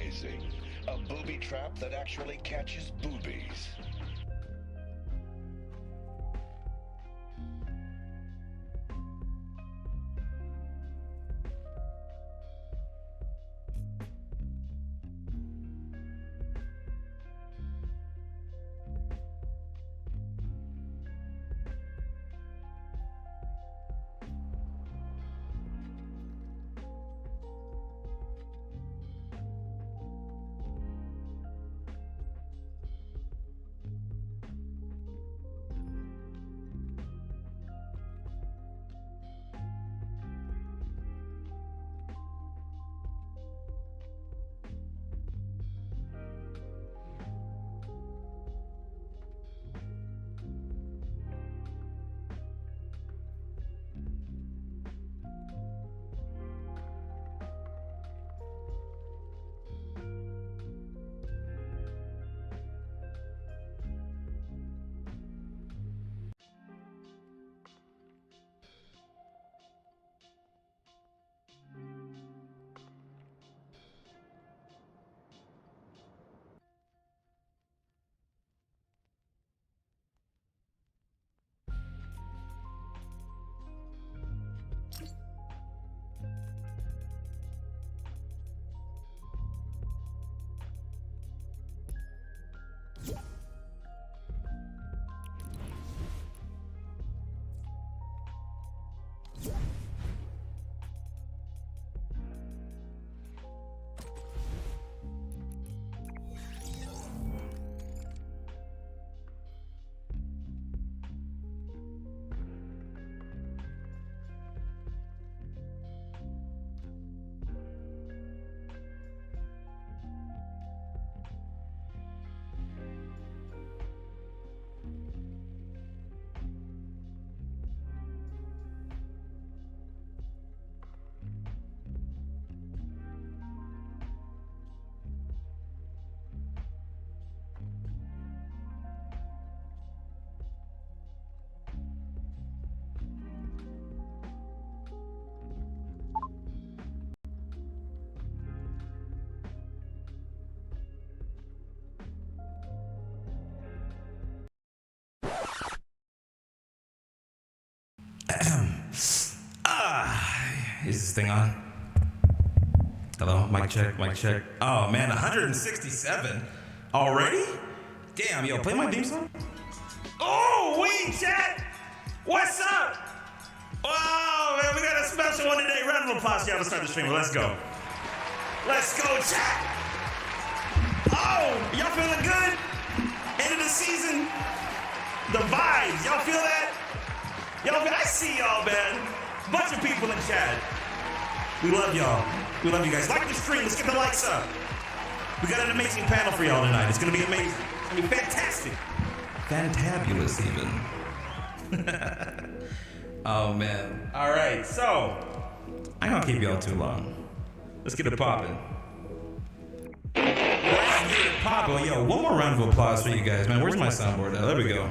Polarizing, a booby trap that actually catches boobies. Is this thing on? Hello, mic check, mic check. Oh man, 167 already? Damn, yo, play my theme song. Oh, wait, chat. What's up? Oh man, we got a special one today. Round of applause, y'all, to start the stream. Let's go. Let's go, chat. Oh, y'all feeling good? End of the season. The vibes, y'all feel that? I see y'all, man. Bunch of people in chat. We love y'all. We love you guys. Like the stream. Let's get the likes up. We got an amazing panel for y'all tonight. It's going to be amazing. It's going to be fantastic. Fantabulous, even. Oh, man. All right. So, I ain't going to keep y'all too long. Let's get it popping. Let's get it popping. Yo, one more round of applause for you guys, man. Where's my soundboard at? There we go.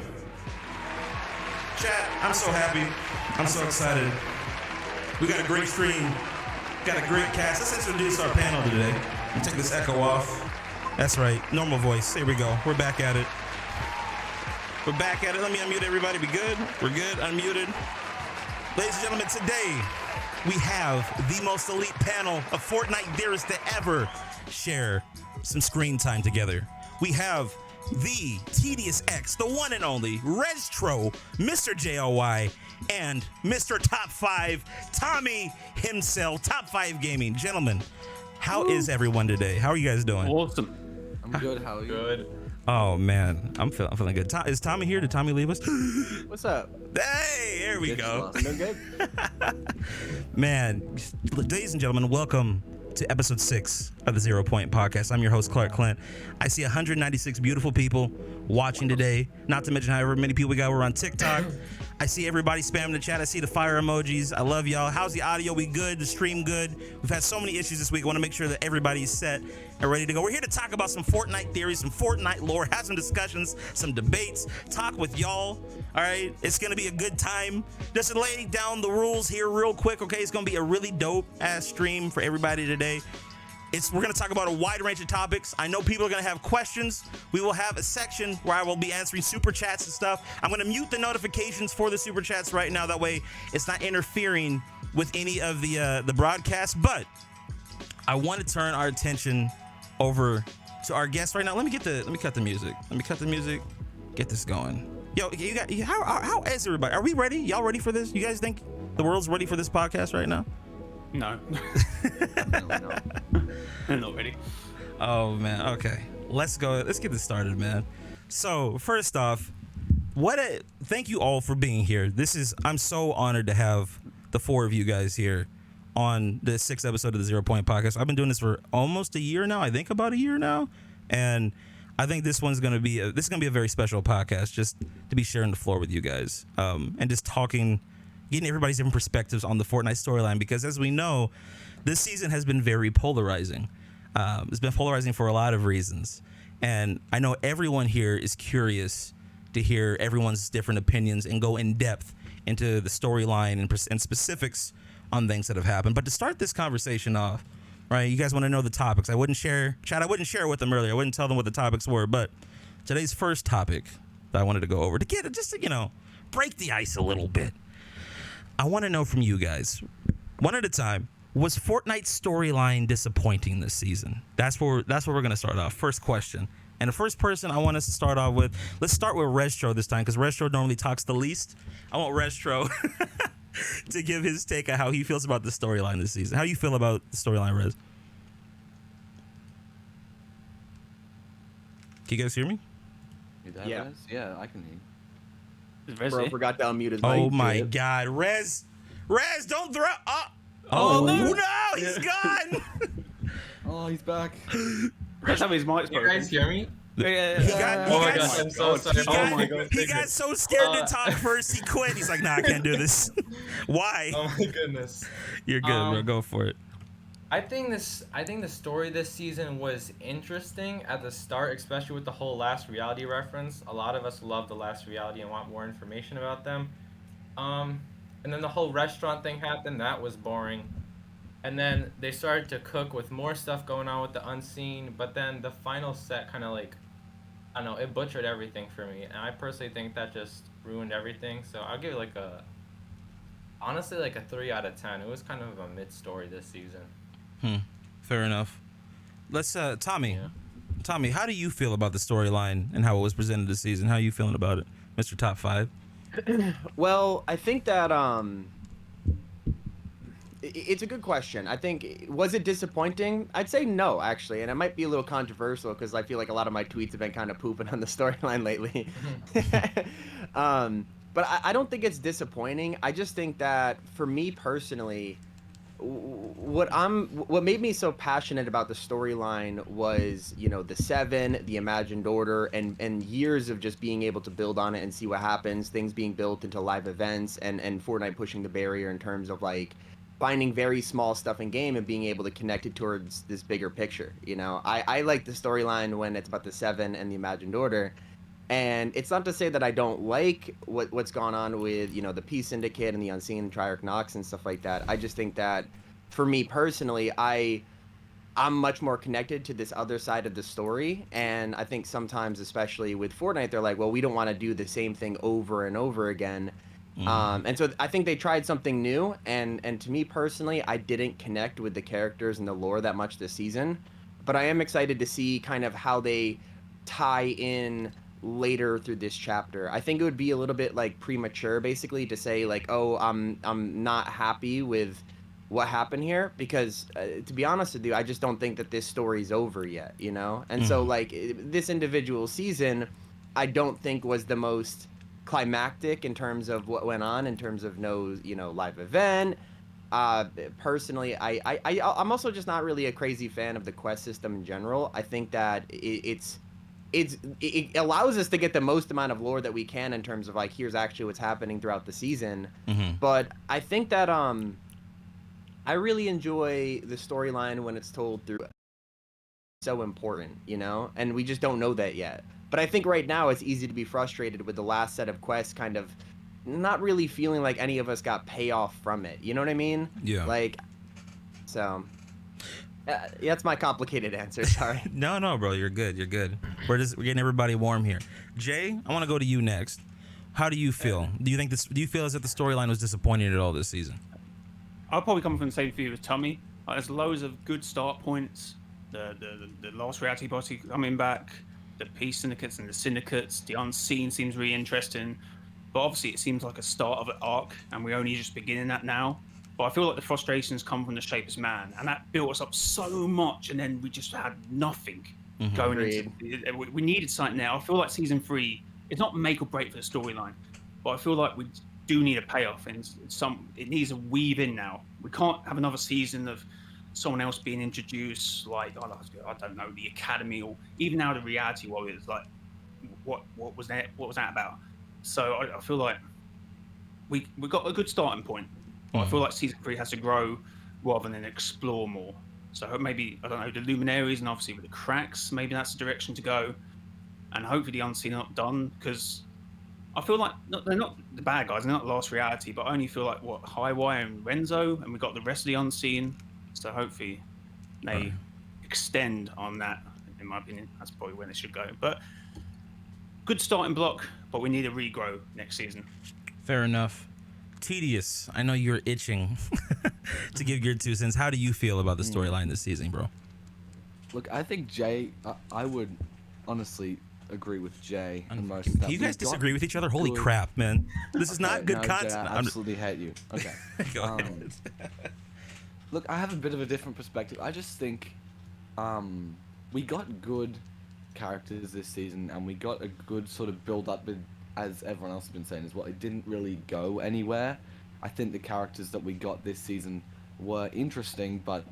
Chat, I'm so happy. I'm so excited. We got a great stream. Got a great cast. Let's introduce our panel today. Let me take this echo off. That's right. Normal voice. Here we go. We're back at it. We're back at it. Let me unmute everybody. We good? We're good. Unmuted. Ladies and gentlemen, today we have the most elite panel of Fortnite dearest to ever share some screen time together. We have the TediusX, the one and only Rezztro, Mr. JOY, and Mr. Top 5, Tommy himself, Top 5 Gaming. Gentlemen, how is everyone today? How are you guys doing? Awesome. I'm good. How are you? Good. Oh man, I'm feeling good. Is Tommy here? Did Tommy leave us? What's up? Hey, here we go. No good. Man, ladies and gentlemen, welcome to episode 6 of the 0 Point Podcast. I'm your host, Clark Clint. I see 196 beautiful people watching today, not to mention however many people we got. We're on TikTok. I see everybody spamming the chat. I see the fire emojis. I love y'all. How's the audio? We good? The stream good? We've had so many issues this week. I want to make sure that everybody's set and ready to go. We're here to talk about some Fortnite theories, some Fortnite lore, have some discussions, some debates, talk with y'all. All right, it's gonna be a good time. Just to lay down the rules here real quick, okay? It's gonna be a really dope ass stream for everybody today. We're going to talk about a wide range of topics. I know people are going to have questions. We will have a section where I will be answering super chats and stuff. I'm going to mute the notifications for the super chats right now. That way it's not interfering with any of the broadcast. But I want to turn our attention over to our guest right now. Let me cut the music. Get this going. Yo, how is everybody? Are we ready? Y'all ready for this? You guys think the world's ready for this podcast right now? No. No. I'm not ready. Oh man. Okay. Let's go. Let's get this started, man. So first off, thank you all for being here. I'm so honored to have the four of you guys here on the 6th episode of the 0 Point Podcast. I've been doing this for almost a year now. I think about a year now, and I think this one's gonna be a very special podcast, just to be sharing the floor with you guys, and just talking, getting everybody's different perspectives on the Fortnite storyline, because as we know, this season has been very polarizing. It's been polarizing for a lot of reasons, and I know everyone here is curious to hear everyone's different opinions and go in depth into the storyline and specifics on things that have happened. But to start this conversation off, right, you guys want to know the topics. I wouldn't share with them earlier. I wouldn't tell them what the topics were, but today's first topic that I wanted to go over to break the ice a little bit. I want to know from you guys, one at a time, was Fortnite's storyline disappointing this season? That's where we're going to start off. First question. And the first person I want us to start off with, let's start with Rezztro this time, because Rezztro normally talks the least. I want Rezztro to give his take on how he feels about the storyline this season. How do you feel about the storyline, Rez? Can you guys hear me? Yeah. Yeah, I can hear you. Bro, Forgot to unmute his mic. Oh my God, Rez, don't throw. Oh no, he's gone. Oh, he's back. Let's have his mic. You guys hear me? Yeah. He got so scared to talk first, he quit. He's like, nah, I can't do this. Why? Oh my goodness. You're good, bro. Go for it. I think the story this season was interesting at the start, especially with the whole Last Reality reference. A lot of us love the Last Reality and want more information about them. And then the whole restaurant thing happened. That was boring. And then they started to cook with more stuff going on with the unseen. But then the final set kind of I don't know, it butchered everything for me. And I personally think that just ruined everything. So I'll give it honestly a 3 out of 10. It was kind of a mid-story this season. Fair enough. Let's Tommy. Yeah. Tommy, how do you feel about the storyline and how it was presented this season? How are you feeling about it, Mr. Top 5? Well, I think that it's a good question. I think, was it disappointing? I'd say no, actually, and it might be a little controversial because I feel like a lot of my tweets have been kind of pooping on the storyline lately. But I don't think it's disappointing. I just think that for me personally, what made me so passionate about the storyline was, the 7, the imagined order, and years of just being able to build on it and see what happens, things being built into live events, and Fortnite pushing the barrier in terms of finding very small stuff in game and being able to connect it towards this bigger picture. I like the storyline when it's about the 7 and the imagined order. And it's not to say that I don't like what's gone on with, the Peace Syndicate and the Unseen Triarch Nox and stuff like that. I just think that, for me personally, I'm much more connected to this other side of the story. And I think sometimes, especially with Fortnite, they're like, well, we don't want to do the same thing over and over again. And so I think they tried something new. And to me personally, I didn't connect with the characters and the lore that much this season. But I am excited to see kind of how they tie in later through this chapter. I think it would be a little bit premature basically to say oh, I'm not happy with what happened here, because to be honest with you, I just don't think that this story's over yet, and so this individual season I don't think was the most climactic in terms of what went on, in terms of no live event. Personally, I'm also just not really a crazy fan of the quest system in general. I think that it allows us to get the most amount of lore that we can in terms of here's actually what's happening throughout the season. But I think that I really enjoy the storyline when it's told through so important, and we just don't know that yet. But I think right now it's easy to be frustrated with the last set of quests kind of not really feeling like any of us got payoff from it. You know what I mean? Yeah. So That's my complicated answer. Sorry. No, bro, you're good. You're good. We're getting everybody warm here. Jay, I want to go to you next. How do you feel? Do you feel as if the storyline was disappointing at all this season? I'll probably come from the same view as Tommy. There's loads of good start points. The last reality party coming back, the peace syndicates and the syndicates, the unseen seems really interesting. But obviously it seems like a start of an arc, and we're only just beginning that now. But I feel like the frustrations come from the shapeless man, and that built us up so much, and then we just had nothing going into. We needed something there. I feel like season 3, it's not make or break for the storyline, but I feel like we do need a payoff, and it needs a weave in now. We can't have another season of someone else being introduced, like I don't know, the Academy, or even now the Reality Warriors. Like, what was that? What was that about? So I feel like we got a good starting point. But I feel like season 3 has to grow rather than explore more. So maybe, I don't know, the Luminaries, and obviously with the cracks, maybe that's the direction to go. And hopefully the Unseen are not done, because I feel like they're not the bad guys, they're not Last Reality, but I only feel like, Highwire and Renzo, and we got the rest of the Unseen. So hopefully they extend on that, in my opinion. That's probably where they should go. But good starting block, but we need to regrow next season. Fair enough. Tedious, I know you're itching to give your 2 cents. How do you feel about the storyline this season, bro? Look, I think Jay, I would honestly agree with Jay on most of that. Can you guys disagree with each other? Holy crap, man. This is not good content. Jay, I absolutely hate you. Okay. Go ahead. Look, I have a bit of a different perspective. I just think we got good characters this season, and we got a good sort of build-up with, as everyone else has been saying as well, it didn't really go anywhere. I think the characters that we got this season were interesting, but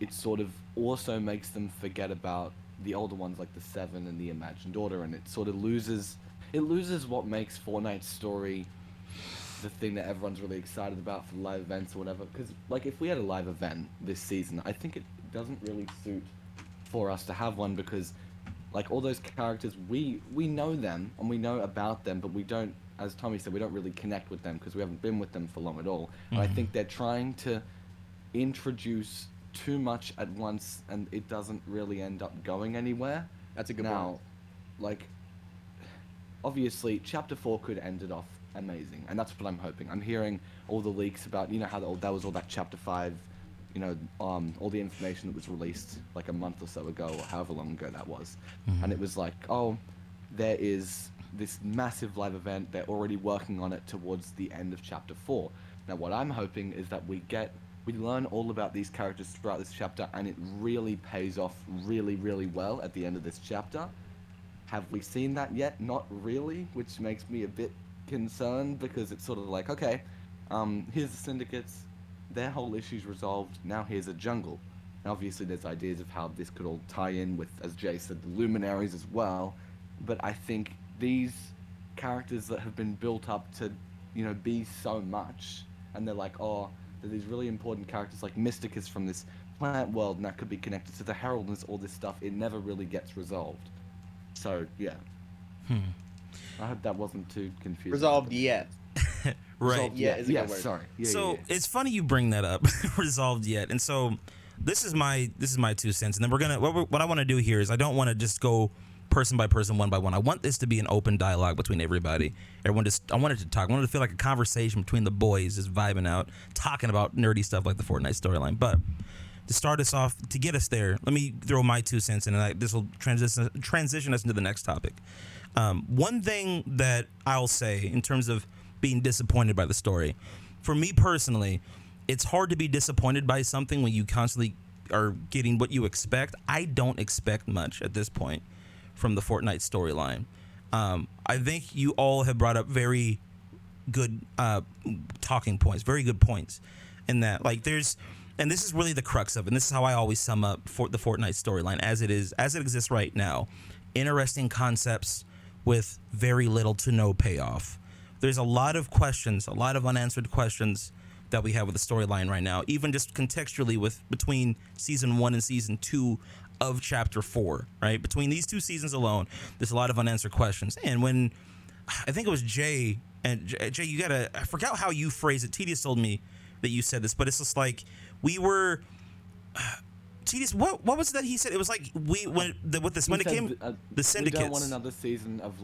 it sort of also makes them forget about the older ones like the Seven and the Imagined Order, and it sort of loses what makes Fortnite's story the thing that everyone's really excited about for live events or whatever. Because like if we had a live event this season, I think it doesn't really suit for us to have one, because like all those characters, we know them and we know about them, but we don't, as Tommy said, we don't really connect with them because we haven't been with them for long at all. And I think they're trying to introduce too much at once, and it doesn't really end up going anywhere. That's a good point. Like, obviously, Chapter 4 could end it off amazing, and that's what I'm hoping. I'm hearing all the leaks about, how that was all that Chapter 5, all the information that was released like a month or so ago, or however long ago that was. And it was like, oh, there is this massive live event, they're already working on it towards the end of Chapter 4. Now, what I'm hoping is that we learn all about these characters throughout this chapter, and it really pays off really, really well at the end of this chapter. Have we seen that yet? Not really, which makes me a bit concerned, because it's sort of like, okay, here's the syndicates, their whole issue's resolved, now here's a jungle. Now, obviously there's ideas of how this could all tie in with, as Jay said, the Luminaries as well, but I think these characters that have been built up to, be so much, and they're like, oh, they're these really important characters like Mysticus from this plant world, and that could be connected to the Herald and all this stuff, it never really gets resolved. So, yeah. I hope that wasn't too confusing. Resolved yet. Right. Resolved yet is a good word. Sorry. It's funny you bring that up. Resolved yet. And so this is my 2 cents. And then what I want to do here is I don't want to just go person by person, one by one. I want this to be an open dialogue between everybody. I wanted to talk. I wanted to feel like a conversation between the boys, just vibing out, talking about nerdy stuff like the Fortnite storyline. But to start us off, to get us there, let me throw my 2 cents in, and this will transition us into the next topic. One thing that I'll say in terms of being disappointed by the story, for me personally, it's hard to be disappointed by something when you constantly are getting what you expect. I don't expect much at this point from the Fortnite storyline. I think you all have brought up very good talking points, very good points in that. Like and this is really the crux of it, and this is how I always sum up for the Fortnite storyline as it exists right now. Interesting concepts with very little to no payoff. There's a lot of questions, a lot of unanswered questions that we have with the storyline right now, even just contextually between season 1 and season 2 of chapter 4, right? Between these 2 seasons alone, there's a lot of unanswered questions. And when I think it was Jay, and Jay, I forgot how you phrased it. Tedious told me that you said this, but it's just like to Tedious, what was that he said? It was like when it came the syndicate. We don't want another season of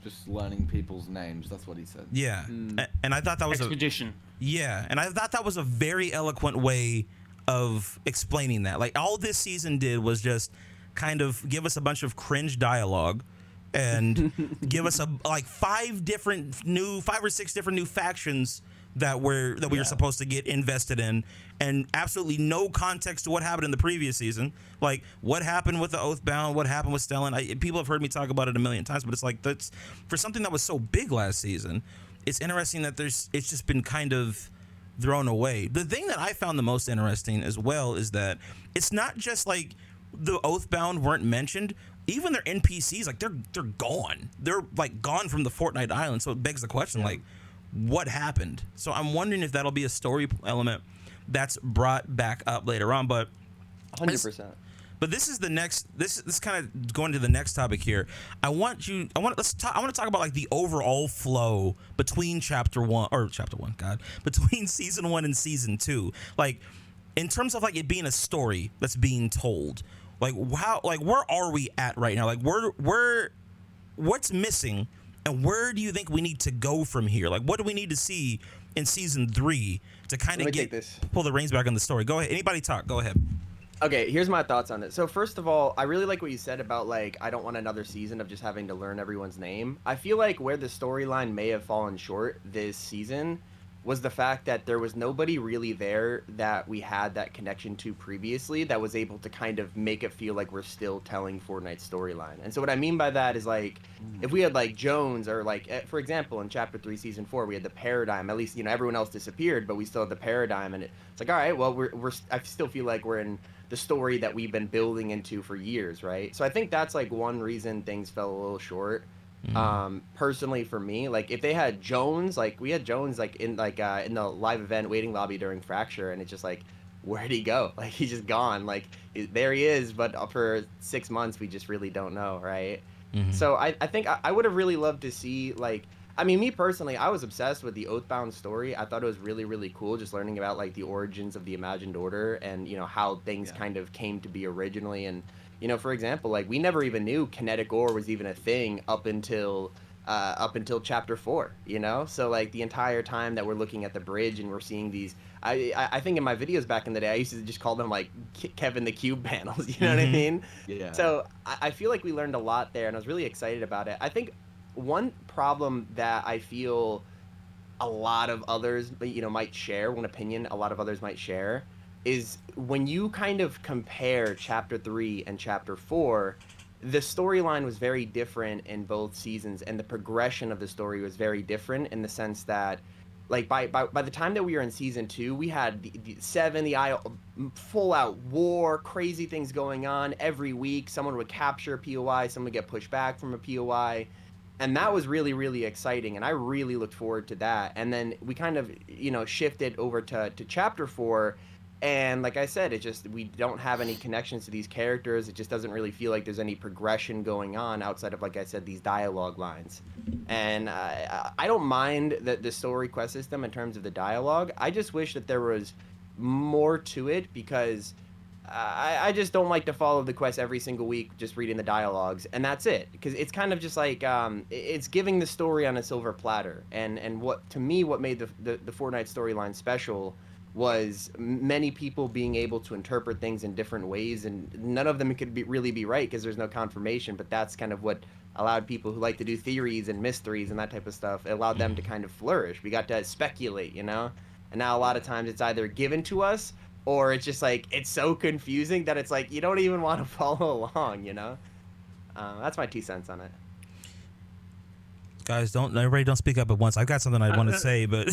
just learning people's names. That's what he said. Yeah, and I thought that was expedition. And I thought that was a very eloquent way of explaining that. Like all this season did was just kind of give us a bunch of cringe dialogue and give us 5 or 6 different new factions that we were supposed to get invested in, and absolutely no context to what happened in the previous season. Like what happened with the Oathbound, what happened with Stellan. People have heard me talk about it a million times, but it's like that's for something that was so big last season. It's interesting that it's just been kind of thrown away. The thing that I found the most interesting as well is that it's not just like the Oathbound weren't mentioned. Even their NPCs, like they're gone. They're like gone from the Fortnite island. So it begs the question, like, what happened? So I'm wondering if that'll be a story element that's brought back up later on. But 100%. But this is the next. This kind of going to the next topic here. I want to talk about like the overall flow between between season 1 and season 2. Like in terms of like it being a story that's being told. Like where are we at right now? Like what's missing, and where do you think we need to go from here? Like what do we need to see in season 3 to kind of pull the reins back on the story? Go ahead. Anybody talk? Go ahead. Okay, here's my thoughts on it. So first of all, I really like what you said about like I don't want another season of just having to learn everyone's name. I feel like where the storyline may have fallen short this season was the fact that there was nobody really there that we had that connection to previously that was able to kind of make it feel like we're still telling Fortnite's storyline. And so what I mean by that is like if we had like Jones or like for example in chapter 3 season 4 we had the paradigm, at least everyone else disappeared but we still had the paradigm, and it's like all right, well I still feel like we're in the story that we've been building into for years, right? So I think that's like one reason things fell a little short. Personally for me, like if they had Jones, like we had Jones like in the live event waiting lobby during Fracture, and it's just like where'd he go? Like he's just gone. Like there he is, but for 6 months we just really don't know, right? So I think I would have really loved to see like, I mean, me personally, I was obsessed with the Oathbound story. I thought it was really, really cool just learning about like the origins of the Imagined Order and how things kind of came to be originally. And for example, like we never even knew kinetic ore was even a thing up until chapter 4, so like the entire time that we're looking at the bridge and we're seeing these, I think in my videos back in the day I used to just call them like Kevin the Cube panels, you know what I mean? Yeah. So I feel like we learned a lot there, and I was really excited about it. I think one problem that I feel a lot of others might share, one opinion a lot of others might share, is when you kind of compare chapter 3 and chapter 4, the storyline was very different in both seasons, and the progression of the story was very different in the sense that like by the time that we were in season 2, we had the 7, the Isle, full out war, crazy things going on every week. Someone would capture a POI, someone would get pushed back from a POI. And that was really, really exciting, and I really looked forward to that. And then we kind of, shifted over to chapter 4, and like I said, we don't have any connections to these characters. It just doesn't really feel like there's any progression going on outside of, like I said, these dialogue lines. And I don't mind the story quest system in terms of the dialogue. I just wish that there was more to it, because I just don't like to follow the quest every single week, just reading the dialogues, and that's it. Because it's kind of just like it's giving the story on a silver platter. And what made the Fortnite storyline special was many people being able to interpret things in different ways, and none of them could really be right because there's no confirmation. But that's kind of what allowed people who like to do theories and mysteries and that type of stuff. It allowed them to kind of flourish. We got to speculate, And now a lot of times it's either given to us, or it's just like it's so confusing that it's like you don't even want to follow along, That's my 2 cents on it. Guys, everybody don't speak up at once. I've got something I want to say, but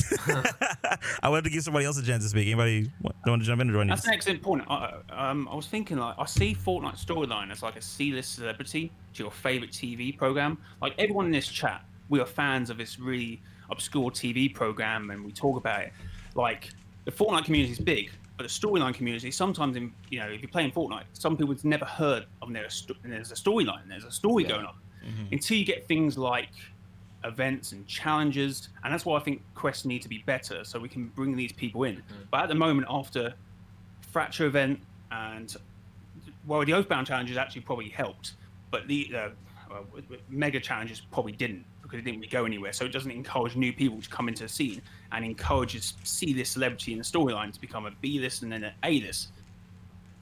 I wanted to give somebody else a chance to speak. Anybody want to jump in or do I need That's an excellent point. I was thinking, like, I see Fortnite storyline as like a C-list celebrity to your favorite TV program. Like everyone in this chat, we are fans of this really obscure TV program, and we talk about it. Like the Fortnite community is big, but the storyline community, sometimes if you're playing Fortnite, some people have never heard of there's a storyline, there's a story going on, until you get things like events and challenges, and that's why I think quests need to be better so we can bring these people in. But at the moment, after Fracture event and well, the Oathbound challenges actually probably helped, but the mega challenges probably didn't, because it didn't really go anywhere. So it doesn't encourage new people to come into the scene and encourages C-list celebrity in the storyline to become a B-list and then an A-list.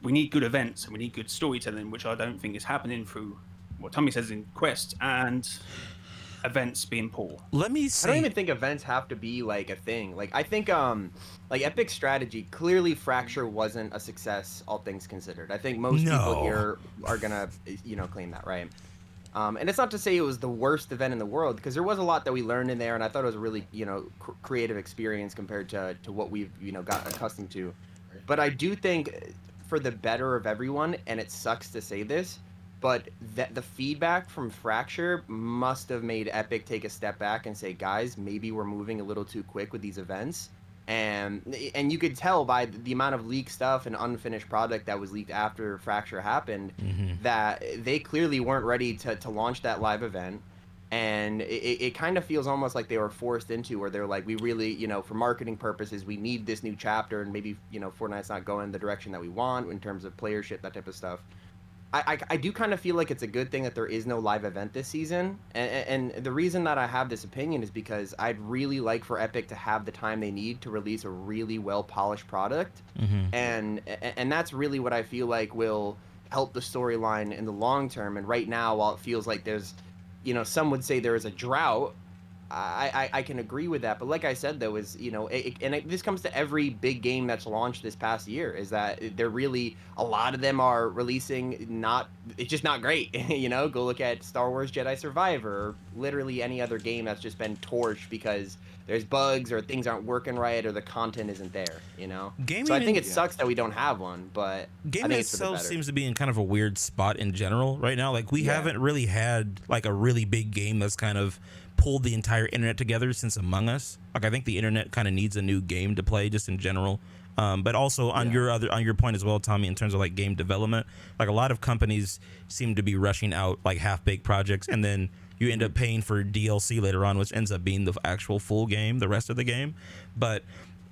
We need good events and we need good storytelling, which I don't think is happening through what Tommy says in Quest and events being poor. Let me say, I don't even think events have to be like a thing. Like I think like Epic's strategy, clearly Fracture wasn't a success, all things considered. I think most people here are gonna claim that, right? And it's not to say it was the worst event in the world, because there was a lot that we learned in there, and I thought it was a really creative experience compared to what we've got accustomed to. But I do think for the better of everyone, and it sucks to say this, but the feedback from Fracture must have made Epic take a step back and say, guys, maybe we're moving a little too quick with these events. And you could tell by the amount of leaked stuff and unfinished product that was leaked after Fracture happened, that they clearly weren't ready to launch that live event. And it kind of feels almost like they were forced into, where they're like, we really, for marketing purposes, we need this new chapter, and maybe, Fortnite's not going the direction that we want in terms of playership, that type of stuff. I do kind of feel like it's a good thing that there is no live event this season. And the reason that I have this opinion is because I'd really like for Epic to have the time they need to release a really well-polished product. And that's really what I feel like will help the storyline in the long term. And right now, while it feels like there's, some would say there is a drought, I can agree with that. But like I said, though, is, this comes to every big game that's launched this past year, is that they're really, a lot of them are releasing it's just not great. Go look at Star Wars Jedi Survivor, or literally any other game that's just been torched because there's bugs or things aren't working right or the content isn't there, Gaming, so I think it sucks that we don't have one, but gaming itself seems to be in kind of a weird spot in general right now. Like we haven't really had like a really big game that's kind of pulled the entire internet together since Among Us. Like I think the internet kind of needs a new game to play just in general. But also on your point as well, Tommy, in terms of like game development, like a lot of companies seem to be rushing out like half-baked projects, and then you end up paying for DLC later on, which ends up being the actual full game, the rest of the game. But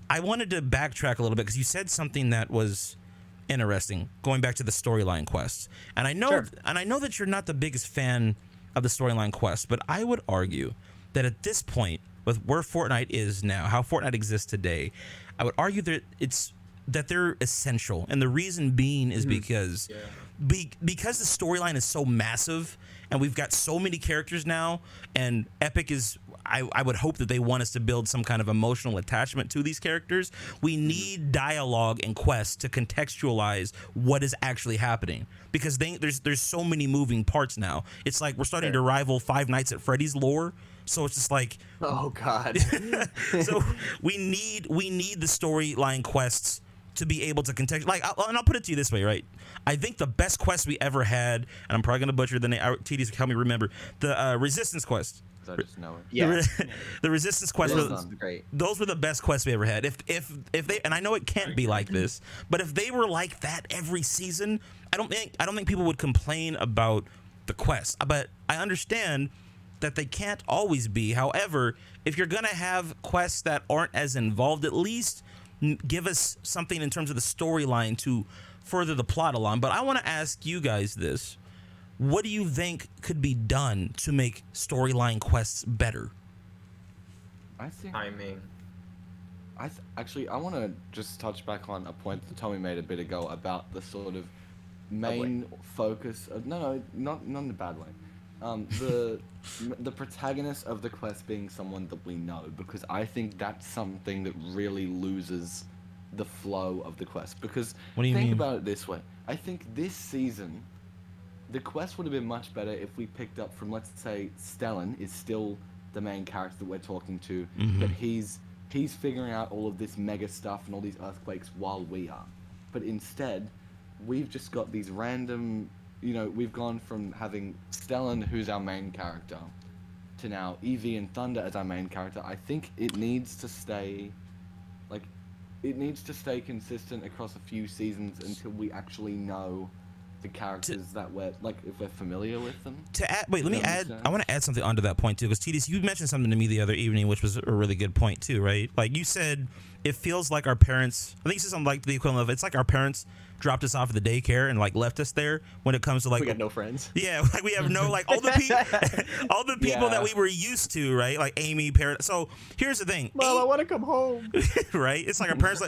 I wanted to backtrack a little bit because you said something that was interesting, going back to the storyline quests. And I know that you're not the biggest fan of the storyline quest, but I would argue that at this point, with where Fortnite is now, how Fortnite exists today, I would argue that they're essential. And the reason being is because the storyline is so massive and we've got so many characters now, and Epic is, I would hope that they want us to build some kind of emotional attachment to these characters. We need dialogue and quests to contextualize what is actually happening, because there's so many moving parts now. It's like we're starting to rival Five Nights at Freddy's lore. So it's just like, oh god. So we need the storyline quests to be able to contextualize. Like, and I'll put it to you this way, right? I think the best quest we ever had, and I'm probably gonna butcher the name. TD's help me remember, the Resistance quest. I just know it. Yeah. The Resistance quest. Great. Those were the best quests we ever had. If they, and I know it can't be like this, but if they were like that every season, I don't think people would complain about the quests. But I understand that they can't always be. However, if you're gonna have quests that aren't as involved, at least give us something in terms of the storyline to further the plot along. But I want to ask you guys this: what do you think could be done to make storyline quests better? I think Timing. Actually, I want to just touch back on a point that Tommy made a bit ago about the sort of main focus of, not in a bad way. The protagonist of the quest being someone that we know, because I think that's something that really loses the flow of the quest. Because what do you think mean? about it this way: I think this season the quest would have been much better if we picked up from, let's say, Stellan is still the main character that we're talking to, but he's figuring out all of this mega stuff and all these earthquakes while we are. But instead, we've just got these random, we've gone from having Stellan, who's our main character, to now Evie and Thunder as our main character. I think it needs to stay consistent across a few seasons until we actually know the characters that we're, like, if we're familiar with them. I want to add something onto that point too, because TDS, you mentioned something to me the other evening, which was a really good point too, right? Like you said, it feels like our parents. I think this is something like the equivalent of it's like our parents dropped us off at the daycare and like left us there when it comes to like we got no friends. Yeah, like we have no like all the people that we were used to, right? Like Amy, parent. So here's the thing, Mom, I want to come home. right? It's like our parents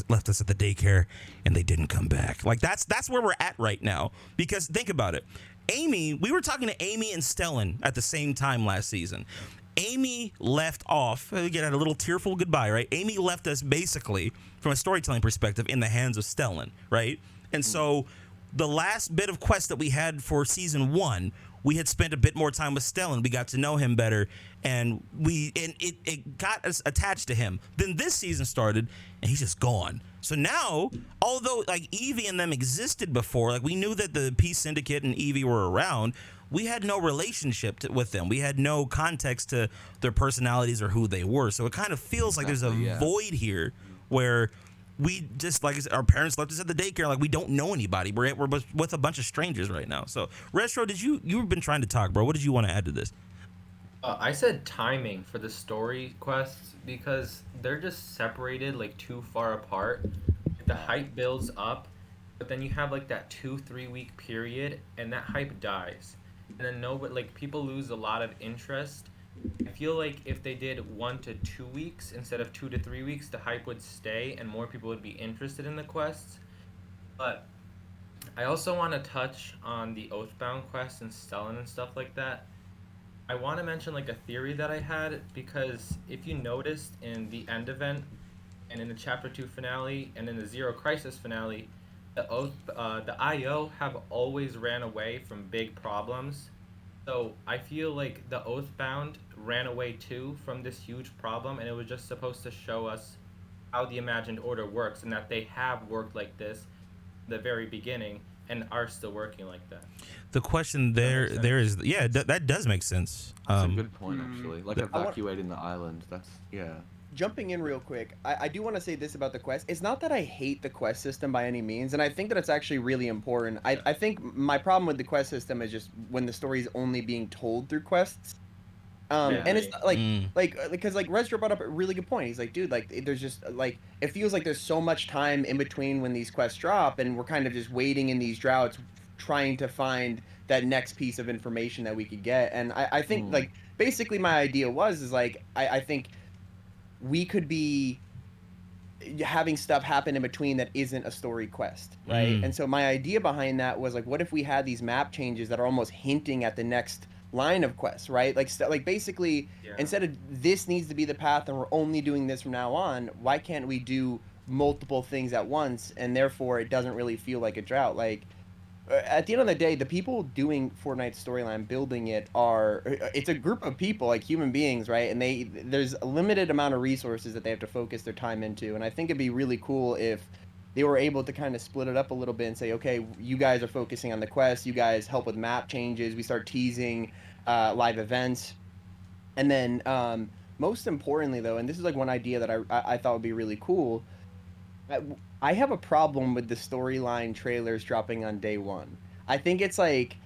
left us at the daycare and they didn't come back. Like that's where we're at right now. Because think about it, Amy. We were talking to Amy and Stellan at the same time last season. Amy left off, again, at a little tearful goodbye, right? Amy left us basically, from a storytelling perspective, in the hands of Stellan, right? And so the last bit of quest that we had for season 1, we had spent a bit more time with Stellan. We got to know him better, and it got us attached to him. Then this season started, and he's just gone. So now, although like Evie and them existed before, like we knew that the Peace Syndicate and Evie were around, we had no relationship with them. We had no context to their personalities or who they were. So it kind of feels like there's a void here where we just, like our parents left us at the daycare. Like we don't know anybody. We're with a bunch of strangers right now. So Rezztro, you've been trying to talk, bro. What did you want to add to this? I said timing for the story quests because they're just separated like too far apart. The hype builds up, but then you have like that 2-3 week period, and that hype dies. And then people lose a lot of interest. I feel like if they did 1 to 2 weeks instead of 2 to 3 weeks, the hype would stay and more people would be interested in the quests. But I also want to touch on the Oathbound quest and Stellan and stuff like that. I want to mention like a theory that I had, because if you noticed in the end event and in the chapter 2 finale and in the Zero Crisis finale, the IO have always ran away from big problems. So I feel like the Oathbound ran away too from this huge problem, and it was just supposed to show us how the Imagined Order works and that they have worked like this in the very beginning and are still working like that. The question there is, yeah, that does make sense. That's a good point, actually. Like evacuating the island. That's Jumping in real quick, I do want to say this about the quest. It's not that I hate the quest system by any means, and I think that it's actually really important. I think my problem with the quest system is just when the story is only being told through quests. And it's because Rezztro brought up a really good point. He's like, dude, like there's just like it feels like there's so much time in between when these quests drop, and we're kind of just waiting in these droughts, trying to find that next piece of information that we could get. And I think like basically my idea is like I think we could be having stuff happen in between that isn't a story quest, right? And so my idea behind that was like, what if we had these map changes that are almost hinting at the next line of quests, right? Like basically, instead of this needs to be the path and we're only doing this from now on, why can't we do multiple things at once? And therefore, it doesn't really feel like a drought. Like at the end of the day, the people doing Fortnite's storyline, building it's a group of people, like human beings, right? And there's a limited amount of resources that they have to focus their time into. And I think it'd be really cool if they were able to kind of split it up a little bit and say, okay, you guys are focusing on the quest, you guys help with map changes, we start teasing live events. And then most importantly, though, and this is like one idea that I thought would be really cool, I have a problem with the storyline trailers dropping on day one. I think it's like,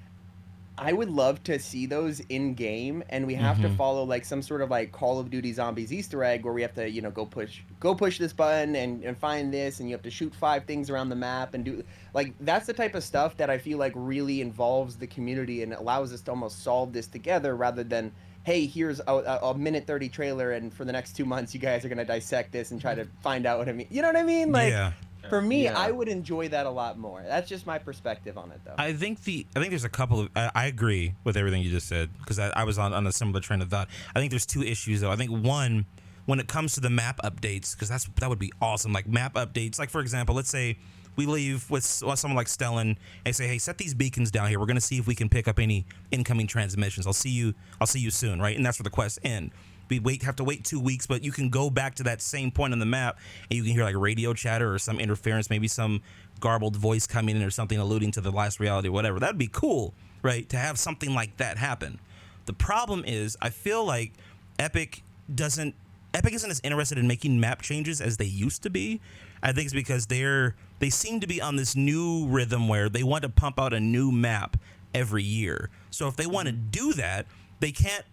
I would love to see those in game, and we have to follow like some sort of like Call of Duty Zombies Easter egg where we have to, go push this button and find this, and you have to shoot 5 things around the map and do like that's the type of stuff that I feel like really involves the community and allows us to almost solve this together rather than, hey, here's a minute 30 trailer, and for the next 2 months you guys are gonna dissect this and try to find out what I mean. You know what I mean? Like, for me, I would enjoy that a lot more. That's just my perspective on it, though. I think there's a couple of. I agree with everything you just said because I was on a similar train of thought. I think there's 2 issues though. I think one, when it comes to the map updates, because that would be awesome. Like map updates. Like for example, let's say we leave with someone like Stellan and say, hey, set these beacons down here. We're gonna see if we can pick up any incoming transmissions. I'll see you soon, right? And that's where the quests end. We have to wait 2 weeks, but you can go back to that same point on the map and you can hear like radio chatter or some interference, maybe some garbled voice coming in or something alluding to the last reality or whatever. That'd be cool, right? To have something like that happen. The problem is I feel like Epic isn't as interested in making map changes as they used to be. I think it's because they seem to be on this new rhythm where they want to pump out a new map every year. So if they want to do that, they can't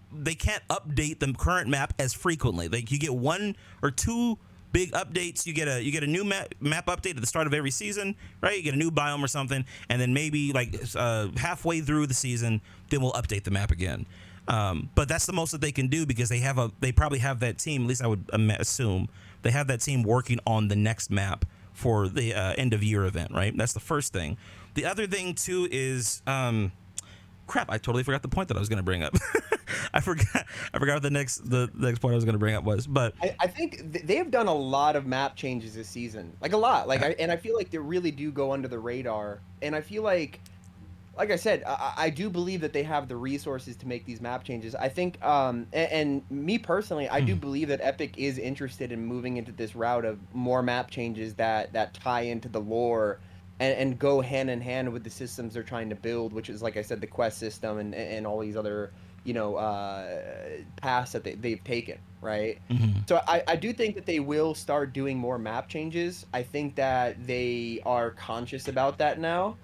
update the current map as frequently. Like you get 1 or 2 big updates. You get a new map update at the start of every season, right? You get a new biome or something, and then maybe like halfway through the season, then we'll update the map again. But that's the most that they can do because they probably have that team. At least I would assume they have that team working on the next map for the end of year event, right? That's the first thing. The other thing too is crap. I totally forgot the point that I was going to bring up. I forgot what the next point I was going to bring up was. But I think they have done a lot of map changes this season, like a lot. I feel like they really do go under the radar. And I feel like I said, I do believe that they have the resources to make these map changes. I think, and me personally, I do believe that Epic is interested in moving into this route of more map changes that tie into the lore and go hand in hand with the systems they're trying to build, which is, like I said, the quest system and all these other, paths that they've taken, right? So I do think that they will start doing more map changes. I think that they are conscious about that now.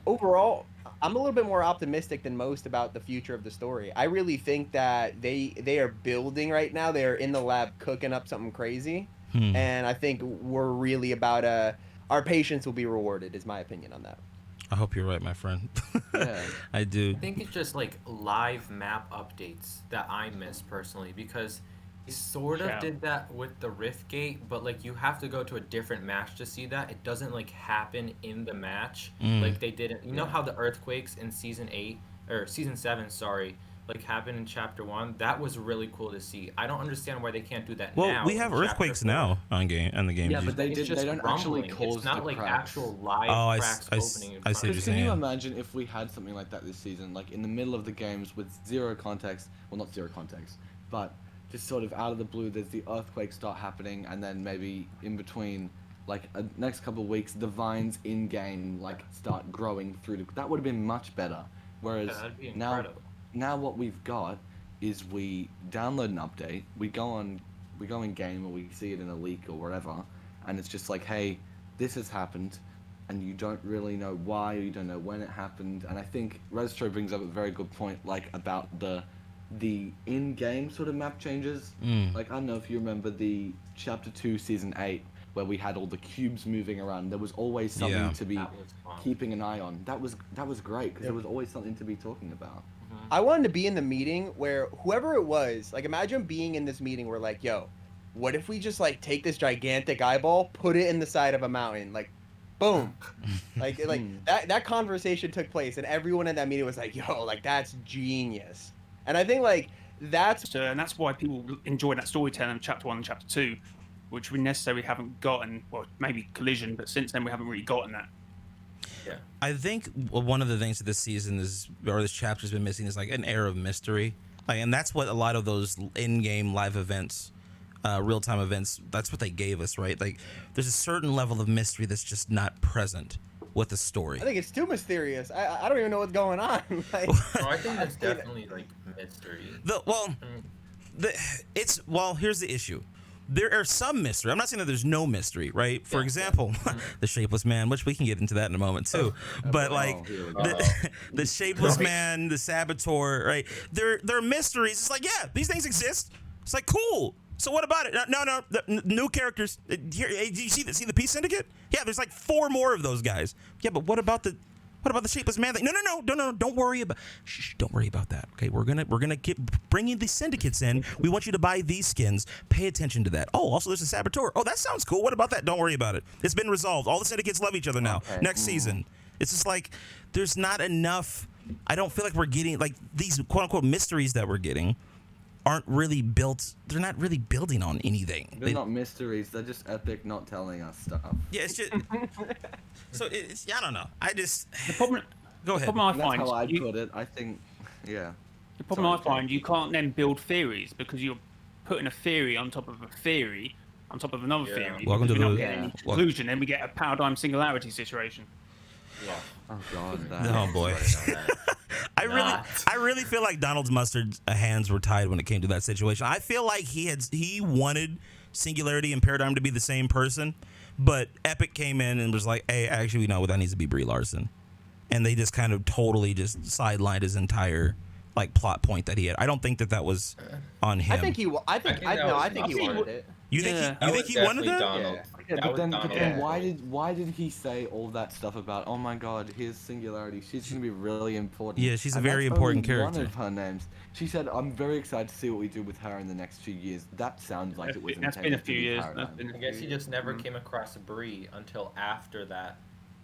Overall, I'm a little bit more optimistic than most about the future of the story. I really think that they are building right now. They are in the lab cooking up something crazy, and I think we're really about our patience will be rewarded, is my opinion on that. I hope you're right, my friend. Yeah. I do. I think it's just like live map updates that I miss personally, because they sort of did that with the Rift Gate, but like you have to go to a different match to see that. It doesn't like happen in the match like they did. You know how the earthquakes in season 7, sorry, like happened in chapter 1? That was really cool to see. I don't understand why they can't do that now. Well, we have earthquakes now on the game. Yeah, but they don't actually cause It's not the like cracks. actual live cracks opening. I see what you're Can saying. you imagine if we had something like that this season, like in the middle of the games with zero context? Well, not zero context, but just sort of out of the blue, there's the earthquakes start happening, and then maybe in between, like next couple of weeks, the vines in game like start growing through. That would have been much better. Whereas that'd be now, incredible. now what we've got is we download an update, we go in game, or we see it in a leak or whatever, and it's just like, hey, this has happened, and you don't really know why, or you don't know when it happened. And I think Rezztro brings up a very good point, like about the in-game sort of map changes. Like, I don't know if you remember the chapter 2 season 8 where we had all the cubes moving around. There was always something to be keeping an eye on. That was great, because there was always something to be talking about. I wanted to be in the meeting where whoever it was, like imagine being in this meeting where like, yo, what if we just like take this gigantic eyeball, put it in the side of a mountain, like boom. like that conversation took place and everyone in that meeting was like, yo, like that's genius. And I think like that's why people enjoy that storytelling of chapter 1 and chapter 2, which we necessarily haven't gotten. Well, maybe Collision, but since then we haven't really gotten that. Yeah. I think one of the things that this season this chapter's been missing is like an air of mystery. Like, and that's what a lot of those in-game live events, real-time events, that's what they gave us, right? Like, there's a certain level of mystery that's just not present with the story. I think it's too mysterious. I don't even know what's going on. Like, I think that's definitely like mystery. Here's the issue. There are some mystery. I'm not saying that there's no mystery, right? For example, the Shapeless Man, which we can get into that in a moment too. But like the Shapeless Man, the Saboteur, right? There are mysteries. It's like, yeah, these things exist. It's like, cool. So what about it? No, new characters. Here, do you see the Peace Syndicate? Yeah, there's like 4 more of those guys. Yeah, but what about the Shapeless Man thing? No, don't worry about. Don't worry about that. Okay, we're gonna keep bringing the syndicates in. We want you to buy these skins. Pay attention to that. Oh, also there's a Saboteur. Oh, that sounds cool. What about that? Don't worry about it. It's been resolved. All the syndicates love each other now. Okay. Next season, it's just like there's not enough. I don't feel like we're getting like these quote unquote mysteries that we're getting aren't really built. They're not really building on anything. They're not mysteries. They're just Epic not telling us stuff. Yeah, it's just. So it's I don't know. I just The problem. go ahead. The problem I That's find. how I you- put it. I think, yeah. The problem I find, you can't then build theories because you're putting a theory on top of a theory on top of another theory. Welcome because to we're not the- getting any Wel- conclusion, then we get a paradigm singularity situation. Yeah. Oh god. Oh boy. I really feel like Donald's Mustard's hands were tied when it came to that situation. I feel like he wanted Singularity and Paradigm to be the same person, but Epic came in and was like, hey, actually, no, that needs to be Brie Larson. And they just kind of totally just sidelined his entire like plot point that he had. I don't think that was on him. I think he wanted it. You think Yeah. you think he wanted that? Donald. Yeah, That but was then Donald. why did he say all that stuff about, oh my god, here's Singularity, she's gonna be really important? Yeah, she's a And very that's important only character. One of her names. She said, I'm very excited to see what we do with her in the next few years. That sounds like it was That's intended been a to few be years. Paradigm. That's been a I guess few he years. just never came across Bree until after that.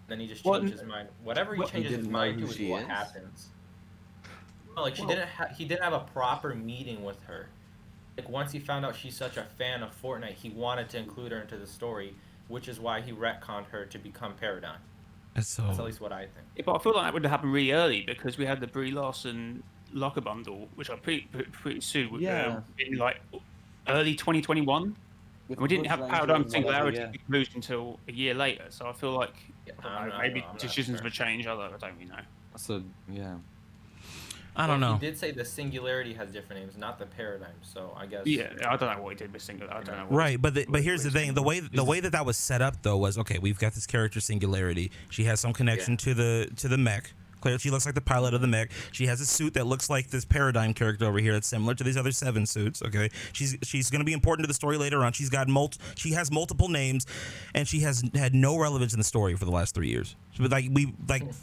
Then he just Well, changed his mind. Whatever he What, he changes his didn't know mind who to is she what is? happens. No, like he didn't have a proper meeting with her. Like once he found out she's such a fan of Fortnite, he wanted to include her into the story, which is why he retconned her to become Paradigm. So That's at least what I think. Yeah, but I feel like that would have happened really early because we had the Brie Larson locker bundle, which I'm pretty soon Yeah. in like early 2021. With And we didn't have Bush Paradigm Ranger and whatever, Singularity yeah. conclusion until a year later. So I feel like I don't know, maybe I'm not decisions sure. would change. I don't really know. So, yeah. I don't Well, know. He did say the Singularity has different names, not the Paradigm. So I guess. Yeah, I don't know what he did with Singular. I don't know. What Right, but here's the thing: the way that was set up though was okay. We've got this character Singularity. She has some connection to the mech. Clearly, she looks like the pilot of the mech. She has a suit that looks like this Paradigm character over here. That's similar to these other 7 suits. Okay, she's going to be important to the story later on. She has multiple names, and she has had no relevance in the story for the last 3 years. But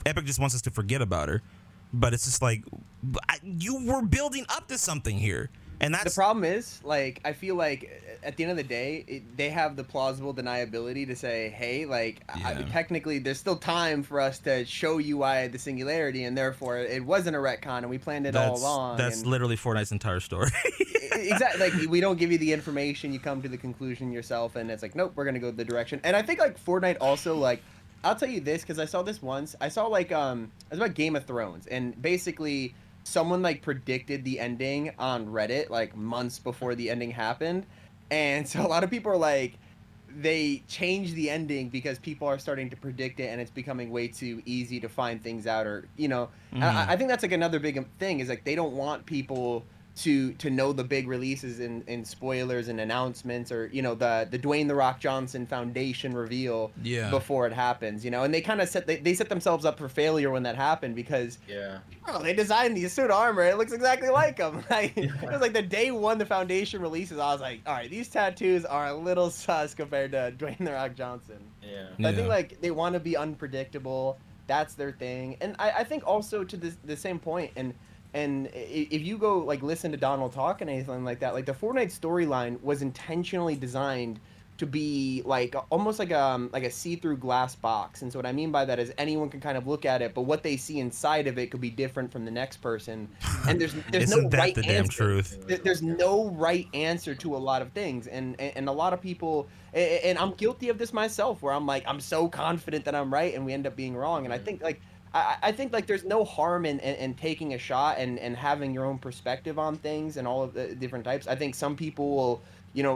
Epic just wants us to forget about her. But it's just like you were building up to something here, and that's The problem is, like, I feel like at the end of the day, they have the plausible deniability to say, hey, like, technically, there's still time for us to show you why the Singularity, and therefore it wasn't a retcon, and we planned it all along. That's and literally Fortnite's entire story. exactly. Like, we don't give you the information, you come to the conclusion yourself, and it's like, nope, we're gonna go the direction. And I think like Fortnite also like. I'll tell you this because I saw this once. I saw like it was about Game of Thrones, and basically someone like predicted the ending on Reddit like months before the ending happened, and so a lot of people are like they changed the ending because people are starting to predict it, and it's becoming way too easy to find things out, or I think that's like another big thing is like they don't want people to know the big releases and spoilers and announcements, or the Dwayne the Rock Johnson Foundation reveal before it happens, and they kind of they set themselves up for failure when that happened because they designed the suit armor, it looks exactly like them. It was like the day one the Foundation releases, I was like, all right, these tattoos are a little sus compared to Dwayne the Rock Johnson. I think like they want to be unpredictable, that's their thing. And I think also to the same point, and if you go like listen to Donald talk and anything like that, like the Fortnite storyline was intentionally designed to be like almost like a see-through glass box. And so what I mean by that is anyone can kind of look at it, but what they see inside of it could be different from the next person. And there's Isn't no that right the answer. damn truth? There's no right answer to a lot of things, and a lot of people, and I'm guilty of this myself, where I'm like I'm so confident that I'm right, and we end up being wrong. And I think like. I think like there's no harm in taking a shot and having your own perspective on things and all of the different types. I think some people will,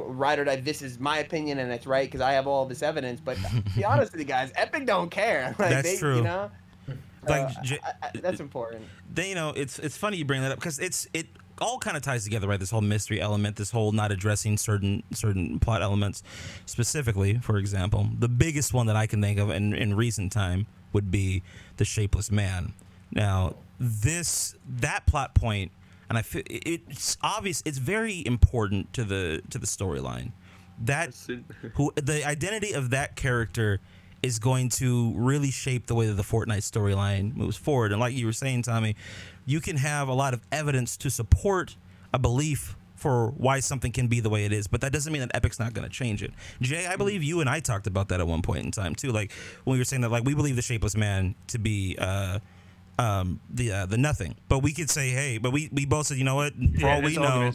ride or die. This is my opinion and it's right because I have all this evidence. But to be honest with you guys, Epic don't care. Like, That's true. Like that's important. It's funny you bring that up because it all kind of ties together, right? This whole mystery element, this whole not addressing certain plot elements specifically. For example, the biggest one that I can think of in recent time would be the shapeless man. Now, that plot point, and I feel it's obvious, it's very important to the storyline. That the identity of that character is going to really shape the way that the Fortnite storyline moves forward. And like you were saying, Tommy, you can have a lot of evidence to support a belief for why something can be the way it is, but that doesn't mean that Epic's not going to change it. Jay, I believe you and I talked about that at one point in time too. Like when we were saying that, like we believe the shapeless man to be the nothing, but we could say, hey, but we both said, you know what? For all we know,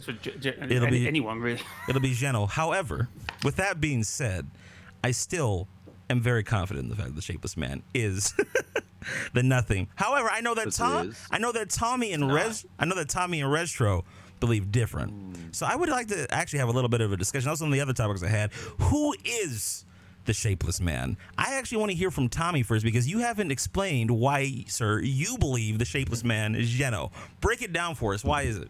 it'll be anyone really. It'll be Geno. However, with that being said, I still am very confident in the fact that the shapeless man is the nothing. However, I know that Tommy and Rezztro believe different. So I would like to actually have a little bit of a discussion. Also, on the other topics I had, who is the shapeless man? I actually want to hear from Tommy first because you haven't explained why, sir, you believe the shapeless man is Geno. Break it down for us. Why is it?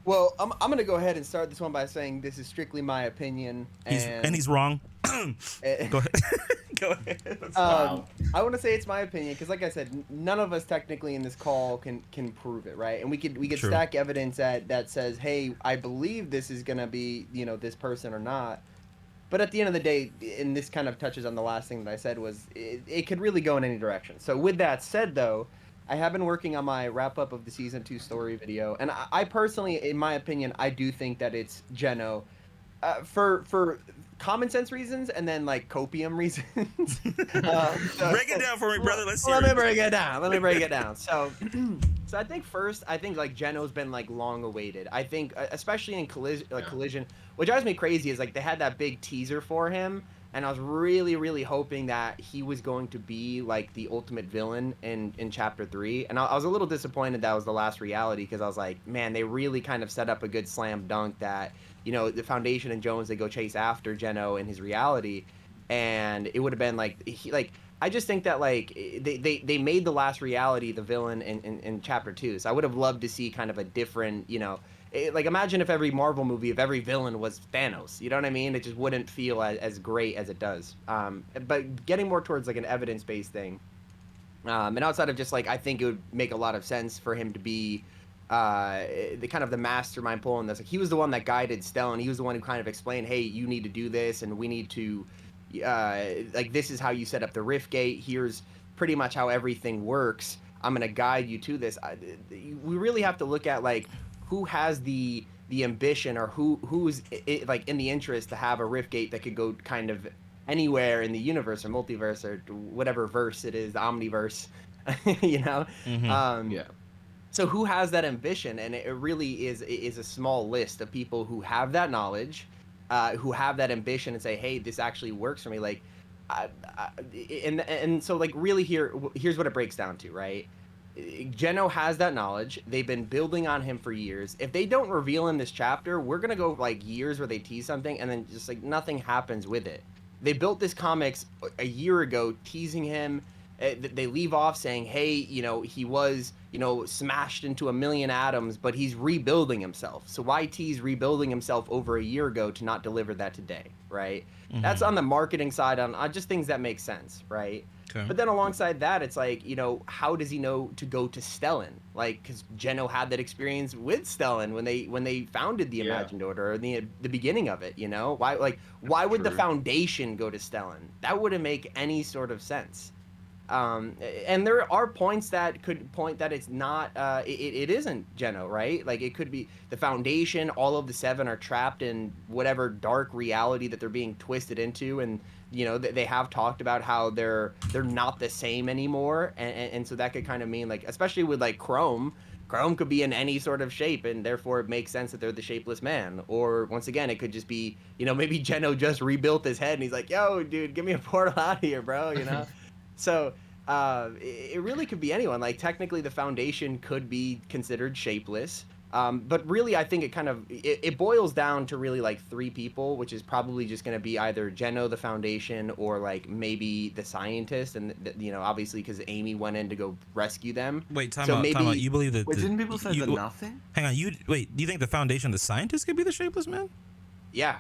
Well, I'm gonna go ahead and start this one by saying this is strictly my opinion, and He's wrong. eh, Go ahead. Go ahead. Wow. I want to say it's my opinion because, like I said, none of us technically in this call can prove it, right? And we could True. stack evidence that says, hey, I believe this is gonna be this person or not. But at the end of the day, and this kind of touches on the last thing that I said, was it could really go in any direction. So with that said, though, I have been working on my wrap up of the season 2 story video, and I personally, in my opinion, I do think that it's Geno, for common sense reasons and then like copium reasons. Break it down for me, brother. Let's hear Let me it. break it down. So, so I think like Geno's been like long awaited. I think especially in collision, what drives me crazy is like they had that big teaser for him, and I was really hoping that he was going to be like the ultimate villain in chapter 3, and I was a little disappointed that was the last reality, because I was like, man, they really kind of set up a good slam dunk that the Foundation and Jones, they go chase after Geno in his reality, and it would have been like I just think that like they made the last reality the villain in chapter 2, so I would have loved to see kind of a different like imagine if every Marvel movie, if every villain was Thanos, you know what I mean? It just wouldn't feel as great as it does. But getting more towards like an evidence-based thing, and outside of just like, I think it would make a lot of sense for him to be the kind of the mastermind pulling this. Like, he was the one that guided Stellan. He was the one who kind of explained, hey, you need to do this, and we need to like, this is how you set up the rift gate. Here's pretty much how everything works. I'm gonna guide you to this. We really have to look at like who has the ambition, or who's like in the interest to have a rift gate that could go kind of anywhere in the universe or multiverse or whatever verse it is, the omniverse, Mm-hmm. Yeah. So who has that ambition? And it really is a small list of people who have that knowledge, who have that ambition, and say, hey, this actually works for me. Like, and so like really here's what it breaks down to, right? Geno has that knowledge. They've been building on him for years. If they don't reveal in this chapter, we're gonna go like years where they tease something and then just like nothing happens with it. They built this comics a year ago teasing him. They leave off saying, hey, he was smashed into a million atoms, but he's rebuilding himself. So why tease rebuilding himself over a year ago to not deliver that today, right? Mm-hmm. That's on the marketing side, on just things that make sense, right? Okay. But then alongside that, it's like, how does he know to go to Stellan? Like, because Geno had that experience with Stellan when they founded the Imagined Order, or the beginning of it. Why would the True. Foundation go to Stellan? That wouldn't make any sort of sense. And there are points that could point that it's not, it isn't Geno, right? Like, it could be the Foundation. All of the 7 are trapped in whatever dark reality that they're being twisted into, and they have talked about how they're not the same anymore, and so that could kind of mean, like, especially with like Chrome could be in any sort of shape, and therefore it makes sense that they're the shapeless man. Or once again, it could just be maybe Geno just rebuilt his head and he's like, yo dude, give me a portal out of here, bro. So it really could be anyone. Like, technically the Foundation could be considered shapeless. But really, I think it kind of it boils down to really like 3 people, which is probably just going to be either Geno, the Foundation, or like maybe the scientist, and obviously because Amy went in to go rescue them. Wait, time So out. maybe- Time out. You believe that? Wait, didn't people say the nothing? Hang on. Do you think the Foundation, the scientists, could be the shapeless man? Yeah.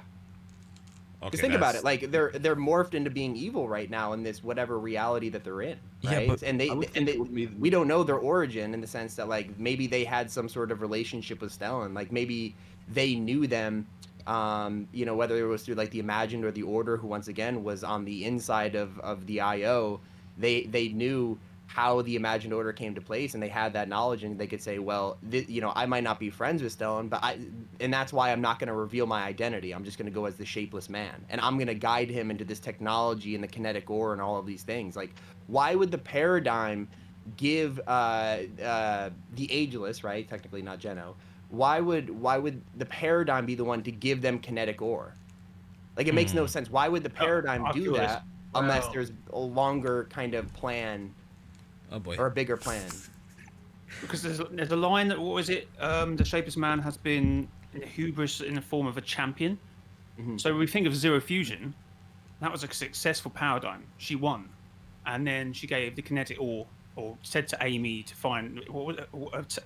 Okay, Because think about it, like they're morphed into being evil right now in this whatever reality that they're in, right? Yeah, but and I would think it would be- we don't know their origin, in the sense that like maybe they had some sort of relationship with Stellan, like maybe they knew them, whether it was through like the Imagined or the Order, who once again was on the inside of the IO. They knew how the Imagined Order came to place, and they had that knowledge, and they could say, well, I might not be friends with Stellan, and that's why I'm not going to reveal my identity. I'm just going to go as the shapeless man, and I'm going to guide him into this technology and the kinetic ore and all of these things. Like, why would the Paradigm give the Ageless, right? Technically not Geno. Why would the Paradigm be the one to give them kinetic ore? Like, it makes no sense. Why would the Paradigm do that unless there's a longer kind of plan? Oh boy. Or a bigger plan. Because there's a line that, what was it? The shapeless man has been hubris in the form of a champion. Mm-hmm. So we think of Zero Fusion. That was a successful paradigm. She won, and then she gave the kinetic ore or said to Amy to find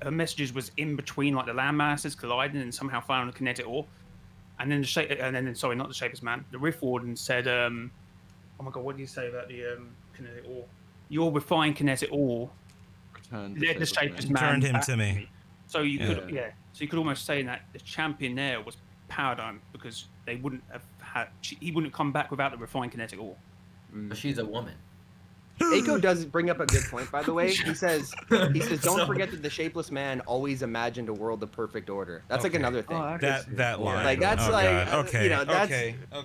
her messages was in between like the landmasses colliding and somehow found a kinetic ore. And then sorry, not the Shapeless Man, the Rift Warden said, oh my god, what do you say about the kinetic ore? Your refined kinetic ore led the Shapeless Man turned him back to me. So you could so you could almost say that the champion there was Paradigm, because they wouldn't have had he wouldn't come back without the refined kinetic ore. But she's a woman. Aiko does bring up a good point, by the way. He says, don't forget that the Shapeless Man always imagined a world of perfect order. That's like another thing. That line. Like that's okay. you know, that's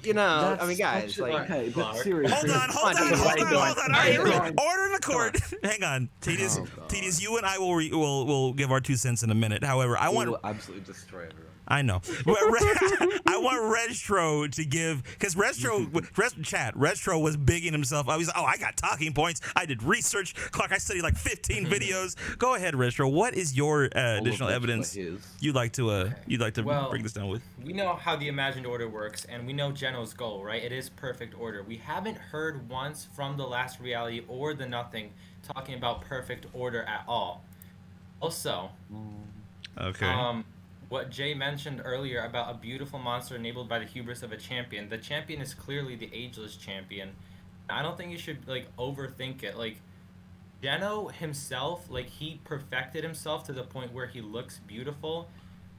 you know, That's I mean, guys, like okay, but seriously. Hold on. All right, order in the court. Hang on, Tedious. Oh, God. Tedious, you and I will give our 2 cents in a minute. However, I We want. will absolutely destroy everyone. I know. I want Rezztro to give, because Rezztro was bigging himself up. He's like, oh, I got talking points. I did research. Clark, I studied like 15 videos. Go ahead, Rezztro. What is your additional evidence you'd like to bring this down with? We know how the imagined order works, and we know Geno's goal, right? It is perfect order. We haven't heard once from the last reality or the nothing talking about perfect order at all. Also, Okay. what Jay mentioned earlier about a beautiful monster enabled by the hubris of a champion. The champion is clearly the ageless champion. I don't think you should like overthink it. Like Geno himself, like he perfected himself to the point where he looks beautiful.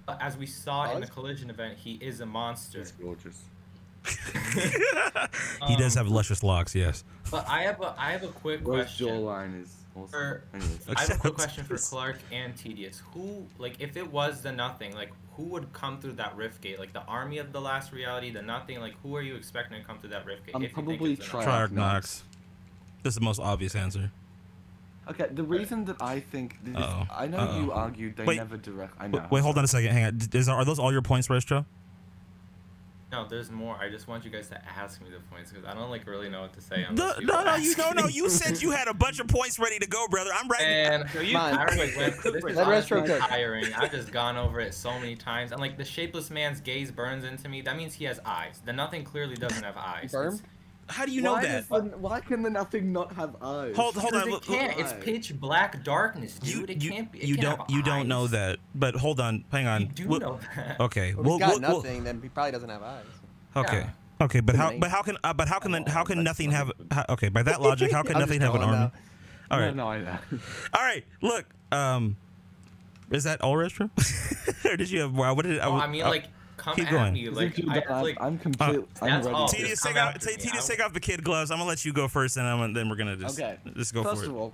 But as we saw in the collision event, he is a monster. He's gorgeous. He does have luscious locks, yes. But I have a quick Rose question. jawline is awesome. Anyways. I have a quick question for Clark and Tedious. Who, like, if it was the nothing, like, who would come through that rift gate? Like, the army of the last reality, the nothing, like, who are you expecting to come through that rift gate? I'm if you think probably it's the Nothing? Triarch Nox. This is the most obvious answer. Okay, the reason that I think this is, I know you argued they never direct. I know. Wait, hold on a second. Hang on. Are those all your points, Rezztro? No, there's more. I just want you guys to ask me the points because I don't like really know what to say. No. You said you had a bunch of points ready to go, brother. I'm ready. And Come on. this is Let honestly Rezztro cook. tiring. I've just gone over it so many times. And like the shapeless man's gaze burns into me. That means he has eyes. The nothing clearly doesn't have eyes. Burn? How do you know that? Why can the nothing not have eyes? Hold on. It can't. It's pitch black darkness, dude. It can't be. You don't know that. But hold on. Hang on. You do know that. Okay. Well, if he's got nothing, then he probably doesn't have eyes. Okay. Yeah. Okay, but how can nothing have? Okay, by that logic, how can nothing have an army? All right. No, I know. All right. Look. Is that all, Rezztro? Or did you have more? What did I mean, like, come keep at going. me. Like, I'm completely. I'm that's ready. all. Tedious, take off the kid gloves. I'm gonna let you go first, and then we're gonna just go First for of it.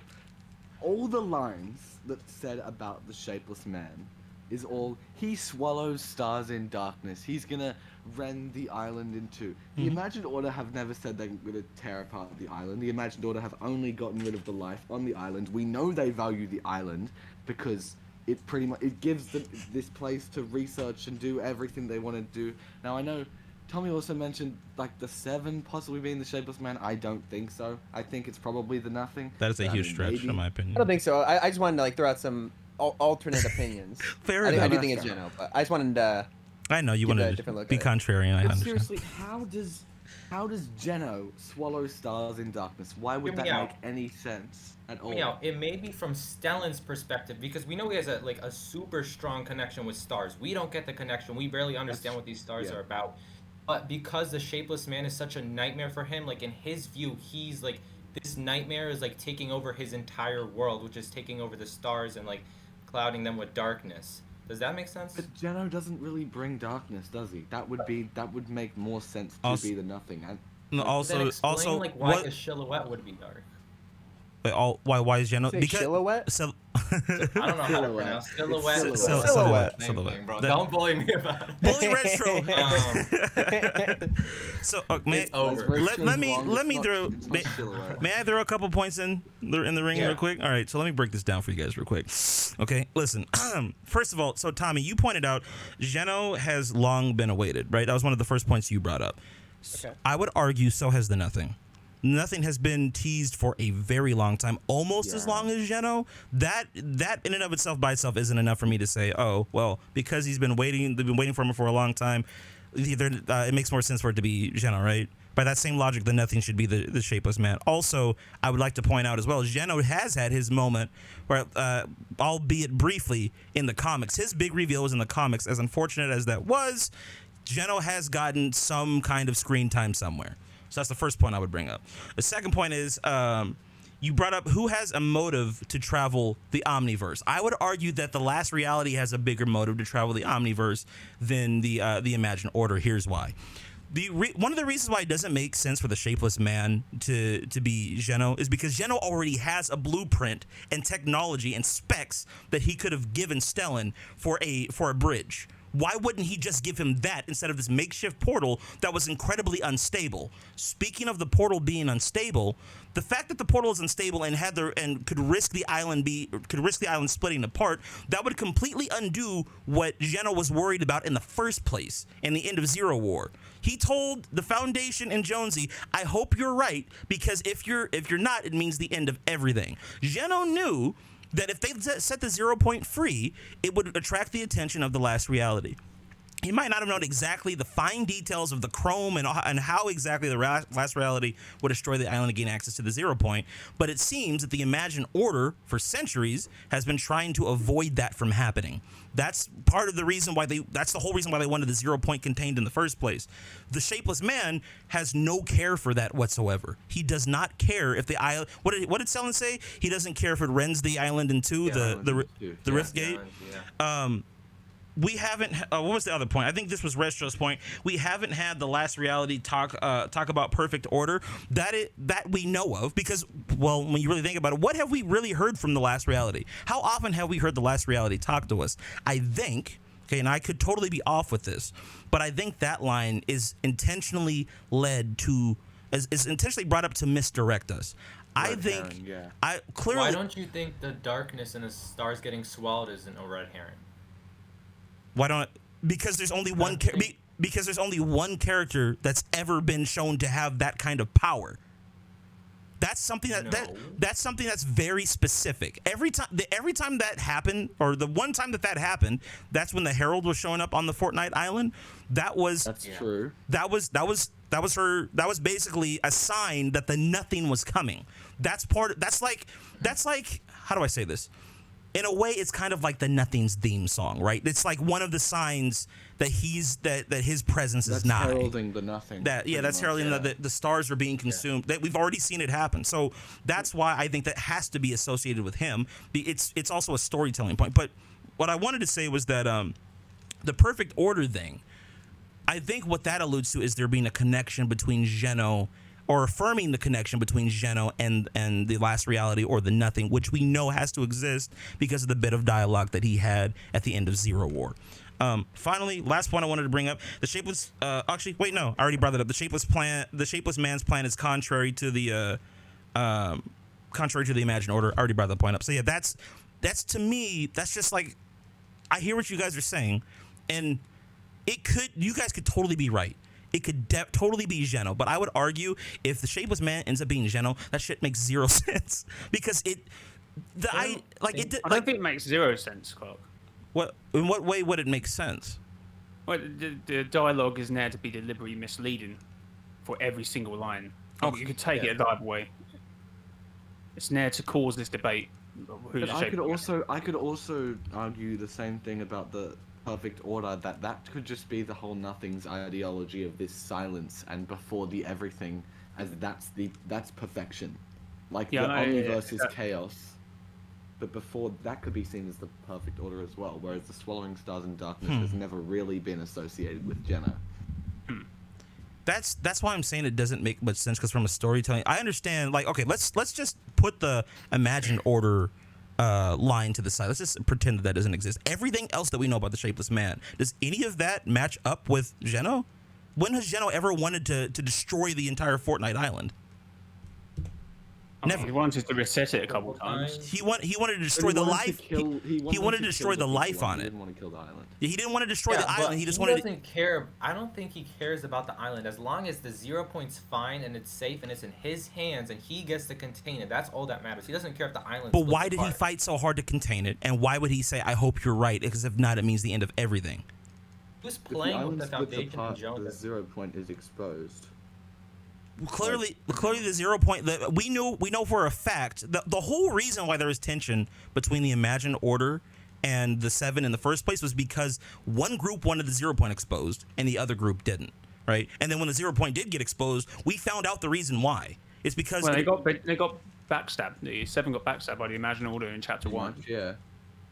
all the lines that said about the shapeless man is all he swallows stars in darkness. He's gonna rend the island in two. The Imagined Order have never said they're gonna tear apart the island. The Imagined Order have only gotten rid of the life on the island. We know they value the island because it pretty much gives them this place to research and do everything they want to do. Now I know Tommy also mentioned like the Seven possibly being the shapeless man. I don't think so. I think it's probably the nothing. That is a huge stretch, maybe. in my opinion. I don't think so. I just wanted to like throw out some alternate opinions. Fair I enough. do think it's Geno, but I just wanted to. I know you give a want to different look be at it. contrarian. I But understand. seriously, how does Geno swallow stars in darkness? Why would Hear me that out. make any sense at all? You know, it may be from Stellan's perspective because we know he has a super strong connection with stars. We don't get the connection. We barely understand what these stars are about. But because the shapeless man is such a nightmare for him, like in his view, he's like this nightmare is like taking over his entire world, which is taking over the stars and like clouding them with darkness. Does that make sense? But Geno doesn't really bring darkness, does he? That would make more sense to be the nothing. No, Then explain, like why what? a silhouette would be dark. Wait, why is Geno? Say silhouette? I don't know how to pronounce silhouette. Silhouette. Same thing, bro. Don't bully me about it. Bully Rezztro. So It's over. May I throw a couple points in the ring real quick? All right, so let me break this down for you guys real quick. Okay, listen. First of all, so Tommy, you pointed out Geno has long been awaited, right? That was one of the first points you brought up. Okay. I would argue so has the Nothing. Nothing has been teased for a very long time, almost as long as Geno. That in and of itself by itself isn't enough for me to say, oh, well, because they've been waiting for him for a long time, it makes more sense for it to be Geno, right? By that same logic, then nothing should be the shapeless man. Also, I would like to point out as well, Geno has had his moment where, albeit briefly, in the comics. His big reveal was in the comics. As unfortunate as that was, Geno has gotten some kind of screen time somewhere. So that's the first point I would bring up. The second point is, you brought up who has a motive to travel the Omniverse. I would argue that the Last Reality has a bigger motive to travel the Omniverse than the Imagined Order. Here's why. One of the reasons why it doesn't make sense for the Shapeless Man to be Geno is because Geno already has a blueprint and technology and specs that he could have given Stellan for a bridge. Why wouldn't he just give him that instead of this makeshift portal that was incredibly unstable? Speaking of the portal being unstable, the fact that the portal is unstable and could risk the island splitting apart, that would completely undo what Geno was worried about in the first place in the end of Zero War. He told the Foundation and Jonesy, "I hope you're right, because if you're not, it means the end of everything." Geno knew that if they set the 0 point free, it would attract the attention of the Last Reality. He might not have known exactly the fine details of the chrome and how exactly the Last Reality would destroy the island to gain access to the 0 point, but it seems that the Imagined Order, for centuries, has been trying to avoid that from happening. That's part of the reason why that's the whole reason why they wanted the 0 point contained in the first place. The Shapeless Man has no care for that whatsoever. He does not care if the island, what did Stellan say? He doesn't care if it rends the island in two, the Rift Gate. We haven't. What was the other point? I think this was Rezztro's point. We haven't had the Last Reality talk about perfect order that we know of, because, well, when you really think about it, what have we really heard from the Last Reality? How often have we heard the Last Reality talk to us? I think, okay, and I could totally be off with this, but I think that line is intentionally is intentionally brought up to misdirect us. I think. I clearly. Why don't you think the darkness and the stars getting swallowed isn't a red herring? Because there's only one character that's ever been shown to have that kind of power. That's something that's something that's very specific. Every time that happened, or the one time that happened, that's when the Herald was showing up on the Fortnite island. That's true. That was basically a sign that the nothing was coming. That's like how do I say this? In a way, it's kind of like the Nothing's theme song, right? It's like one of the signs that that his presence is nigh. That's heralding the nothing. That's heralding that the stars are being consumed. That we've already seen it happen. So that's why I think that has to be associated with him. It's also a storytelling point. But what I wanted to say was that the perfect order thing, I think what that alludes to is there being a connection between Geno, or affirming the connection between Geno and the Last Reality, or the Nothing, which we know has to exist because of the bit of dialogue that he had at the end of Zero War. Finally, last point I wanted to bring up: the Shapeless. Actually, wait, no, I already brought that up. The Shapeless Man's plan is contrary to the Imagined Order. I already brought that point up. So yeah, that's to me. That's just like, I hear what you guys are saying, and you guys could totally be right. It could totally be Geno, but I would argue if the Shapeless Man ends up being Geno, that shit makes zero sense, because I don't think it makes zero sense, Clark. In what way would it make sense? Well, the dialogue isn't there to be deliberately misleading for every single line. You could take it either way. It's there to cause this debate. But I could also argue the same thing about the perfect order, that could just be the whole Nothing's ideology of this silence, and before the everything, as that's perfection. Like the omniverse is chaos, but before that could be seen as the perfect order as well, whereas the swallowing stars and darkness has never really been associated with Geno. That's why I'm saying it doesn't make much sense, because from a storytelling, I understand, like, okay, let's just put the Imagined Order line to the side. Let's just pretend that doesn't exist. Everything else that we know about the Shapeless Man, does any of that match up with Geno? When has Geno ever wanted to destroy the entire Fortnite island? Never. He wanted to reset it a couple times. He wanted to destroy the life. He wanted to destroy the life on it. He didn't want to kill the island. He didn't want to destroy the island. He just wanted. Doesn't care. I don't think he cares about the island. As long as the 0 point's fine and it's safe and it's in his hands and he gets to contain it, that's all that matters. He doesn't care if the island. But why did he fight so hard to contain it? And why would he say, "I hope you're right"? Because if not, it means the end of everything. Who's playing with the Foundation and Jones? The 0 point is exposed. clearly the 0 point that we know for a fact the whole reason why there was tension between the Imagined Order and the 7 in the first place was because one group wanted the 0 point exposed and the other group didn't, right? And then when the 0 point did get exposed, we found out the reason why. It's because they got backstabbed. The 7 got backstabbed by the Imagined Order in chapter 1. Yeah.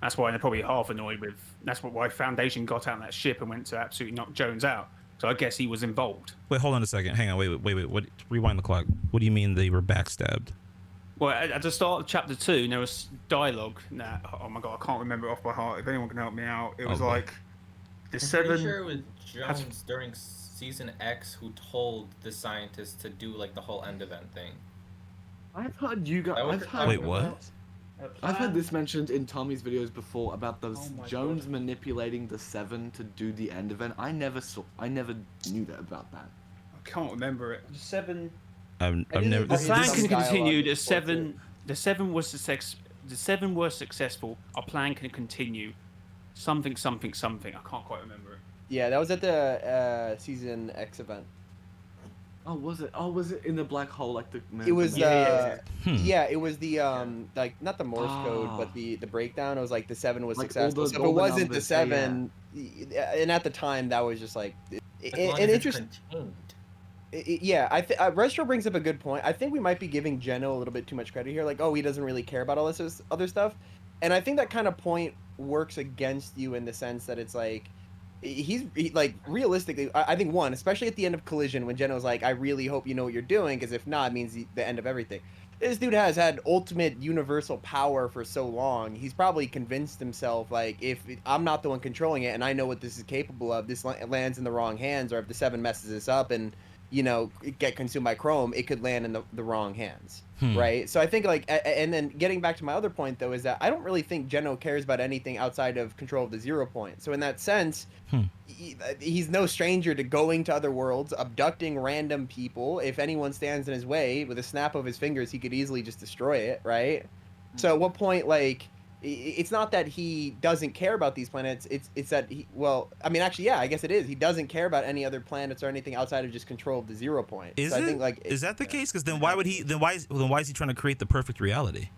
That's why they're probably half annoyed with. That's why Foundation got out on that ship and went to absolutely knock Jones out. So I guess he was involved. Wait, hold on a second. Hang on. Wait. What? Rewind the clock. What do you mean they were backstabbed? Well, at the start of chapter 2, there was dialogue. Oh my god, I can't remember it off by heart. If anyone can help me out, it was like the 7. Pretty sure it was Jones during season X who told the scientists to do like the whole end event thing. I've heard you guys. Wait, what? I've heard this mentioned in Tommy's videos before about those Jones manipulating the 7 to do the end event. I never knew that about that. I can't remember it. The 7. I've never. The plan can continue. The 7 was The 7 were successful. Our plan can continue. Something. I can't quite remember it. Yeah, that was at the season X event. Oh, was it? Oh, was it in the black hole like the? It was Yeah, it was the like not the Morse code, but the breakdown. It was like the 7 was Like successful. So if it wasn't the 7, and at the time that was just like an interesting. Yeah, Rezztro brings up a good point. I think we might be giving Geno a little bit too much credit here. Like, oh, he doesn't really care about all this other stuff, and I think that kind of point works against you in the sense that it's like. Like realistically, I think especially at the end of Collision when Geno's like, I really hope you know what you're doing, because if not, it means the end of everything. This dude has had ultimate universal power for so long. He's probably convinced himself, like, if I'm not the one controlling it and I know what this is capable of, this lands in the wrong hands, or if the 7 messes this up and, you know, get consumed by Chrome, it could land in the wrong hands. Right? So I think, like, and then getting back to my other point, though, is that I don't really think Geno cares about anything outside of control of the 0 point. So in that sense, he's no stranger to going to other worlds, abducting random people. If anyone stands in his way, with a snap of his fingers, he could easily just destroy it, right? So at what point, like, it's not that he doesn't care about these planets. It's that I guess it is. He doesn't care about any other planets or anything outside of just control of the 0 point. Is so it? I think, like, is that the case? Because then why would he? Then why is he trying to create the perfect reality?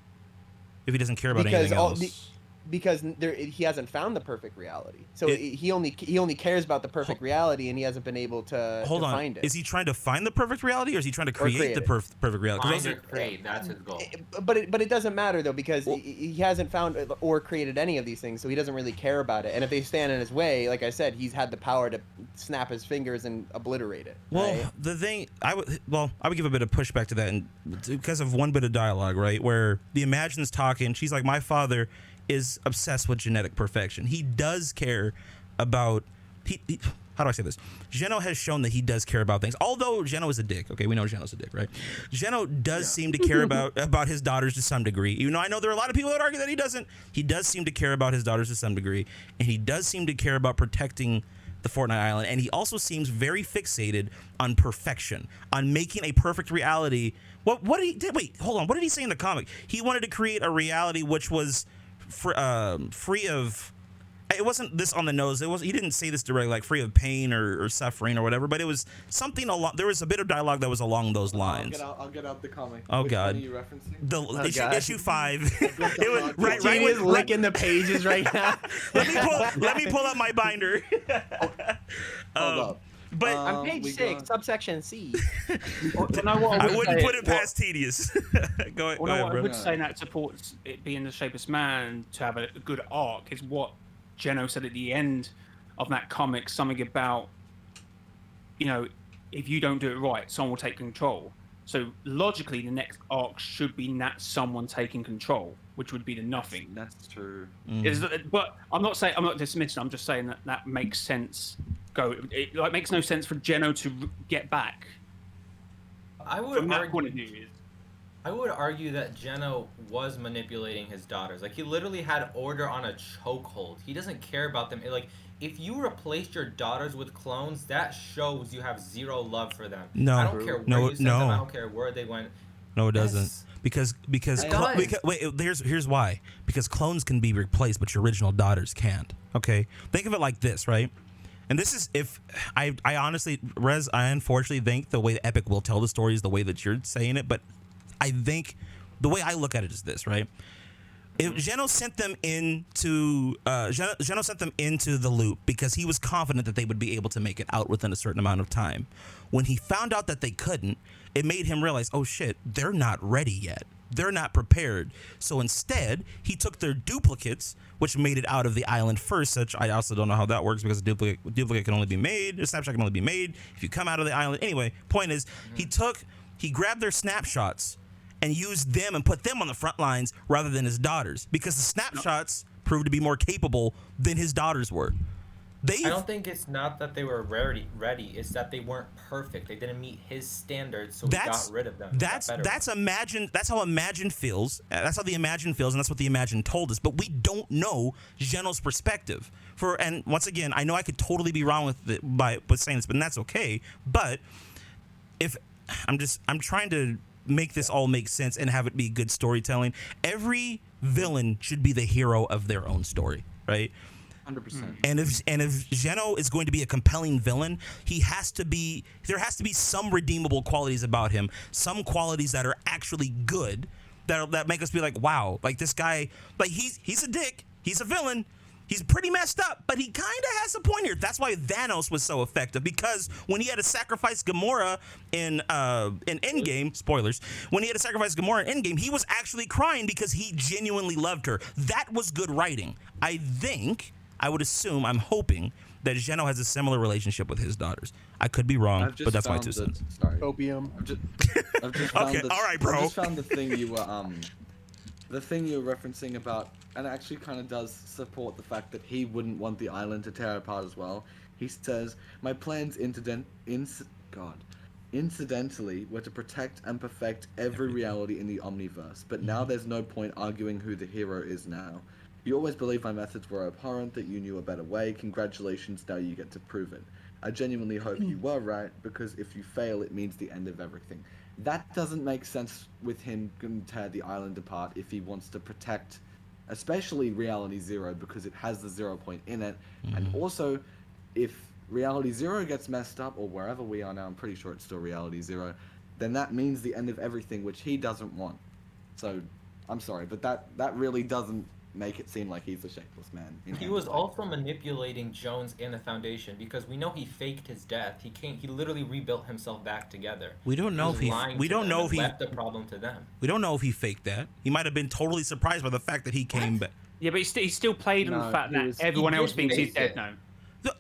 If he doesn't care about anything else. Because he hasn't found the perfect reality. So he only cares about the perfect reality, and he hasn't been able to find it. Is he trying to find the perfect reality, or is he trying to create the perfect reality? Find or create, that's his goal. But it doesn't matter, though, because he hasn't found or created any of these things, so he doesn't really care about it. And if they stand in his way, like I said, he's had the power to snap his fingers and obliterate it. Well, right? the thing, I would give a bit of pushback to that, and because of one bit of dialogue, right, where the Imagine's talking, she's like, my father is obsessed with genetic perfection. He does care about how do I say this? Geno has shown that he does care about things. Although Geno is a dick. Okay, we know Geno's a dick, right? Geno does seem to care about his daughters to some degree. You know, I know there are a lot of people that argue that he doesn't. He does seem to care about his daughters to some degree, and he does seem to care about protecting the Fortnite Island, and he also seems very fixated on perfection, on making a perfect reality. What did he wait, hold on. What did he say in the comic? He wanted to create a reality which was free of, it wasn't this on the nose, he didn't say this directly, like free of pain or suffering or whatever, but it was something along, there was a bit of dialogue that was along those lines. I'll get out the comic. Oh, Which God. one are you referencing? Issue 5. It was right Genius licking the pages right now. let me pull up my binder. Hold up. But on page 6, subsection C. I wouldn't put it past Tedious. Go ahead, what bro. I would say that supports it being the Shapeless Man to have a good arc is what Geno said at the end of that comic, something about, you know, if you don't do it right, someone will take control. So logically, the next arc should be someone taking control, which would be the Nothing. That's true. But I'm not dismissing. I'm just saying that makes sense. It makes no sense for Geno to get back. I would argue that Geno was manipulating his daughters. Like, he literally had order on a chokehold. He doesn't care about them. Like, if you replaced your daughters with clones, that shows you have zero love for them. No. I don't care where you sent them. I don't care where they went. No, it doesn't. Because here's why. Because clones can be replaced, but your original daughters can't. Okay? Think of it like this, right? And this is if I honestly, Rez, I unfortunately think the way that Epic will tell the story is the way that you're saying it, but I think the way I look at it is this, right? If Geno sent them into Geno sent them into the loop because he was confident that they would be able to make it out within a certain amount of time. When he found out that they couldn't, it made him realize, oh shit, they're not ready yet. They're not prepared. So instead, he took their duplicates, which made it out of the island first. Such I also don't know how that works because a duplicate can only be made. A snapshot can only be made if you come out of the island. Anyway, point is, he grabbed their snapshots and used them and put them on the front lines rather than his daughters because the snapshots proved to be more capable than his daughters were. I don't think it's not that they were ready. It's that they weren't perfect. They didn't meet his standards, so he got rid of them. That's Imagine. That's how Imagine feels. That's how the Imagine feels, and that's what the Imagine told us. But we don't know Geno's perspective. And once again, I know I could totally be wrong with saying this, but that's okay. But if I'm trying to make this all make sense and have it be good storytelling. Every villain should be the hero of their own story, right? 100%. And if Geno is going to be a compelling villain, there has to be some redeemable qualities about him, some qualities that are actually good, that make us be like, wow, like this guy, like he's a dick, he's a villain, he's pretty messed up, but he kind of has a point here. That's why Thanos was so effective, because when he had to sacrifice Gamora in Endgame, spoilers, when he had to sacrifice Gamora in Endgame, he was actually crying because he genuinely loved her. That was good writing. I would assume, I'm hoping, that Geno has a similar relationship with his daughters. I could be wrong, but that's my 2 cents. Sorry. Opium. I've just found Okay, all right, bro. I just found the thing you were referencing about, and it actually kind of does support the fact that he wouldn't want the island to tear apart as well. He says, "My plans incidentally were to protect and perfect every reality in the Omniverse, but now there's no point arguing who the hero is now. You always believed my methods were abhorrent, that you knew a better way. Congratulations, now you get to prove it. I genuinely hope you were right, because if you fail, it means the end of everything." That doesn't make sense with him going to tear the island apart if he wants to protect, especially Reality Zero, because it has the 0 point in it. And also, if Reality Zero gets messed up, or wherever we are now, I'm pretty sure it's still Reality Zero, then that means the end of everything, which he doesn't want. So, I'm sorry, but that really doesn't make it seem like he's a shapeless man. He was also manipulating Jones and the Foundation, because we know he faked his death. He literally rebuilt himself back together. We don't know if he left the problem to them. We don't know if he faked that. He might have been totally surprised by the fact that he came back. Yeah, but he still played on the fact that everyone else thinks he's dead now.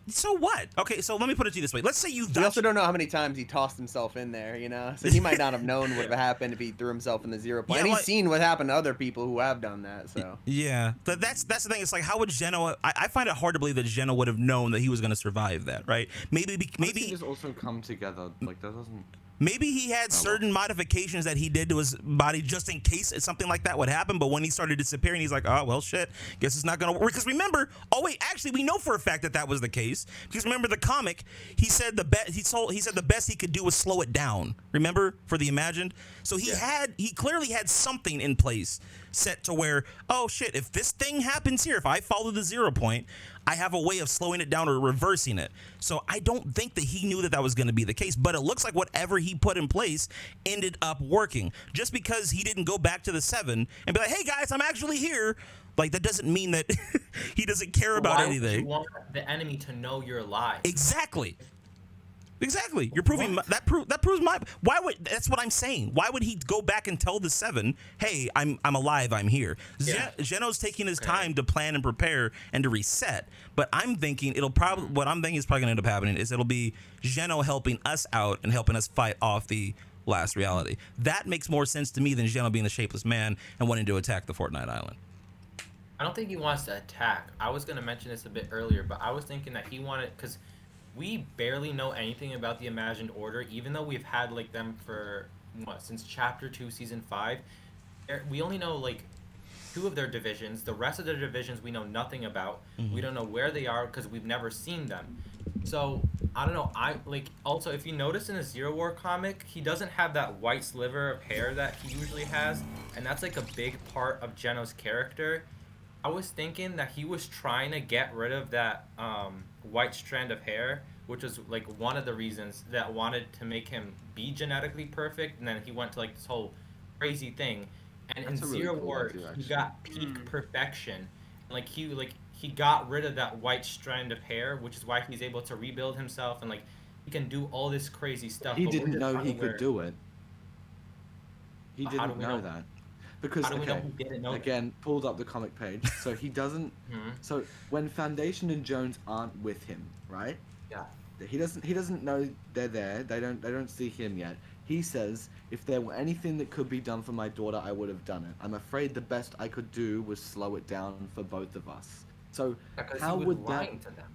So what? Okay, so let me put it to you this way. Let's say We also don't know how many times he tossed himself in there, you know? So he might not have known what would have happened if he threw himself in the 0 point. Yeah, and he's seen what happened to other people who have done that, so. Yeah, that's the thing. It's like, how would Geno... I find it hard to believe that Geno would have known that he was going to survive that, right? Maybe just also come together. Like, that doesn't... Maybe he had certain modifications that he did to his body just in case something like that would happen. But when he started disappearing, he's like, oh, well, shit, guess it's not going to work. Because remember, actually, we know for a fact that was the case. Because remember the comic, he said the best he could do was slow it down. Remember, for the Imagined? So he clearly had something in place set to where, oh, shit, if this thing happens here, if I follow the 0 point, I have a way of slowing it down or reversing it. So I don't think that he knew that was going to be the case, but it looks like whatever he put in place ended up working. Just because he didn't go back to the 7 and be like, hey guys, I'm actually here, like that doesn't mean that he doesn't care about anything. You want the enemy to know you're alive. Exactly. You're proving that proves my. Why would that's what I'm saying? Why would he go back and tell the 7, "Hey, I'm alive. I'm here." Yeah. Geno's taking his time to plan and prepare and to reset. But I'm thinking what I'm thinking is probably going to end up happening is it'll be Geno helping us out and helping us fight off the last reality. That makes more sense to me than Geno being the shapeless man and wanting to attack the Fortnite island. I don't think he wants to attack. I was going to mention this a bit earlier, but I was thinking that he wanted, because we barely know anything about the Imagined Order, even though we've had like them for since Chapter 2, Season 5. We only know like 2 of their divisions. The rest of their divisions we know nothing about. We don't know where they are because we've never seen them. So I don't know. Also, if you notice in the Zero War comic, he doesn't have that white sliver of hair that he usually has, and that's like a big part of Geno's character. I was thinking that he was trying to get rid of that white strand of hair, which was like one of the reasons that wanted to make him be genetically perfect, and then he went to like this whole crazy thing. And That's in a really Zero cool War, idea, he actually. got peak perfection. He got rid of that white strand of hair, which is why he's able to rebuild himself, and like he can do all this crazy stuff. He but we're didn't just know he unaware. could do it. He How do didn't we know know? that. Because, How do we know okay, he didn't know that? again, pulled up the comic page. So he doesn't. Mhm. So when Foundation and Jones aren't with him, right? Yeah. He doesn't know they're there. They don't see him yet. He says, if there were anything that could be done for my daughter, I would have done it. I'm afraid the best I could do was slow it down for both of us. So Because how he was would that? lying to them.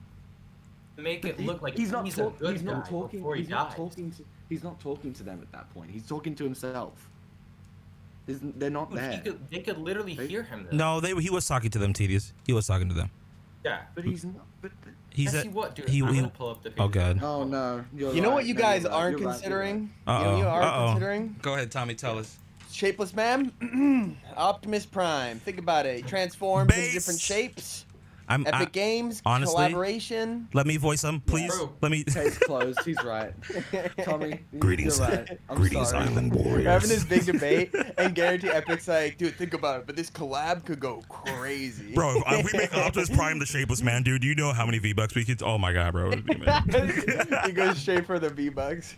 To make it He- look like he's not a talk- good he's not guy talking. before he He's not dies. talking to. He's not talking to them at that point. He's talking to himself. They're not Dude, there. they could literally They- hear him. Though. No, he was talking to them, Tedious. He was talking to them. Yeah. But he's not. But He's Yes, a, he what, dude? he, I'm he gonna pull up the oh picture. god. oh no, you're You know right. what you No, guys you're right. aren't You're right. considering? Uh-oh. You know what you aren't Uh-oh. considering? Go ahead, Tommy. Tell us. Shapeless man, Optimus Prime. Think about it. He transforms into Base. different shapes. I'm Epic Games, honestly- collaboration. let me voice him, please. Bro. Let me. Case closed. He's right. Tommy, Greetings. You're right. I'm Greetings, sorry. Island We're Warriors. having this big debate, and guarantee Epic's like, dude, think about it, but this collab could go crazy. Bro, if we make Optimus Prime the Shapeless Man, dude, do you know how many V-Bucks we could? Oh my god, bro. He goes straight for the V-Bucks.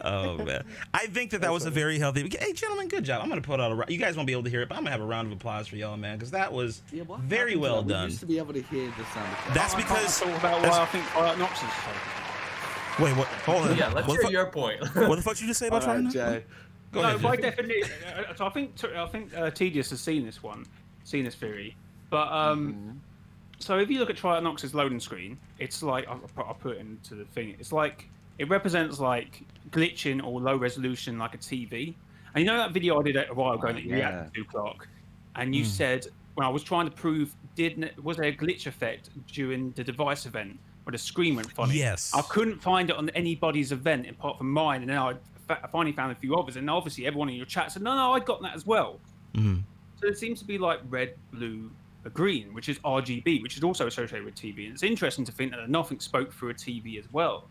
Oh man, I think that was a very healthy. Hey, gentlemen, good job. I'm gonna put out a. You guys won't be able to hear it, but I'm gonna have a round of applause for y'all, man, because that was Yeah, what very happened to well that? We done. used to be able to hear the sound effects. That's I can't because. talk about why I think Nox is so Wait, what? Hold on. Yeah, let's what, hear the your point. what the fuck did you just say about All right, Triton? Jay. Go No, ahead. by Jay. definition. So I think Tedious has seen this theory, but so if you look at Trianox's loading screen, it's like I'll put it into the thing. It's like it represents like glitching or low resolution like a TV. And you know that video I did a while ago that you reacted to, Clark, and you said when I was trying to prove was there a glitch effect during the device event where the screen went funny? Yes. I couldn't find it on anybody's event apart from mine, and then I finally found a few others, and obviously everyone in your chat said, no, I got that as well. Mhm. So it seems to be like red, blue, green, which is RGB, which is also associated with TV. And it's interesting to think that nothing spoke through a TV as well.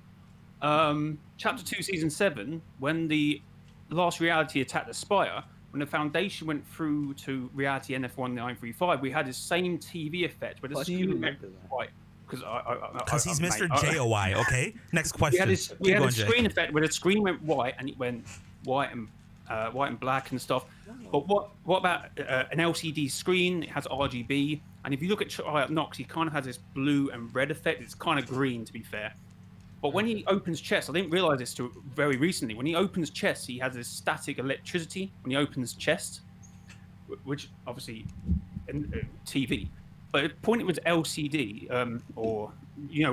Chapter 2, Season 7, when the last reality attacked the Spire, when the Foundation went through to reality NF1935, we had the same TV effect, but the Why do you screen went remember that? white. Because he's Mr. mate, J-O-Y, okay? Next we question. had a Keep going, Jay. screen effect where the screen went white and it went white and black and stuff. But what about an LCD screen? It has RGB, and if you look at Nox, he kind of has this blue and red effect. It's kind of green, to be fair. But when he opens chest, I didn't realize this till very recently. When he opens chest, he has this static electricity when he opens chest, which obviously TV. But the point it was LCD, or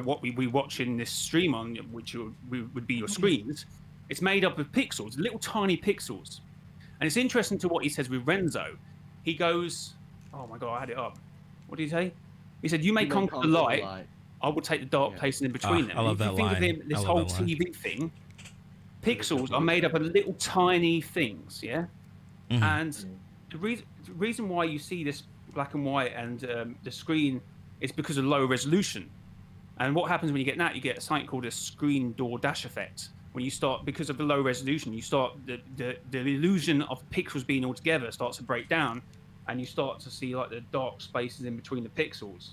what we watch in this stream on, which would be your screens. It's made up of pixels, little tiny pixels. And it's interesting to what he says with Renzo. He goes, oh my god, I had it up. What did he say? He said, you may conquer the light, I will take the dark place in between them. I love If you that think line. of him, this I love whole that line. TV thing, pixels are made up of little tiny things, yeah? Mhm. And the reason why you see this black and white and the screen is because of low resolution. And what happens when you get that? You get something called a screen door dash effect. When you start, because of the low resolution, you start the illusion of pixels being all together starts to break down, and you start to see like the dark spaces in between the pixels,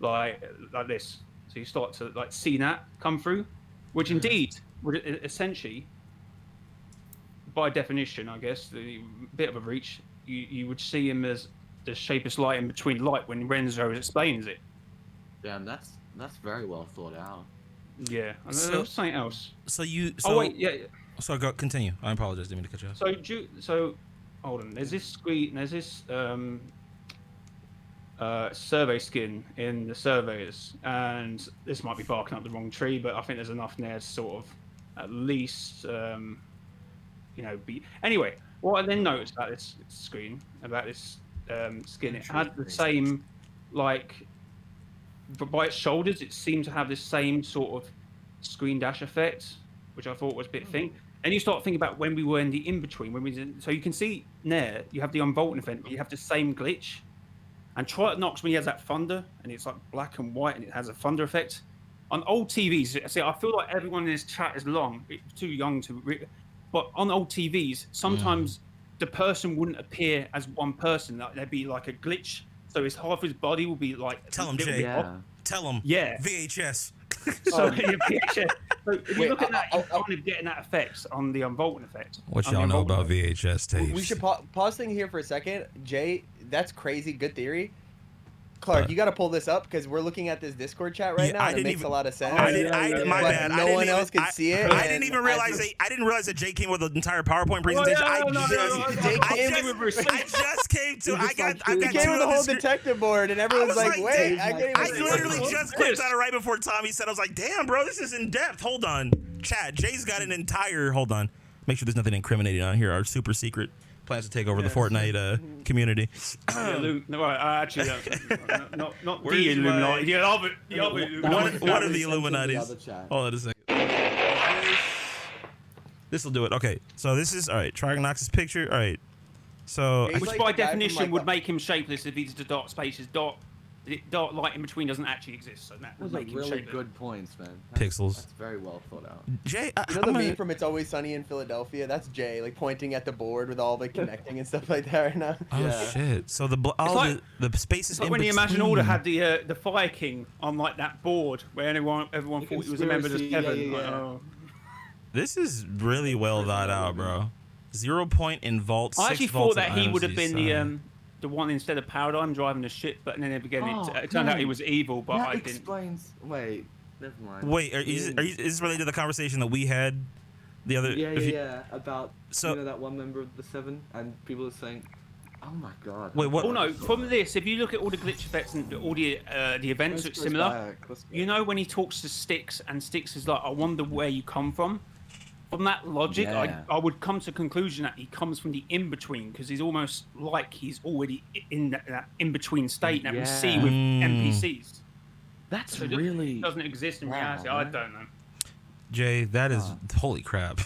like this. So you start to like see that come through, which indeed would essentially, by definition, I guess, the bit of a reach, you would see him as the shapeless light in between light when Renzo explains it. Damn, that's very well thought out. Yeah, and So- there was something else. So you. So, Oh wait, yeah. So go continue. I apologize. Didn't mean to cut you off. So hold on. There's this screen. There's this survey skin in the surveyors, and this might be barking up the wrong tree, but I think there's enough in there to sort of at least be. Anyway, what I then noticed about this screen, about this skin, it had the same but by its shoulders, it seemed to have this same sort of screen dash effect, which I thought was a bit thing. And you start thinking about when we were in the in-between, so you can see there, you have the unvaulting event, but you have the same glitch. And Triatonox, when he has that thunder, and it's like black and white, and it has a thunder effect. On old TVs, see, I feel like everyone in this chat is too young to. But on old TVs, sometimes the person wouldn't appear as one person. Like, there'd be like a glitch, so his half his body will be like. Tell him, Jay. Tell him. Yeah. VHS. So, VHS. So if you look at that, you're kind of getting that effect on the unvaulting effect. What y'all know about VHS tapes? We should pause thing here for a second. Jay, that's crazy. Good theory. Clark, you got to pull this up because we're looking at this Discord chat right now. And it makes a lot of sense. My bad. No one else can see it. I didn't even realize. I didn't realize that Jay came with an entire PowerPoint presentation. I just came to. I got came with the whole detective board, and everyone's like, "Wait, I literally just clicked on it right before Tommy said. I was like, "Damn, bro, this is in depth." Hold on, chat. Jay's got an entire. Hold on. Make sure there's nothing incriminating on here. Our super secret plans to take over the Fortnite community. No, actually, not the Illuminati. One of the Illuminatis. Hold on a second. This will do it. Okay, so this is all right. Trigonox's picture. All right. So, which by definition would make him shapeless if he's the dark spaces. Dark light in between doesn't actually exist, so that would make him shapeless. Good points, man. Pixels. That's very well thought out. Jay, you know the meme from It's Always Sunny in Philadelphia? That's Jay, like pointing at the board with all the connecting and stuff like that right now. Oh shit! So the spaces. Like when the Imagine Order had the Fire King on like that board where everyone thought he was remembered as Kevin. Yeah. Like, oh. This is really well thought out, bro. 0 point in vault. I actually thought that he would have been the one instead of Paradigm driving the ship, but then again it turned out he was evil. But I didn't. Explains. Wait, never mind. Wait, is this related to the conversation that we had the other? Yeah. About that one member of the Seven, and people are saying, "Oh my god." Wait, what? Oh no! From this, if you look at all the glitch effects and all the events, it's similar. You know when he talks to Styx, and Styx is like, "I wonder where you come from." From that logic, I would come to the conclusion that he comes from the in-between, because he's almost like he's already in that in-between state that we see with NPCs. That's so really... It doesn't exist in reality. I don't know. Jay, that is... Holy crap.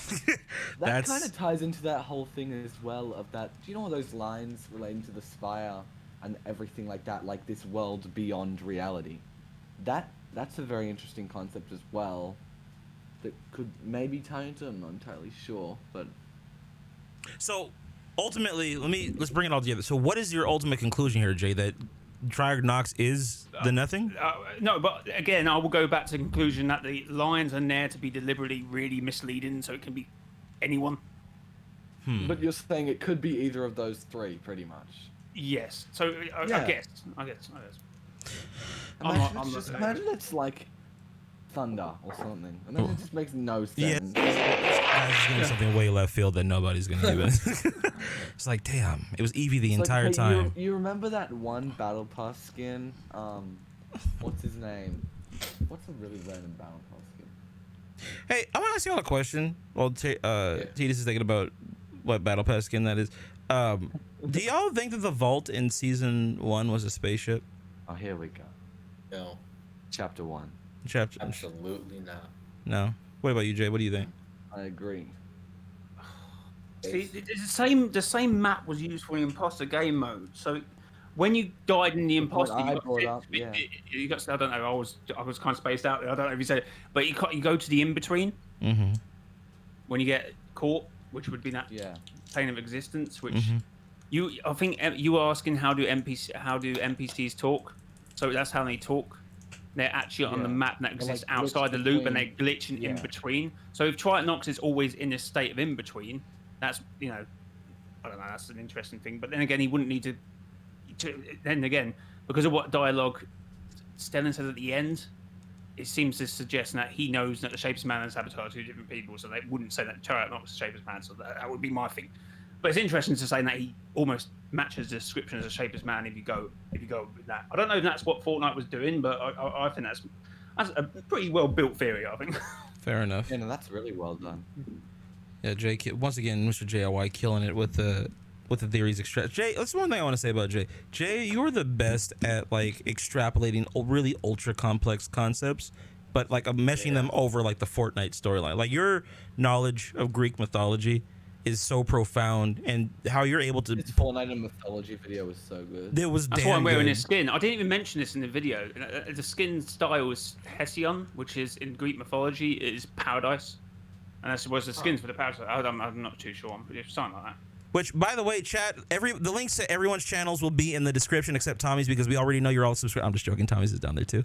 That kind of ties into that whole thing as well of that... Do you know all those lines relating to the Spire and everything like that, like this world beyond reality? That's a very interesting concept as well. That could maybe tie into, I'm not entirely sure, but... So, ultimately, let's bring it all together. So what is your ultimate conclusion here, Jay? That Trigonox is the nothing? No, but again, I will go back to the conclusion that the lines are there to be deliberately really misleading, so it can be anyone. But you're saying it could be either of those three, pretty much. Yes. So, I guess. Imagine it's like... thunder or something. And then it just makes no sense. Yeah, it's gonna be something way left field that nobody's gonna even. It's like, damn, it was Eevee the entire time. You remember that one Battle Pass skin? What's his name? What's a really random Battle Pass skin? Hey, I want to ask you all a question. Well, Tedius is thinking about what Battle Pass skin that is. Do y'all think that the vault in season 1 was a spaceship? Oh, here we go. No. Chapter 1. Absolutely not. No. What about you, Jay? What do you think? I agree. See, the same map was used for the imposter game mode. So when you died in the imposter, I don't know. I was kind of spaced out there. I don't know if you said it, but you go to the in between. Mm-hmm. When you get caught, which would be that plane of existence, which I think you were asking how do NPCs talk? So that's how they talk. They're actually on the map that exists outside the loop, and they're glitching in between. So if Triatonox is always in this state of in between, that's I don't know. That's an interesting thing. But then again, he wouldn't need to. Then again, because of what dialogue Stellan says at the end, it seems to suggest that he knows that the Shapeless Man and Saboteur are two different people. So they wouldn't say that Triatonox is Shapeless Man. So that would be my thing. But it's interesting to say that he almost matches the description as a Shapeless Man if you go with that. I don't know if that's what Fortnite was doing, but I think that's a pretty well built theory. I think. Fair enough. Yeah, no, that's really well done. Yeah, Jay. Once again, Mr. JLY killing it with the theories extract. Jay, that's one thing I want to say about Jay. Jay, you're the best at like extrapolating really ultra complex concepts, but like meshing them over like the Fortnite storyline. Like your knowledge of Greek mythology is so profound, and how you're able to. This Fortnite and mythology video was so good. It was That's damn why I'm wearing good. his skin. I didn't even mention this in the video. The skin style is Hesiod, which is in Greek mythology is paradise, and that was the skins for the paradise. I'm not too sure. It's something like that. Which, by the way, chat, the links to everyone's channels will be in the description except Tommy's, because we already know you're all subscribed. I'm just joking. Tommy's is down there too.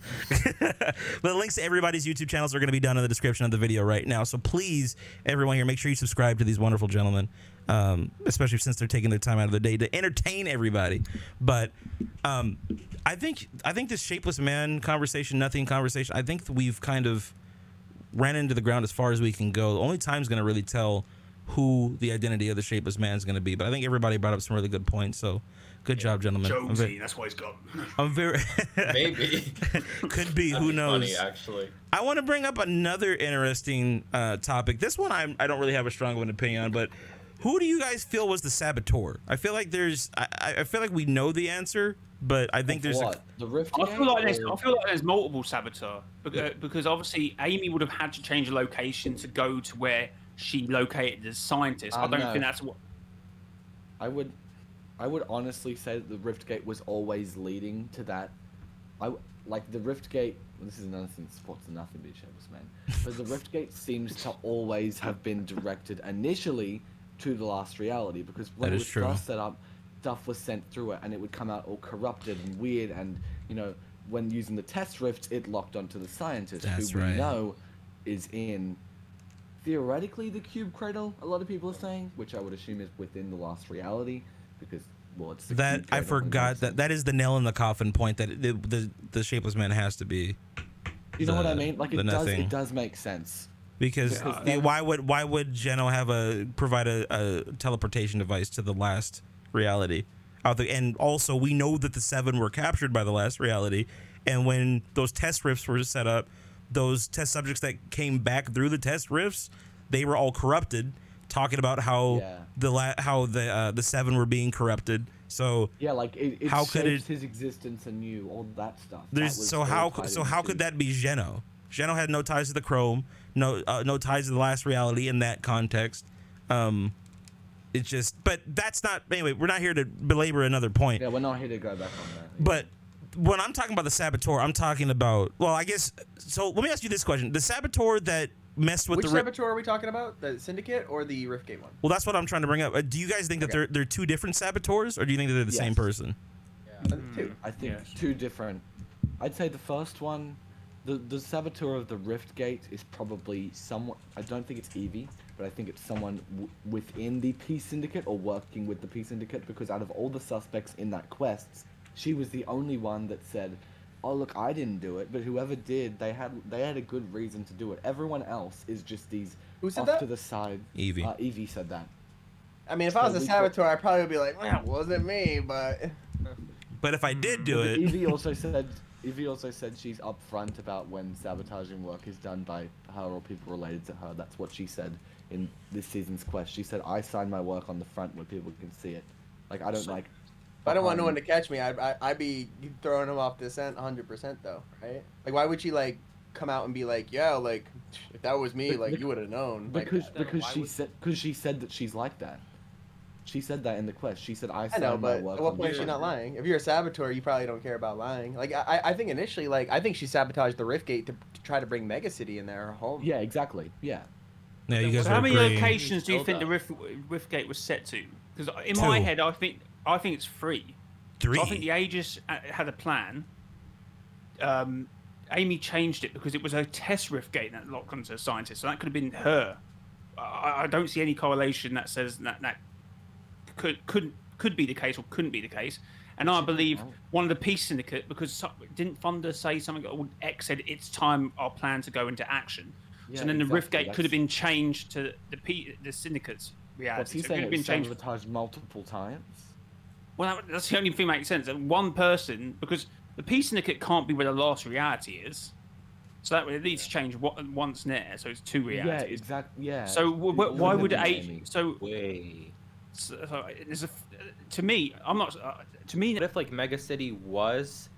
But the links to everybody's YouTube channels are going to be down in the description of the video right now. So please, everyone here, make sure you subscribe to these wonderful gentlemen, especially since they're taking their time out of the day to entertain everybody. But I think this shapeless man conversation, nothing conversation, I think we've kind of ran into the ground as far as we can go. The only time's going to really tell who the identity of the shapeless man is going to be, but I think everybody brought up some really good points, so good job, gentlemen. Jonesy, that's what he's got. I'm very Maybe. could be. That'd Who be knows? Funny, actually. I want to bring up another interesting topic. This one I don't really have a strong one opinion on, but who do you guys feel was the saboteur? I feel like I feel like we know the answer, but I think there's what? The Rift. I feel like there's multiple saboteur because obviously Amy would have had to change the location to go to where she located as scientist. I don't think that's what. I would honestly say that the Rift Gate was always leading to that. Like the Rift Gate. This is another thing that supports the nothing be shapeless man. But the Rift Gate seems to always have been directed initially to the last reality, because when it was first set up, stuff was sent through it and it would come out all corrupted and weird, and when using the test rift, it locked onto the scientist, who we know is in theoretically the cube cradle, a lot of people are saying, which I would assume is within the last reality, because it's the that cube I cradle forgot that is the nail in the coffin point, that the shapeless man has to be. You know what I mean? Like it does make sense. Because why would Geno provide a teleportation device to the last reality? And also we know that the 7 were captured by the last reality, and when those test rifts were set up, those test subjects that came back through the test rifts, they were all corrupted, talking about how the 7 were being corrupted. So yeah, like it how could his existence anew, all that stuff. How could that be Geno? Geno had no ties to the Chrome, no ties to the last reality in that context. It's just, but that's not. Anyway, we're not here to belabor another point. Yeah, we're not here to go back on that. But when I'm talking about the saboteur, I'm talking about. Well, I guess. So let me ask you this question: the saboteur that messed with Which saboteur are we talking about? The Syndicate or the Riftgate one? Well, that's what I'm trying to bring up. Do you guys think that they're two different saboteurs, or do you think that they're the same person? Yeah. I think two different. I'd say the first one, the saboteur of the Riftgate is probably someone. I don't think it's Evie, but I think it's someone within the Peace Syndicate or working with the Peace Syndicate, because out of all the suspects in that quest, she was the only one that said, "Oh look, I didn't do it," but whoever did, they had a good reason to do it. Everyone else is just these to the side. Evie. Evie said that. I mean, if I was a saboteur, I'd probably be like, "Well, it wasn't me," but. But if I did do it, Evie also said she's upfront about when sabotaging work is done by her or people related to her. That's what she said in this season's quest. She said, "I sign my work on the front where people can see it." Like I don't like. If I don't want no one to catch me, I'd be throwing him off the scent 100% though, right? Like, why would she like come out and be like, "Yeah, like if that was me, like you would have known." Because she said that she's like that. She said that in the quest. She said, "I know, signed my but work." at what point is she not lying? If you're a saboteur, you probably don't care about lying. Like I think initially, like I think she sabotaged the Riftgate to try to bring Mega City in there, her home. Yeah, exactly. Yeah. Yeah, you guys So how many agreeing. locations do you think the Riftgate was set to? Because in my head, I think it's 3. 3. So I think the Aegis had a plan. Amy changed it because it was a test Riftgate that locked onto a scientist, so that could have been her. I don't see any correlation that says that could be the case or couldn't be the case. And I believe one of the Peace Syndicate, because didn't Thunder say something? X said it's time our plan to go into action. Yeah, so then the exactly. Riftgate could have been changed to the Syndicate's reality. What's he so it saying? could have been changed Sabotaged multiple times. Well, that's the only thing that makes sense. That one person, because the Peace Syndicate can't be where the last reality is. So that would at least change once there. So it's 2 realities. Yeah, exactly. Yeah. So why would Amy? So to me, I'm not. To me, What if like Mega City was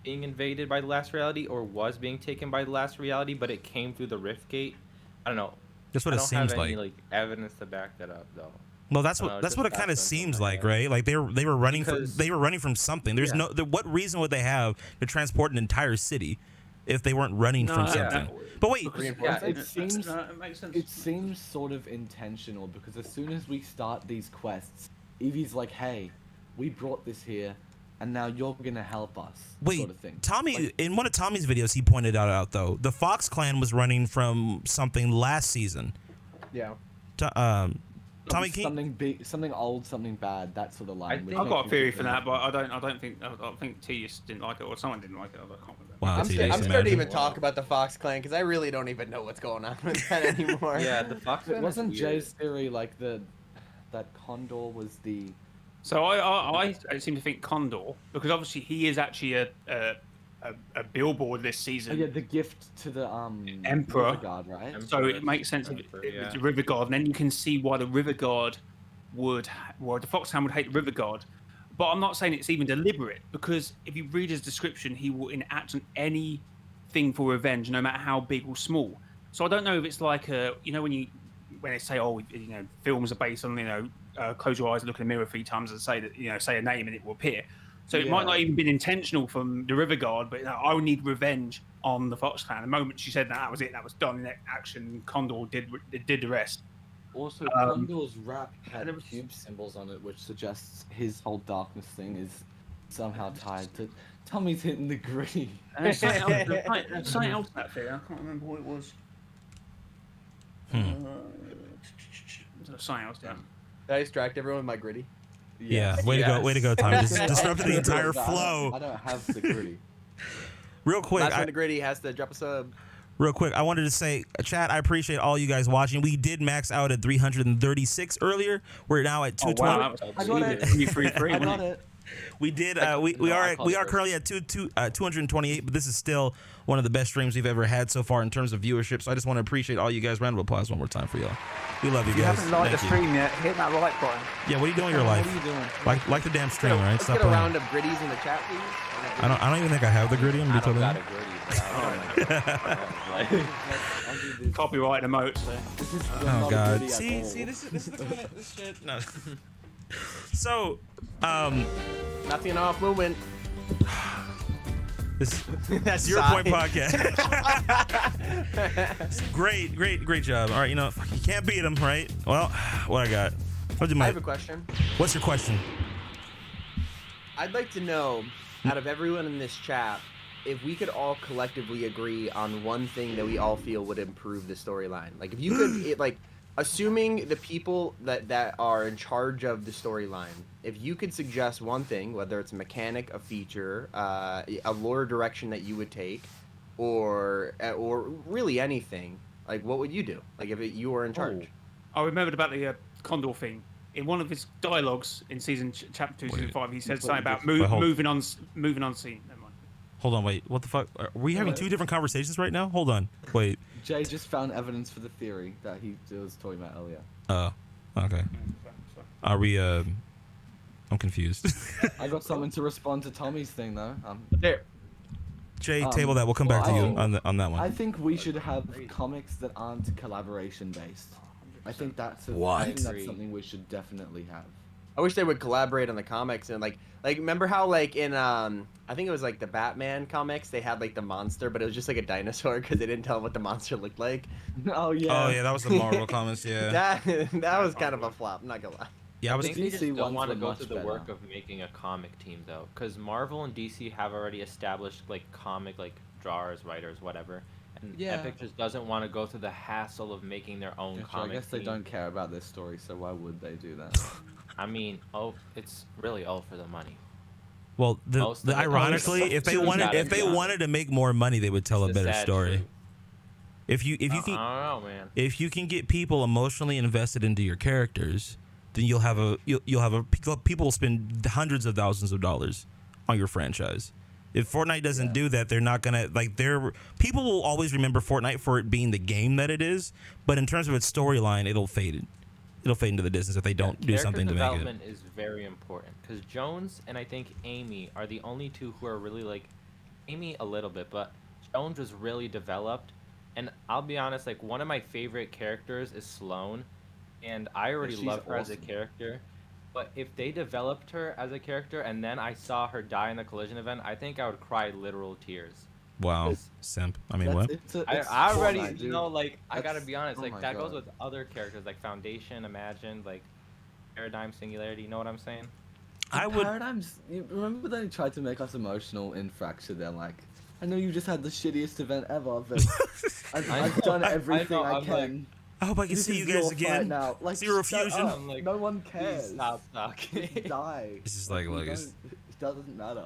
being invaded by the last reality, or was being taken by the last reality, but it came through the Rift Gate? I don't know. That's what I it don't seems have any like. evidence to back that up though. Well, that's No, what just it kind of that's seems something like, like that. right? Like they were running Because- they were running from something. There's Yeah. what reason would they have to transport an entire city if they weren't running from something? But wait, Yeah, it seems it makes sense. it seems sort of intentional because as soon as we start these quests, Evie's like, "Hey, we brought this here, and now you're gonna help us." wait, sort of thing. Tommy, Like, in one of Tommy's videos, he pointed out though, the Fox clan was running from something last season. Yeah. Tommy, can you, something big, something old, something bad. That sort of line. which think- I've got a makes theory me for think that, but I think Tedius didn't like it, or someone didn't like it. I can't remember. wow, I'm TJ, scared to imagine. even talk about the Fox clan because I really don't even know what's going on with that anymore. Yeah, the Fox clan is Wasn't weird. Jay's theory like that Condor was the? So I seem to think Condor, because obviously he is actually a billboard this Oh, season. yeah, the gift to the Emperor. River Guard, right? So it makes sense if Emperor, it yeah. was the River Guard, and then you can see why the River Guard the Fox clan would hate the River Guard. But I'm not saying it's even deliberate, because if you read his description, he will enact on anything for revenge, no matter how big or small. So I don't know if it's like when they say, oh, films are based on close your eyes, look in the mirror 3 times, and say that say a name and it will appear. So it might not even been intentional from the River Guard, but I will need revenge on the Fox clan. The moment she said that was it, that was done in action. Condor did the rest. Also, Condor's rap had cube symbols on it, which suggests his whole darkness thing is somehow tied to Tommy's hitting the gritty. And there's something else in that theory. I can't remember what it was. There's something else down. Did I distract everyone with my gritty? Yeah, way to go, Tommy. Just disrupted the entire flow. I don't have the gritty. Real quick, Last one to gritty has to drop a sub. Real quick, I wanted to say, chat, I appreciate all you guys watching. We did max out at 336 earlier. We're now at 220. Wow, that was I got it. I got it. We did. We are currently at 228, but this is still one of the best streams we've ever had so far in terms of viewership. So I just want to appreciate all you guys. Round of applause one more time for y'all. We love you If you guys. haven't liked the Thank you. stream yet, hit that like button. Yeah, what are you doing in your life? What are you doing? Like the damn stream, right? Let's Stop get a playing. round of gritties in the chat, please. I don't even think I have the gritty. I'm gonna I be don't totally got a gritty. I'll do this. copyright emotes there. This is Oh not a god. gritty at See, all. this is the kind of this shit. No. So, Nothing off movement. this That's Zero Point sigh. Podcast. Great job. All right, you can't beat them, right? Well, what I got? I have a question. What's your question? I'd like to know, out of everyone in this chat, if we could all collectively agree on one thing that we all feel would improve the storyline. Like, if you could, assuming the people that are in charge of the storyline, if you could suggest one thing, whether it's a mechanic, a feature, a lore direction that you would take, or really anything, like, what would you do? Like, if you were in charge. I remembered about the Condor thing. In one of his dialogues in chapter 2, season 5, he said something about hold. moving on scene. Never mind. Hold on, wait. What the fuck? Are we having two different conversations right now? Hold on. Wait. Jay just found evidence for the theory that he was talking about earlier. Oh, okay. Are we, I'm confused. I got something to respond to Tommy's thing though. There. Jay, table that. We'll come back to you on that one. I think we should have comics that aren't collaboration based. I think that's What? I think that's something we should definitely have. I wish they would collaborate on the comics and like remember how in I think it was like the Batman comics they had like the monster but it was just like a dinosaur because they didn't tell what the monster looked like. Oh yeah. Oh yeah, that was the Marvel comments. Yeah. that was kind of a flop. I'm not gonna lie. Yeah, I was. I think they DC just don't ones want to were go much through the better. work of making a comic team though, because Marvel and DC have already established comic drawers, writers, whatever, and Yeah. Epic just doesn't want to go through the hassle of making their own Yeah, sure, comic. I guess they team. don't care about this story, so why would they do that? I mean, it's really all for the money. Well, Most of it- ironically, if they wanted to make more money, they would tell a It's the better sad story. truth. If you I can don't know, man. if you can get people emotionally invested into your characters, then you'll have people will spend hundreds of thousands of dollars on your franchise. If Fortnite doesn't do that, they're not gonna people will always remember Fortnite for it being the game that it is, but in terms of its storyline, it'll fade into the distance if they don't do something to make it. Character development is very important because Jones and I think Amy are the only two who are really Amy a little bit, but Jones was really developed And I'll be honest, like one of my favorite characters is Sloane, and I already she's love her as a awesome. character. But if they developed her as a character and then I saw her die in the collision event, I think I would cry literal tears. Wow, It's- simp. I mean, what? I already, Fortnite, you know, dude. like I gotta That's- be honest, oh like my that goes God. with other characters like Foundation, Imagine, like Paradigm, Singularity. You know what I'm saying? I would. Paradigms. You remember they tried to make us emotional in Fracture? They're like, I know you just had the shittiest event ever, but I've done everything I I'm can. I hope I can This see you is guys your fight again. now. Like, Zero shut fusion. up. I'm like, no one Please cares. stop talking. Just die. It's just like, look, You it's- don't- it doesn't matter.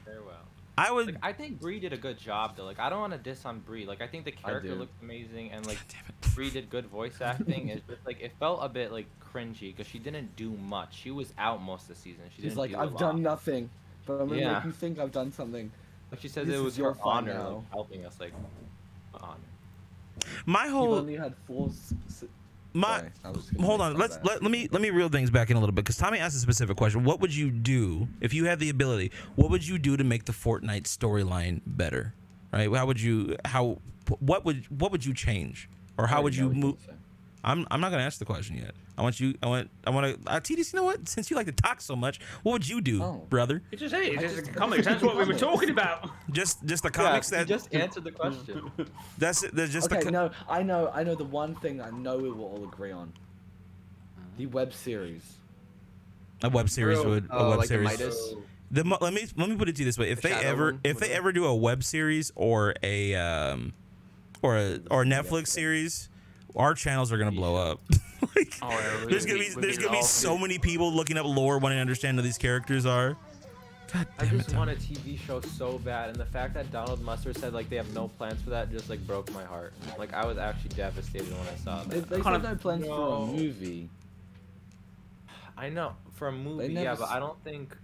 Very well. I would. Like, I think Bree did a good job though. Like I don't want to diss on Bree. Like I think the character do. looked amazing and like Damn it. Bree did good voice acting. It's just like it felt a bit like cringy because she didn't do much. She was out most of the season. She She's didn't like, do a I've lot. done nothing, but I'm gonna Yeah. make you think I've done something. Like she says This it is was your her fight honor now. like, helping us like honor. My You've whole. only had four. My. Sorry, I was gonna Hold make on. fun of Let that. me reel things back in a little bit because Tommy asked a specific question. What would you do if you had the ability? What would you do to make the Fortnite storyline better? Right? What would you change, or how would you move? I'm not gonna ask the question yet. I want to. TDS, you know what? Since you like to talk so much, what would you do, Oh. brother? It's just it. It's just comics. That's what we were talking about. Just the comics yeah, that. you just answered the question. That's it. There's just Okay, the. no, I know the one thing I know we will all agree on. The web series. A web series Bro. would. A Oh, web like the series. Midas? Let me put it to you this way: if The they Shadow ever one, if they whatever. ever do a web series or a Netflix series, our channels are gonna blow up. Like, Oh, yeah, there's we gonna be all so do. many people looking up lore, wanting to understand who these characters are. God I damn it! just want a TV show so bad, and the fact that Donald Mustard said like they have no plans for that just like broke my heart. Like I was actually devastated when I saw that. They Kind said of- no plans for No. a movie. I know for a movie, never yeah, but s- I don't think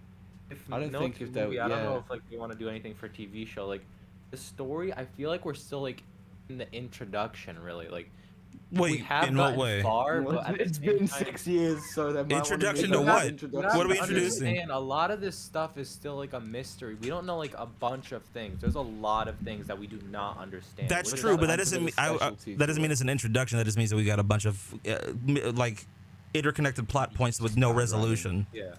if I don't no think if they- movie, I don't know yeah. if like they want to do anything for TV show. Like the story, I feel like we're still like in the introduction, really. Like we Wait, have in what gotten way? far, but at the It's same been time, 6 years, so they might wanna Introduction make to a what? introduction What are we to it. introducing? understand, a lot of this stuff is still like a mystery. We don't know like a bunch of things. There's a lot of things that we do not understand. That's We're true, just but that like- doesn't mean specialty that doesn't for mean it. it's an introduction. That just means that we got a bunch of like interconnected plot points with no resolution. Yeah.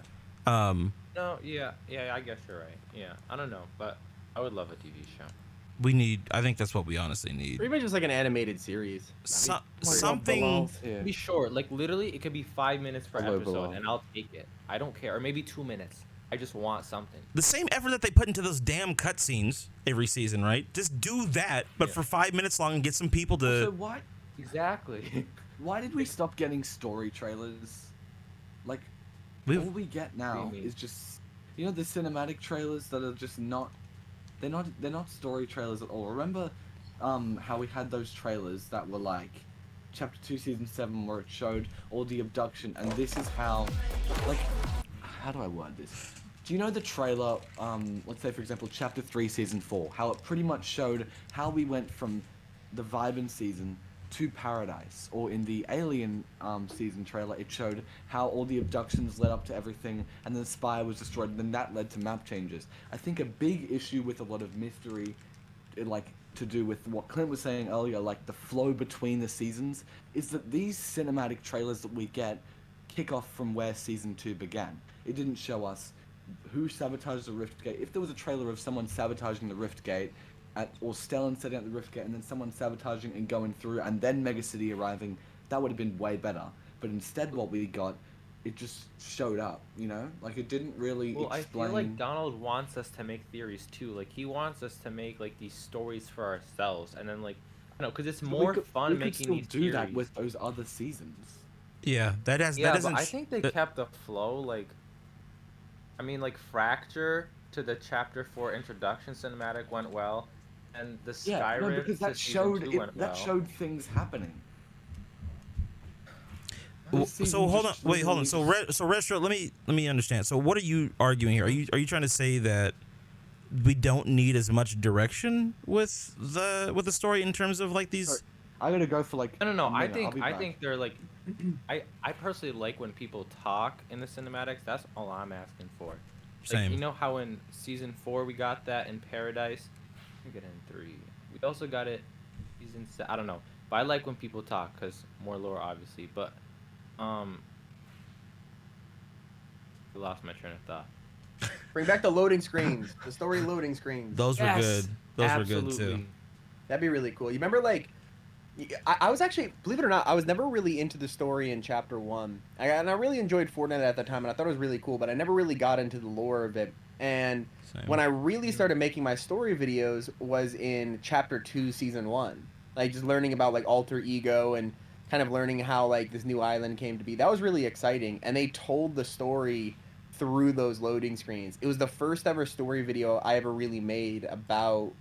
Um, No, yeah, I guess you're right. Yeah, I don't know, but I would love a TV show. we need. I think that's what we honestly need. Pretty much just like an animated series. Something. It could be short, like literally, it could be 5 minutes per Hello, episode, Bilal. and I'll take it. I don't care, or maybe 2 minutes. I just want something. The same effort that they put into those damn cutscenes every season, right? Just do that, but Yeah. for 5 minutes long and get some people So to. Exactly. why did we stop getting story trailers? Like, We've- all we get now What do you mean? is just, you know, the cinematic trailers that are just not. They're not story trailers at all. Remember, how we had those trailers that were like, Chapter 2, Season 7, where it showed all the abduction, and this is how, like, how do I word this? Do you know the trailer, let's say for example, Chapter 3, Season 4, how it pretty much showed how we went from the Vibin season to Paradise, or in the Alien season trailer, it showed how all the abductions led up to everything, and then the Spire was destroyed, and then that led to map changes. I think a big issue with a lot of mystery, like to do with what Clint was saying earlier, like the flow between the seasons, is that these cinematic trailers that we get kick off from where season 2 began. It didn't show us who sabotaged the Rift Gate. If there was a trailer of someone sabotaging the Rift Gate, or Stellan setting up the Rift Gate, and then someone sabotaging and going through, and then Mega City arriving, that would have been way better. But instead, what we got, it just showed up. You know, like it didn't really Well, explain. I feel like Donald wants us to make theories too. Like he wants us to make like these stories for ourselves, and then like I don't know, because it's But more we could, fun we could making still these do theories. that with those other seasons. Yeah, that has. Yeah, that but doesn't. I think they that- kept the flow. Like, I mean, like Fracture to the Chapter 4 introduction cinematic went well, and the Yeah, Skyrim no, because to that season showed 2 it, went that well. showed things happening. Well, This so season hold on, just wait, hold on. So literally Rezztro, let me understand. So what are you arguing here? Are you trying to say that we don't need as much direction with the story in terms of like these? Sorry. I gotta go for like. I don't know. a I minute, I'll be think back. they're like, I personally like when people talk in the cinematics. That's all I'm asking for. Like, Same. you know how in season 4 we got that in Paradise. We get in 3. We also got it I don't know, but I like when people talk because more lore, obviously. But I lost my train of thought. Bring back the loading screens, the story loading screens. Those were good. Those were good too. That'd be really cool. You remember, like, I was actually, believe it or not, I was never really into the story in Chapter 1. And I really enjoyed Fortnite at the time, and I thought it was really cool, but I never really got into the lore of it. And when I really started making my story videos was in Chapter 2, Season 1. Like, just learning about, like, alter ego and kind of learning how, like, this new island came to be. That was really exciting. And they told the story through those loading screens. It was the first ever story video I ever really made about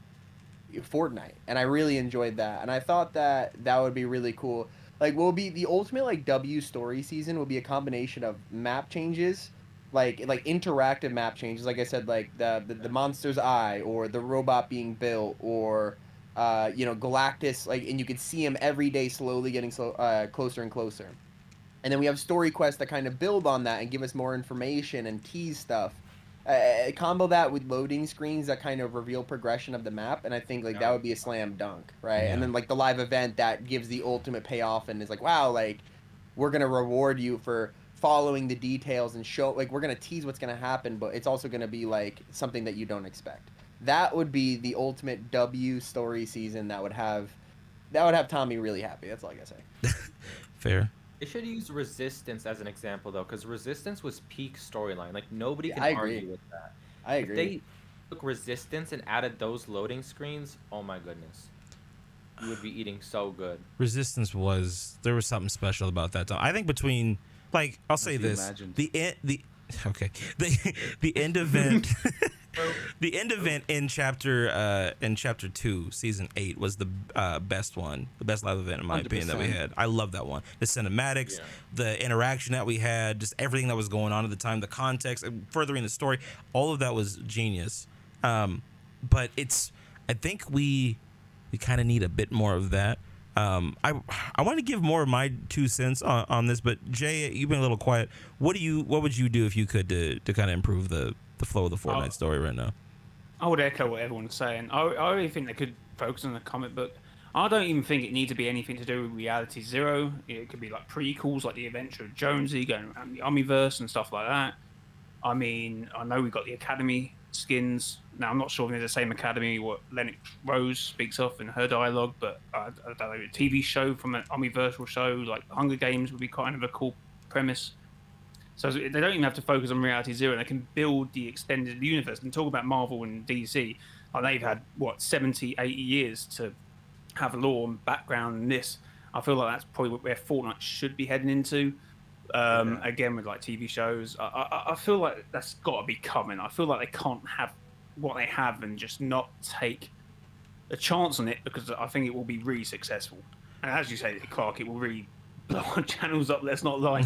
Fortnite, and I really enjoyed that, and I thought that would be really cool. Like, will be the ultimate, like, W story season will be a combination of map changes, like interactive map changes, like I said, like the monster's eye, or the robot being built, or Galactus, like, and you could see him every day slowly getting closer and closer. And then we have story quests that kind of build on that and give us more information and tease stuff. Combo that with loading screens that kind of reveal progression of the map, and I think, like, that would be a slam dunk, right? Yeah. And then, like, the live event that gives the ultimate payoff and is like, wow, like, we're gonna reward you for following the details and show, like, we're gonna tease what's gonna happen, but it's also gonna be, like, something that you don't expect. That would be the ultimate W story season that would have Tommy really happy. That's all I gotta say. Fair. They should use Resistance as an example, though, because Resistance was peak storyline. Like, nobody can I agree. argue with that. I agree. If they took Resistance and added those loading screens, oh my goodness, you would be eating so good. Resistance there was something special about that time. I think between, like, I'll say this, the end event. The end event in chapter 2, season 8 was the best one, the best live event in my 100%. Opinion that we had. I love that one. The cinematics, the interaction that we had, just everything that was going on at the time, the context, furthering the story, all of that was genius. But I think we kind of need a bit more of that. I want to give more of my 2 cents on this, but Jay, you've been a little quiet. What would you do if you could to kind of improve the flow of the Fortnite story right now? I would echo what everyone's saying. I really think they could focus on the comic book. I don't even think it needs to be anything to do with Reality Zero. It could be like prequels, like the adventure of Jonesy going around the Omniverse and stuff like that. I mean, I know we got the Academy skins. Now, I'm not sure if they're the same Academy what Lennox Rose speaks of in her dialogue, but I don't know, a TV show from an Omniversal show like Hunger Games would be kind of a cool premise. So they don't even have to focus on Reality Zero. They can build the extended universe and talk about Marvel and DC. Like, they've had, 70, 80 years to have lore and background in this. I feel like that's probably where Fortnite should be heading into. Again, with, like, TV shows. I feel like that's got to be coming. I feel like they can't have what they have and just not take a chance on it, because I think it will be really successful. And as you say, Clark, it will really blow our channels up. Let's not lie.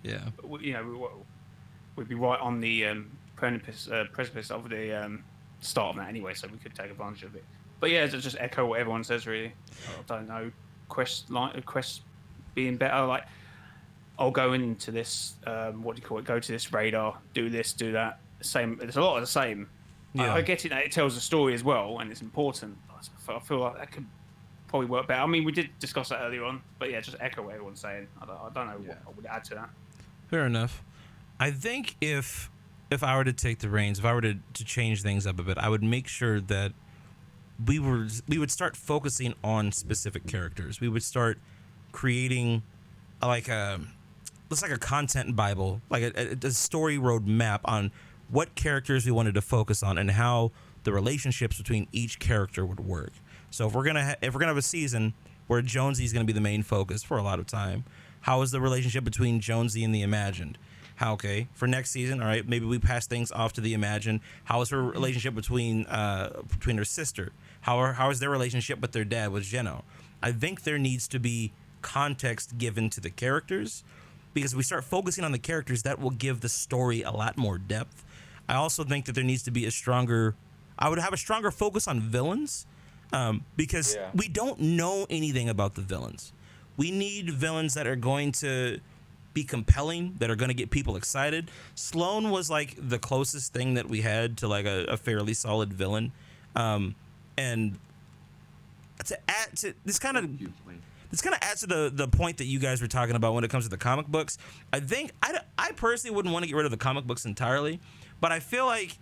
Yeah, we'd be right on the precipice of the start of that anyway, so we could take advantage of it. But yeah, just echo what everyone says, really. I don't know, quests being better. Like, I'll go into this, what do you call it? Go to this radar, do this, do that. Same. There's a lot of the same. Yeah. I get it that it tells a story as well, and it's important. I feel like that could probably work better. I mean, we did discuss that earlier on, but yeah, just echo what everyone's saying. I don't know what I would add to that. Fair enough. I think if I were to take the reins, if I were to change things up a bit, I would make sure that we would start focusing on specific characters. We would start creating like a content bible, like a story roadmap on what characters we wanted to focus on and how the relationships between each character would work. So if we're gonna have a season where Jonesy's gonna be the main focus for a lot of time, how is the relationship between Jonesy and the Imagined? For next season, all right, maybe we pass things off to the Imagined. How is her relationship between her sister? How is their relationship with their dad, with Geno? I think there needs to be context given to the characters, because if we start focusing on the characters, that will give the story a lot more depth. I also think that there needs to be I would have a stronger focus on villains, because we don't know anything about the villains. We need villains that are going to be compelling, that are going to get people excited. Sloan was like the closest thing that we had to like a fairly solid villain. And to add to this kind of adds to the point that you guys were talking about when it comes to the comic books. I think I personally wouldn't want to get rid of the comic books entirely, but I feel like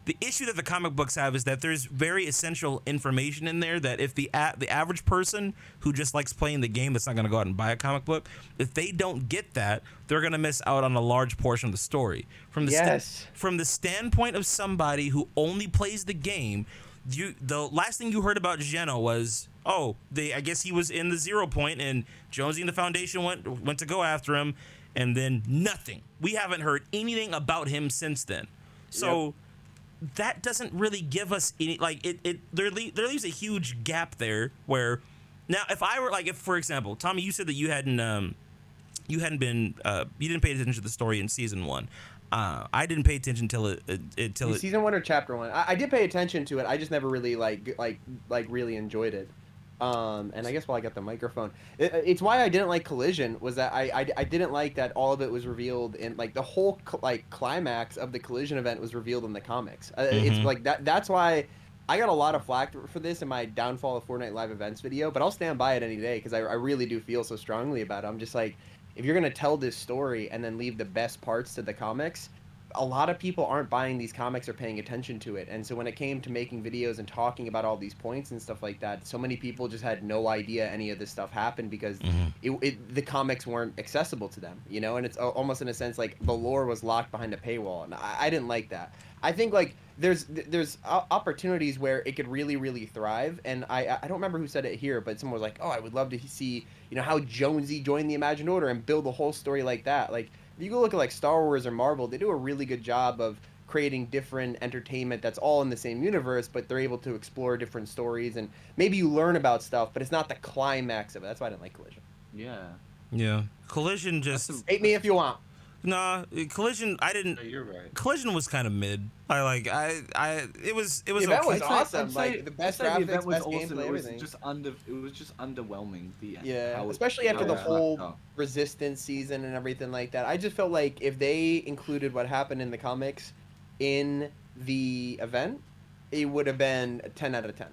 the issue that the comic books have is that there's very essential information in there that if the average person who just likes playing the game that's not going to go out and buy a comic book, if they don't get that, they're going to miss out on a large portion of the story. From the standpoint of somebody who only plays the game, the last thing you heard about Geno was, I guess he was in the 0 point and Jonesy and the Foundation went to go after him, and then nothing. We haven't heard anything about him since then. So that doesn't really give us any, like, there leaves a huge gap there where now if I were like, if for example, Tommy, you said that you didn't pay attention to the story in season 1. I didn't pay attention until season 1 or chapter 1. I did pay attention to it. I just never really like really enjoyed it. And I guess while I got the microphone, it's why I didn't like Collision, was that I didn't like that all of it was revealed in, like, the whole climax of the Collision event was revealed in the comics. It's like that's why I got a lot of flack for this in my Downfall of Fortnite live events video, but I'll stand by it any day because I really do feel so strongly about it. I'm just like, if you're gonna tell this story and then leave the best parts to the comics, a lot of people aren't buying these comics or paying attention to it. And so when it came to making videos and talking about all these points and stuff like that, so many people just had no idea any of this stuff happened because the comics weren't accessible to them, you know? And it's almost in a sense like the lore was locked behind a paywall. And I didn't like that. I think like there's opportunities where it could really, really thrive. And I don't remember who said it here, but someone was like, oh, I would love to see, you know, how Jonesy joined the Imagined Order and build a whole story like that. Like, if you go look at like Star Wars or Marvel, they do a really good job of creating different entertainment that's all in the same universe, but they're able to explore different stories, and maybe you learn about stuff, but it's not the climax of it. That's why I didn't like Collision. Yeah. Collision just hate me if you want. Nah, Collision. I didn't. No, you're right. Collision was kind of mid. It was The event was okay. awesome. Like the best graphics, best gameplay, everything. It was just underwhelming. Especially after the whole Resistance season and everything like that. I just felt like if they included what happened in the comics in the event, it would have been a 10 out of 10.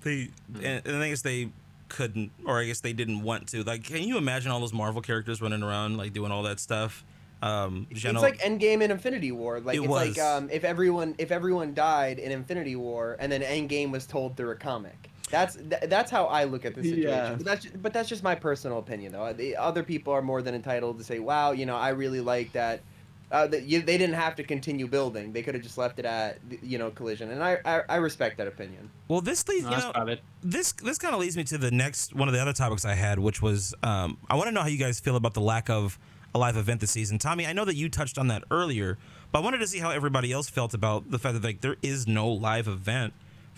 And I guess they couldn't, or I guess they didn't want to. Like, can you imagine all those Marvel characters running around like doing all that stuff? It's like Endgame and Infinity War. Like like if everyone died in Infinity War and then Endgame was told through a comic. That's how I look at the situation. Yeah. But that's just my personal opinion, though. The other people are more than entitled to say, "Wow, you know, I really like that." They didn't have to continue building. They could have just left it at, you know, Collision, and I respect that opinion. Well, this leads this kind of leads me to the next one of the other topics I had, which was I want to know how you guys feel about the lack of a live event this season. Tommy, I know that you touched on that earlier, but I wanted to see how everybody else felt about the fact that like there is no live event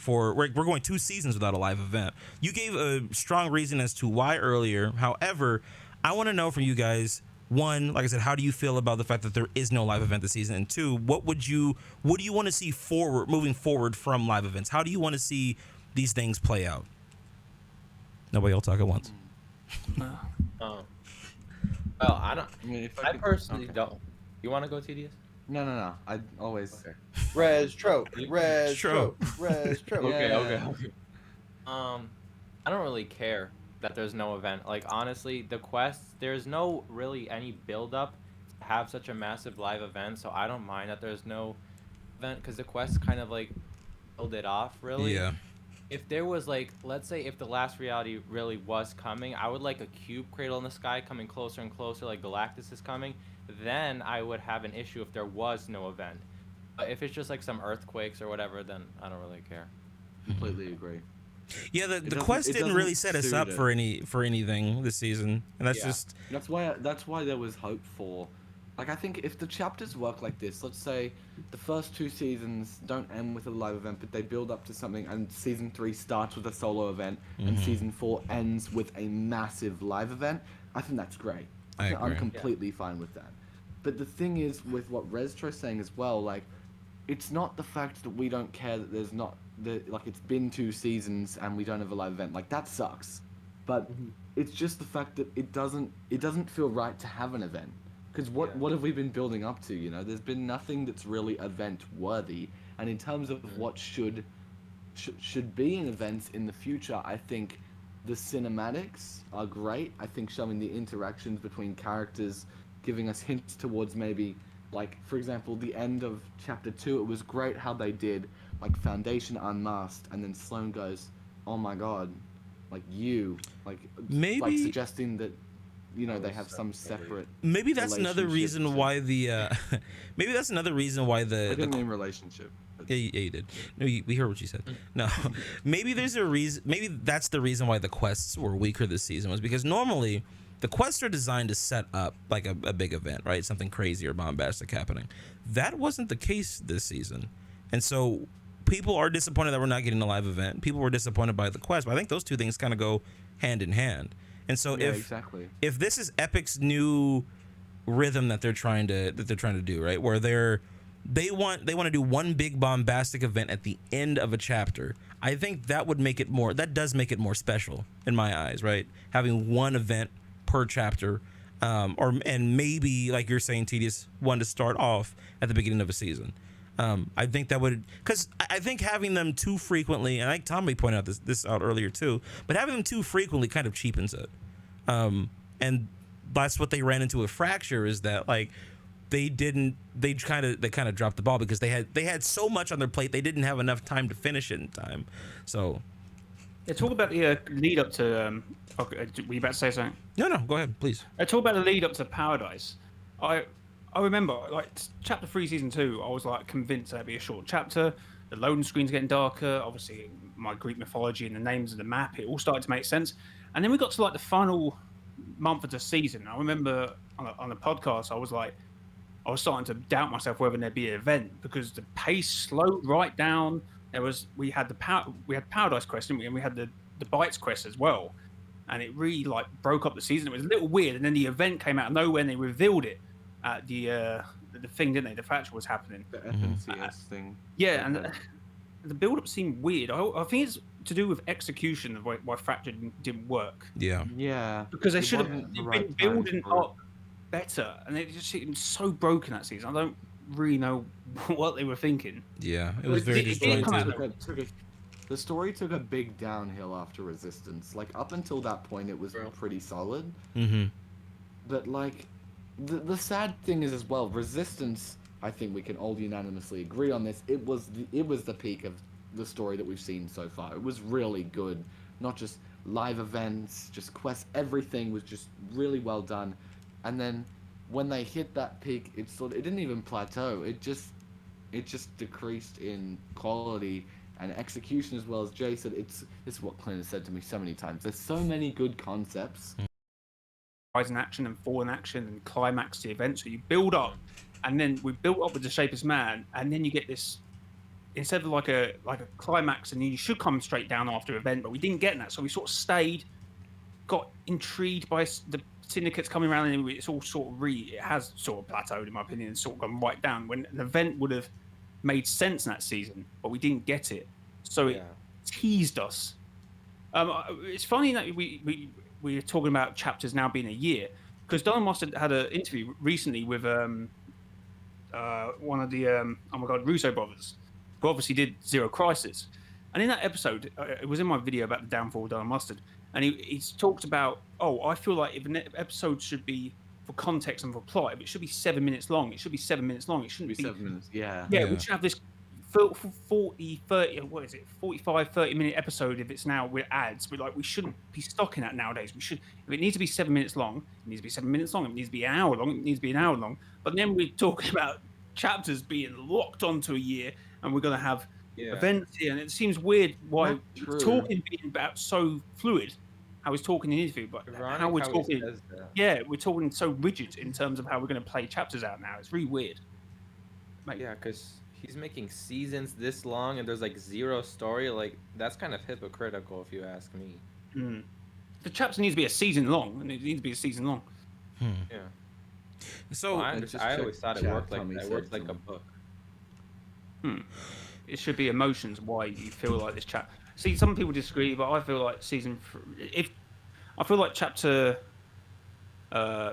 we're going 2 seasons without a live event. You gave a strong reason as to why earlier. However, I want to know from you guys, one, like I said, how do you feel about the fact that there is no live event this season? And 2, what do you want to see moving forward from live events? How do you want to see these things play out? Nobody will talk at once. Well, I personally don't. You want to go, TDS? No. I always. Okay. Rezztro. Okay. I don't really care that there's no event. Like, honestly, the quests, there's no really any build up to have such a massive live event, so I don't mind that there's no event because the quests kind of like build it off, really. Yeah. If there was, like, let's say if the last reality really was coming, I would like a cube cradle in the sky coming closer and closer, like Galactus is coming. Then I would have an issue if there was no event. But if it's just like some earthquakes or whatever, then I don't really care. Completely agree. Yeah, the quest didn't really set us up for anything this season, and that's why there was hope for. Like, I think if the chapters work like this, let's say the first 2 seasons don't end with a live event, but they build up to something, and season 3 starts with a solo event, and season 4 ends with a massive live event, I think that's great. I'm completely fine with that. But the thing is, with what Rezztro's saying as well, like, it's not the fact that we don't care that there's not, like, it's been 2 seasons and we don't have a live event. Like, that sucks. But it's just the fact that it doesn't feel right to have an event. Because what have we been building up to, you know? There's been nothing that's really event-worthy. And in terms of what should be an event in the future, I think The cinematics are great. I think showing the interactions between characters, giving us hints towards maybe, like, for example, the end of chapter 2, it was great how they did, like, Foundation unmasked, and then Sloane goes, oh my god, like, Maybe like, suggesting that, you know, they have some separate maybe that's another reason why the maybe that's another reason why I didn't mean relationship. yeah, you did. No, we heard what you said. No, maybe there's a reason. Maybe that's the reason why the quests were weaker this season, was because normally the quests are designed to set up like a big event, right? Something crazy or bombastic happening. That wasn't the case this season, and so people are disappointed that we're not getting a live event. People were disappointed by the quest, but I think those two things kind of go hand in hand. And so Yeah, exactly. if this is Epic's new rhythm that they're trying to do, right, where they want to do one big bombastic event at the end of a chapter, I think that does make it more special in my eyes, right? Having one event per chapter, and maybe, like you're saying, Tedious, one to start off at the beginning of a season. I think that would, because I think having them too frequently, and I think Tommy pointed out this out earlier too, but having them too frequently kind of cheapens it. And that's what they ran into with Fracture, is that, like, they kind of dropped the ball because they had so much on their plate, they didn't have enough time to finish it in time. So Yeah, talk about the lead up to. Okay, were you about to say something? no, go ahead, please. Talk about the lead up to Paradise. I remember, like, chapter 3, season 2. I was like convinced that'd be a short chapter. The loading screen's getting darker. Obviously, my Greek mythology and the names of the map, it all started to make sense. And then we got to like the final month of the season. I remember on the podcast, I was starting to doubt myself whether there'd be an event, because the pace slowed right down. We had Paradise quest, didn't we? And we had the Bites quest as well. And it really, like, broke up the season. It was a little weird. And then the event came out of nowhere and they revealed it at the thing, didn't they? The Fracture was happening. The FNCS thing. Yeah, and the build-up seemed weird. I think it's to do with execution of why Fracture didn't work. Yeah. Yeah. Because they It should have wasn't the been right time building for it. up better, and it just seemed so broken that season. I don't really know what they were thinking. Yeah, it was very It did come out disjointed. The story took a big downhill after Resistance. Like, up until that point, it was pretty solid. Mm-hmm. But, like, the sad thing is as well, Resistance, I think we can all unanimously agree on this, it was the peak of the story that we've seen so far. It was really good. Not just live events, just quests, everything was just really well done. And then when they hit that peak, it didn't even plateau. It just decreased in quality and execution, as well. As Jay said, it's what Clint has said to me so many times. There's so many good concepts. Rise in action and fall in action and climax the event. So you build up, and then we built up with the Shapeless Man, and then you get this, instead of like a climax, and you should come straight down after event, but we didn't get that. So we sort of stayed, got intrigued by the syndicates coming around, and it's all sort of it has sort of plateaued, in my opinion, and sort of gone right down, when an event would have made sense in that season, but we didn't get it. So it teased us. It's funny that we're talking about chapters now being a year, because Don Mustard had an interview recently with one of the Russo brothers, who obviously did Zero Crisis, and in that episode, it was in my video about the downfall of Don Mustard, and he's talked about, I feel like if an episode should be for context and for plot, if it should be 7 minutes long, it should be 7 minutes long. It shouldn't be 7 minutes. Yeah. Yeah, we should have this 45, 30 minute episode if it's now with ads. We shouldn't be stocking that nowadays. We should, if it needs to be 7 minutes long, it needs to be 7 minutes long. If it needs to be an hour long, it needs to be an hour long. But then we're talking about chapters being locked onto a year, and we're going to have events here, and it seems weird why talking being about so fluid. How he's talking in the interview, but how we're talking, we're talking so rigid in terms of how we're going to play chapters out now. It's really weird. Yeah, because he's making seasons this long and there's like zero story. Like, that's kind of hypocritical, if you ask me. The chapter needs to be a season long, and it needs to be a season long. Yeah. So I always thought it worked like that. It worked like a book. It should be emotions why you feel like this chapter. See, some people disagree, but I feel like chapter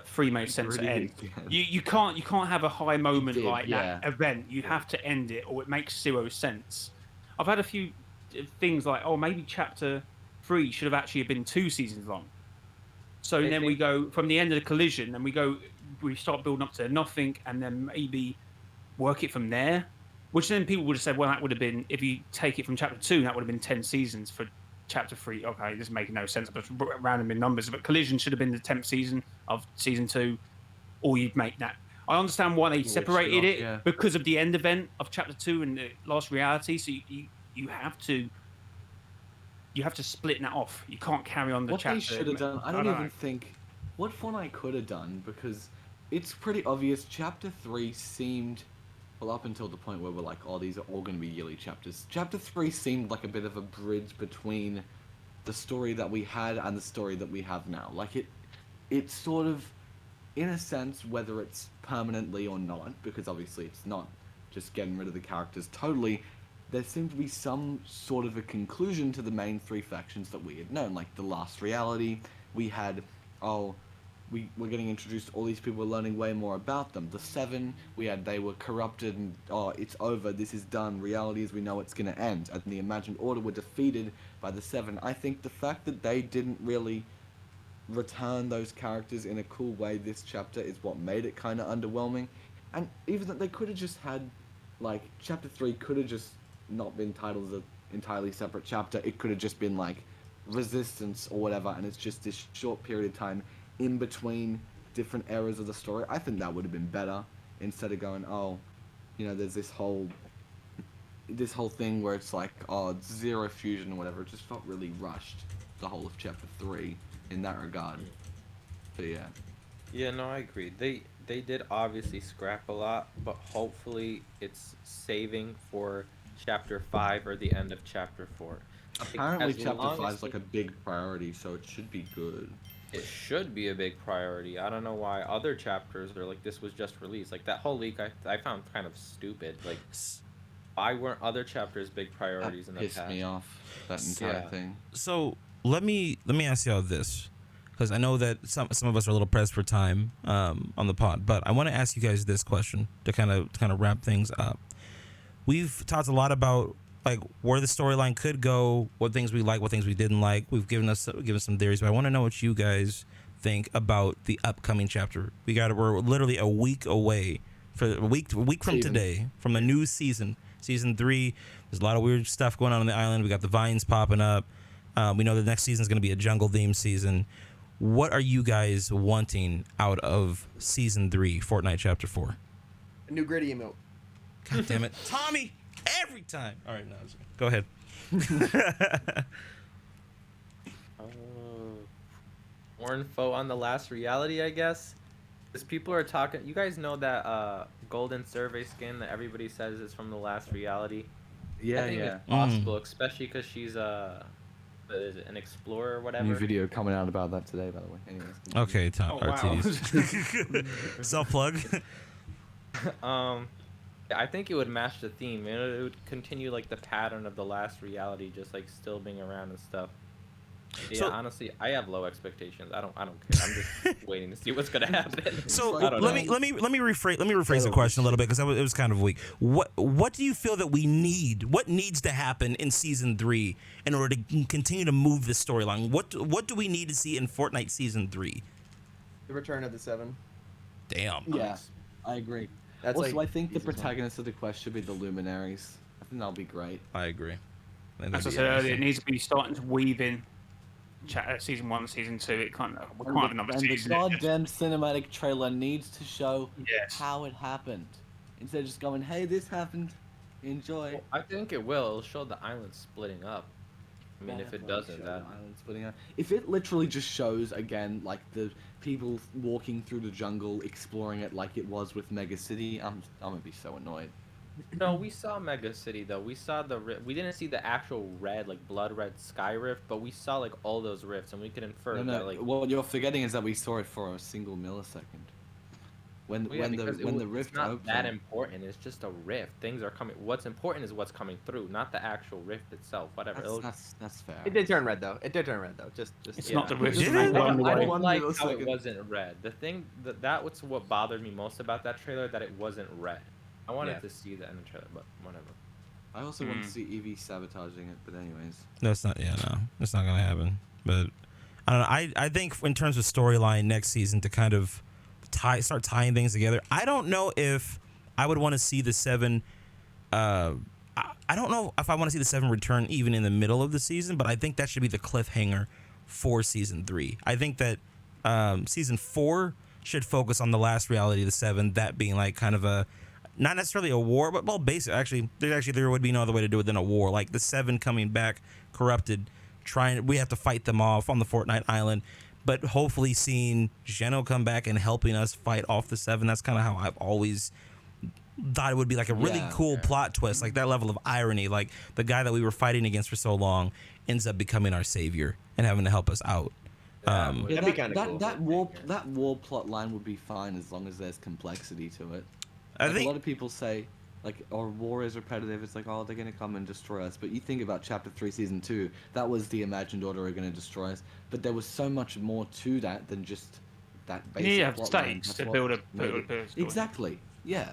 3 made sense to end. You can't have a high moment like that event. You have to end it, or it makes zero sense. I've had a few things like, maybe chapter 3 should have actually been 2 seasons long. So I then we think- go from the end of the collision, and we start building up to nothing, and then maybe work it from there. Which then people would have said, well, that would have been, if you take it from chapter 2, that would have been 10 seasons for chapter 3. Okay, this is making no sense, but random in numbers. But collision should have been the 10th season of season 2, or you'd make that. I understand why they separated it yeah. because of the end event of chapter 2 and the last reality. So you have to split that off. You can't carry on the What chapter. they should have done, I don't know. even think what Fortnite could have done, because it's pretty obvious. Chapter 3 seemed, well, up until the point where we're like, oh, these are all going to be yearly chapters. Chapter 3 seemed like a bit of a bridge between the story that we had and the story that we have now. Like it's sort of, in a sense, whether it's permanently or not, because obviously it's not just getting rid of the characters totally. There seemed to be some sort of a conclusion to the main 3 factions that we had known, like the last reality. We had, we're getting introduced to all these people, we're learning way more about them. The 7, they were corrupted and, it's over, this is done, reality as we know it's going to end. And the imagined order were defeated by the 7. I think the fact that they didn't really return those characters in a cool way this chapter is what made it kind of underwhelming. And even that they could have just had, like, chapter 3 could have just not been titled as an entirely separate chapter. It could have just been like resistance or whatever, and it's just this short period of time in between different eras of the story. I think that would have been better, instead of going, there's this whole thing where it's like, it's zero fusion or whatever. It just felt really rushed, the whole of chapter 3 in that regard. But yeah. Yeah, no, I agree. They did obviously scrap a lot, but hopefully it's saving for chapter 5 or the end of chapter 4. Apparently As chapter long 5 as is like a big priority, so it should be good. It should be a big priority. I don't know why other chapters are like, this was just released. Like that whole leak I found kind of stupid. Like, why weren't other chapters big priorities in the past? Pissed me off, that entire thing. So let me ask y'all this, because I know that some of us are a little pressed for time on the pod, but I want to ask you guys this question to kind of wrap things up. We've talked a lot about like where the storyline could go, what things we like, what things we didn't like. We've given some theories, but I want to know what you guys think about the upcoming chapter. We're literally a week away, for a week from today, from the new season 3. There's a lot of weird stuff going on the island. We got the vines popping up. We know the next season is going to be a jungle theme season. What are you guys wanting out of season 3, Fortnite chapter 4? A new gritty emote. God damn it, Tommy! Every time. All right, no, go ahead. More info on the last reality, I guess. Because people are talking. You guys know that golden survey skin that everybody says is from the last reality. Yeah, I think it's possible, especially because she's an explorer or whatever. New video coming out about that today, by the way. Anyways. Okay, Tom. Oh, wow. Self plug. I think it would match the theme. It would continue like the pattern of the last reality, just like still being around and stuff. Yeah, So- honestly, I have low expectations. I don't care. I'm just waiting to see what's gonna happen. So I don't let me rephrase the question a little bit, because it was kind of weak. What do you feel that we need? What needs to happen in season 3 in order to continue to move the storyline? What do we need to see in Fortnite season 3? The return of the 7. Damn. Yeah, I agree. That's also, like I think the season 10. protagonist of the quest should be the Luminaries. I think that'll be great. I agree. As I said earlier, it needs to be starting to weave in season 1, season 2. We can't have another And the season. goddamn cinematic trailer needs to show Yes. how it happened, instead of just going, "Hey, this happened, enjoy." I think it will. It'll show the island splitting up. I mean, if it doesn't, that island splitting out. If it literally just shows again, like the people walking through the jungle, exploring it like it was with Mega City, I'm gonna be so annoyed. No, we saw Mega City though. We saw we didn't see the actual red, like blood red sky rift, but we saw like all those rifts, and we could infer that like. What you're forgetting is that we saw it for a single millisecond. When Well, yeah, when the rift it's not opened. that important. It's just a rift. Things are coming. What's important is what's coming through, not the actual rift itself. Whatever. That's fair. It did turn red though. Just. It's Yeah. not the rift. Did it's it? the I one don't way. like One how it millisecond. wasn't red. The thing that was what bothered me most about that trailer, that it wasn't red. I wanted Yeah. to see that in the trailer, but whatever. I also want to see Evie sabotaging it, but anyways. That's not. Yeah, no, that's not gonna happen. But I don't know. I think in terms of storyline next season to kind of start tying things together. I don't know if I would want to see the 7. I don't know if I want to see the 7 return even in the middle of the season, but I think that should be the cliffhanger for season 3. I think that season 4 should focus on the last reality of the 7, that being like kind of a, not necessarily a war, but well, basically, there would be no other way to do it than a war. Like the 7 coming back corrupted, we have to fight them off on the Fortnite island, but hopefully seeing Geno come back and helping us fight off the 7. That's kind of how I've always thought it would be, like a really cool plot twist, like that level of irony, like the guy that we were fighting against for so long ends up becoming our savior and having to help us out. That'd be kind of cool. That war plot line would be fine as long as there's complexity to it. I Like, think a lot of people say, like, oh, war is repetitive. It's like, oh, they're gonna come and destroy us. But you think about Chapter 3, Season 2. That was the imagined order are gonna destroy us. But there was so much more to that than just that basic. You have plot stakes line. to That's build what a made it- story. Exactly. Yeah.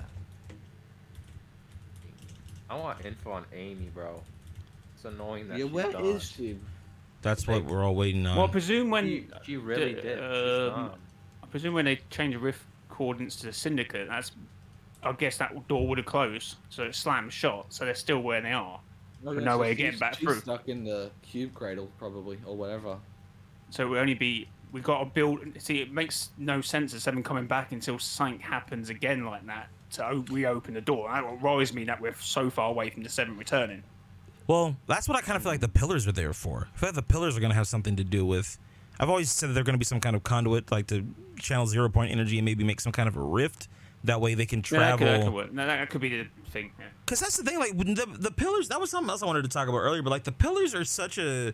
I want info on Amy, bro. It's annoying that Yeah. she's Where gone. is she? that's what we're all waiting on. Well, I presume when She really did. She's gone. I presume when they change the rift coordinates to the syndicate, I guess that door would have closed, so it slammed shut. So they're still where they are. Okay, no so way of getting she's- back she's through. stuck in the cube cradle, probably, or whatever. So we've got to build. See, it makes no sense of 7 coming back until something happens again like that to reopen the door. That worries me that we're so far away from the 7 returning. Well, that's what I kind of feel like the pillars are there for. I feel like the pillars are going to have something to do with. I've always said that they're going to be some kind of conduit, like to channel 0 point energy and maybe make some kind of a rift. That way they can travel. Yeah, that could work. No, that could be the thing. Yeah. Because that's the thing, like the pillars. That was something else I wanted to talk about earlier. But like the pillars are such a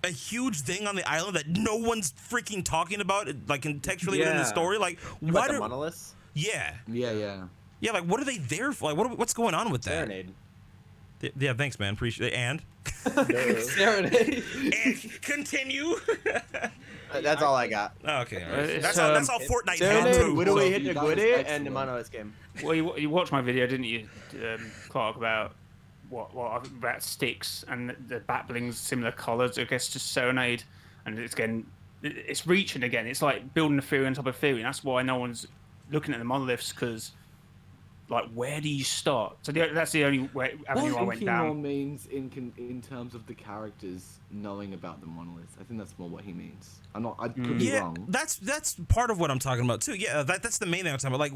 huge thing on the island that no one's freaking talking about, like contextually within the Yeah. story. Like What, why the do? monoliths? Yeah, Yeah. yeah. Like what are they there for? Like what's going on with that? Serenade. Yeah, thanks, man. Appreciate it. And Serenade. and continue. That's all I got. Okay, all right. It's, That's all Fortnite had Serenade, too. Widow So hit the that was Gwyddy, and excellent. the monoliths game. Well, you watched my video, didn't you, Clark, about what about sticks and the batbling's similar colours? I guess just Serenade, and it's reaching again. It's like building a theory on top of theory. And that's why no one's looking at the monoliths, because like, where do you start? So that's the only avenue I went What more down. means in terms of the characters knowing about the monoliths. I think that's more what he means. I could be Yeah, wrong. that's part of what I'm talking about too. Yeah, that's the main thing I'm talking about.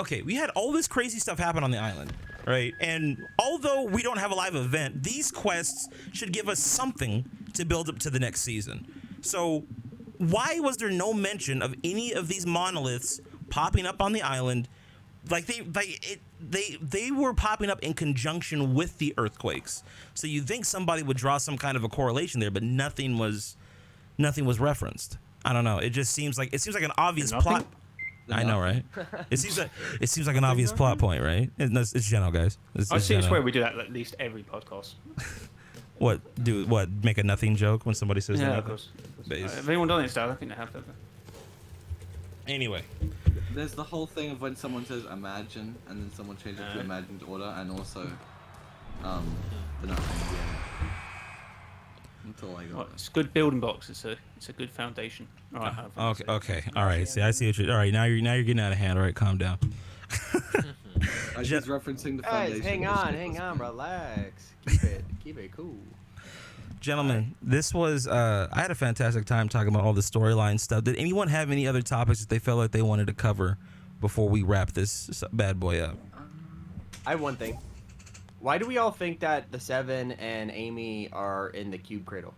Like, we had all this crazy stuff happen on the island, right? And although we don't have a live event, these quests should give us something to build up to the next season. So, why was there no mention of any of these monoliths popping up on the island? Like they were popping up in conjunction with the earthquakes. So you think somebody would draw some kind of a correlation there, but nothing was referenced. I don't know. It seems like an obvious Nothing? plot. I know, right? It seems like an obvious plot point, right? It's Geno, guys. I Geno. swear we do that at least every podcast. What make a nothing joke when somebody says Yeah, nothing? of course. Base. Have anyone done it, Star? I think they have. Anyway, There's the whole thing of when someone says imagine and then someone changes to imagined order, and also the nothing. Yeah. That's all I got. Well, it's good building blocks. It's a good foundation. All right. okay, all right. See, I see what you're. All right, now you're getting out of hand. All right, calm down. I was referencing the Guys, foundation. hang on, relax. Keep it cool. Gentlemen, this was I had a fantastic time talking about all the storyline stuff. Did anyone have any other topics that they felt like they wanted to cover before we wrap this bad boy up? I have one thing. Why do we all think that the 7 and Amy are in the cube cradle?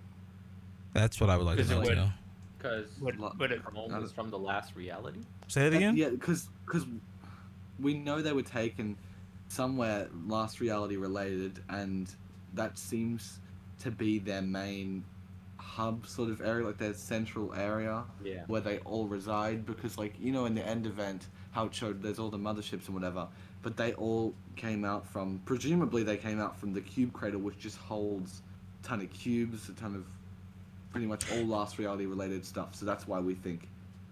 That's what I would like to Because it know. would- Too. Because But it, Rome is from the last reality. Say it again. Yeah, because we know they were taken somewhere last reality related, and that seems to be their main hub sort of area, like their central area Yeah. where they all reside. Because, like, you know, in the end event, how it showed there's all the motherships and whatever, but they all came out from, presumably they came out from the cube cradle, which just holds a ton of cubes, a ton of pretty much all last reality related stuff. So that's why we think